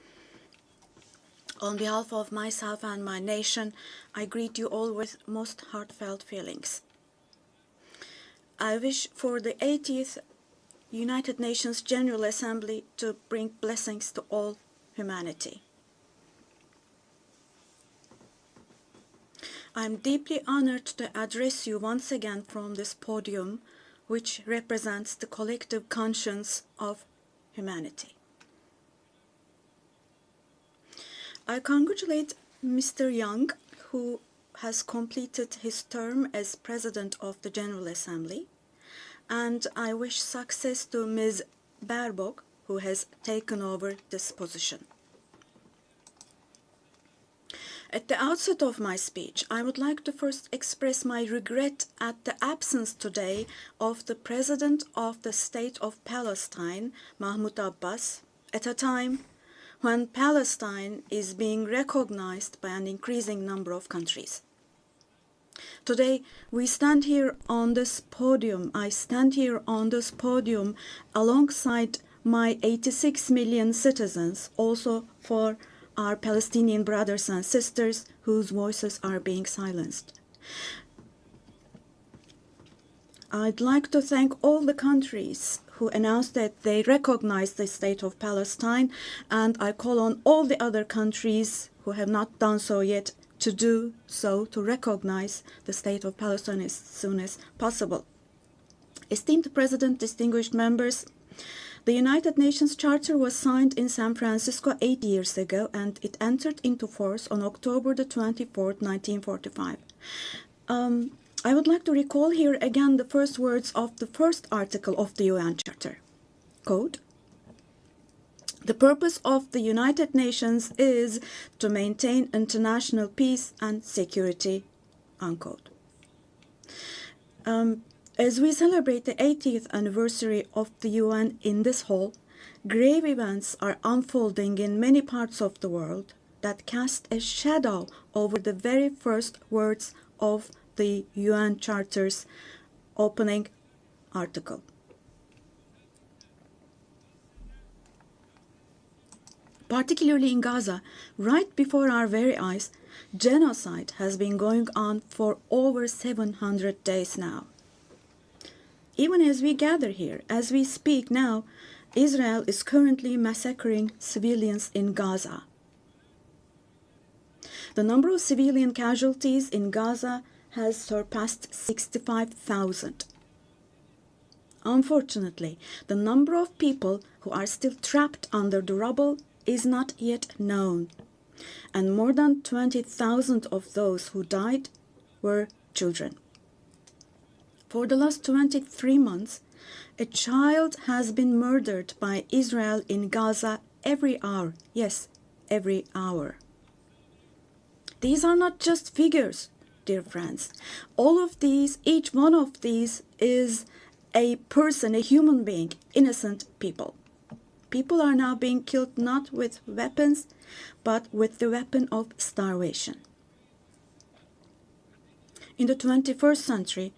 on behalf of myself and my nation, I greet you all with most heartfelt feelings. I wish for the 80th United Nations General Assembly to bring blessings to all humanity. I am deeply honored to address you once again from this podium, which represents the collective conscience of humanity. I congratulate Mr. Young, who has completed his term as President of the General Assembly, and I wish success to Ms. Baerbock, who has taken over this position. At the outset of my speech, I would like to first express my regret at the absence today of the President of the State of Palestine, Mahmoud Abbas, at a time when Palestine is being recognized by an increasing number of countries. Today, we stand here on this podium. I stand here on this podium alongside my 86 million citizens, also for our Palestinian brothers and sisters whose voices are being silenced. I'd like to thank all the countries who announced that they recognize the state of Palestine, and I call on all the other countries who have not done so yet to do so, to recognize the state of Palestine as soon as possible. Esteemed President, distinguished members, the United Nations Charter was signed in San Francisco 8 years ago, and it entered into force on October the 24th, 1945. I would like to recall here again the first words of the first article of the UN Charter. Quote, "The purpose of the United Nations is to maintain international peace and security," unquote. As we celebrate the 80th anniversary of the UN in this hall, grave events are unfolding in many parts of the world that cast a shadow over the very first words of the UN Charter's opening article. Particularly in Gaza, right before our very eyes, genocide has been going on for over 700 days now. Even as we gather here, as we speak now, Israel is currently massacring civilians in Gaza. The number of civilian casualties in Gaza has surpassed 65,000. Unfortunately, the number of people who are still trapped under the rubble is not yet known, and more than 20,000 of those who died were children. For the last 23 months, a child has been murdered by Israel in Gaza every hour. Yes, every hour. These are not just figures, dear friends. All of these, each one of these is a person, a human being, innocent people. People are now being killed not with weapons, but with the weapon of starvation. In the 21st century,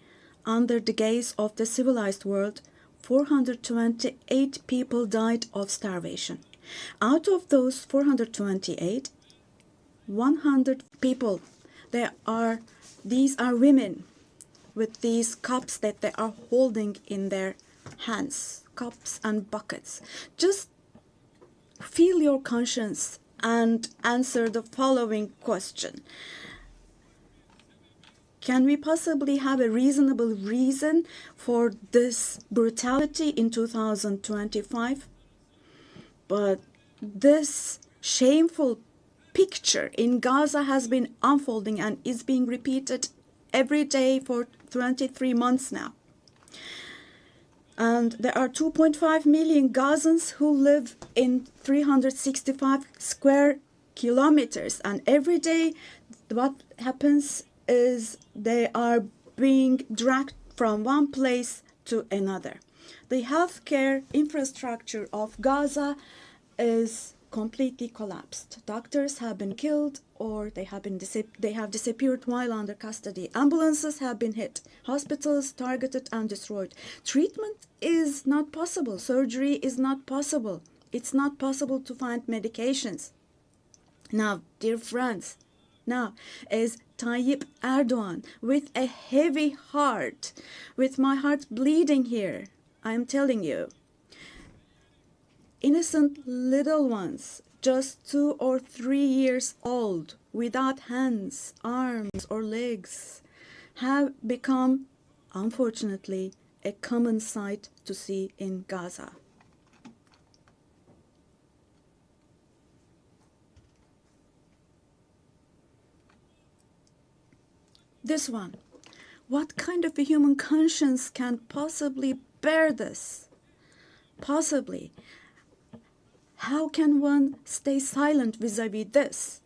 under the gaze of the civilized world, 428 people died of starvation. Out of those 428, 100 people, these are women with these cups that they are holding in their hands, cups and buckets. Just feel your conscience and answer the following question. Can we possibly have a reasonable reason for this brutality in 2025? But this shameful picture in Gaza has been unfolding and is being repeated every day for 23 months now. And there are 2.5 million Gazans who live in 365 square kilometers. And every day what happens is they are being dragged from one place to another. The healthcare infrastructure of Gaza is completely collapsed. Doctors have been killed or they have disappeared while under custody. Ambulances have been hit. Hospitals targeted and destroyed. Treatment is not possible. Surgery is not possible. It's not possible to find medications. Now, dear friends, as Tayyip Erdogan, with a heavy heart, with my heart bleeding here, I am telling you, innocent little ones, just 2 or 3 years old, without hands, arms, or legs, have become, unfortunately, a common sight to see in Gaza. This one. What kind of a human conscience can possibly bear this? Possibly. How can one stay silent vis-à-vis this?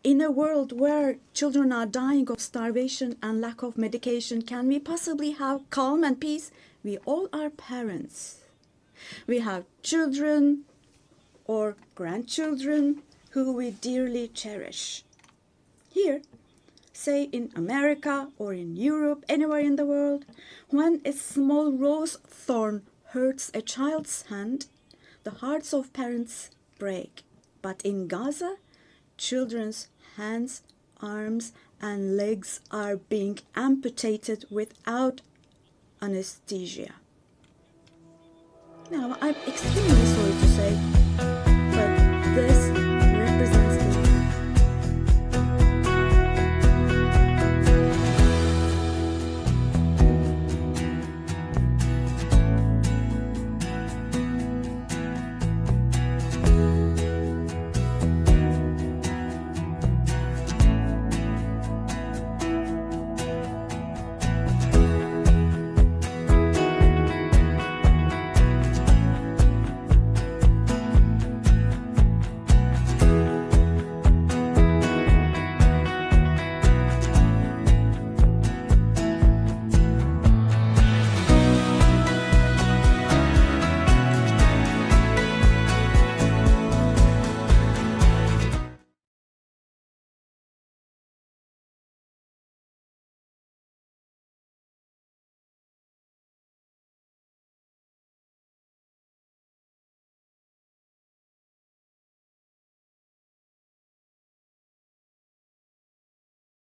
In a world where children are dying of starvation and lack of medication, can we possibly have calm and peace? We all are parents. We have children or grandchildren who we dearly cherish. Here, say in America or in Europe, anywhere in the world, when a small rose thorn hurts a child's hand, the hearts of parents break. But in Gaza, children's hands, arms, and legs are being amputated without anesthesia. Now, I'm extremely sorry to say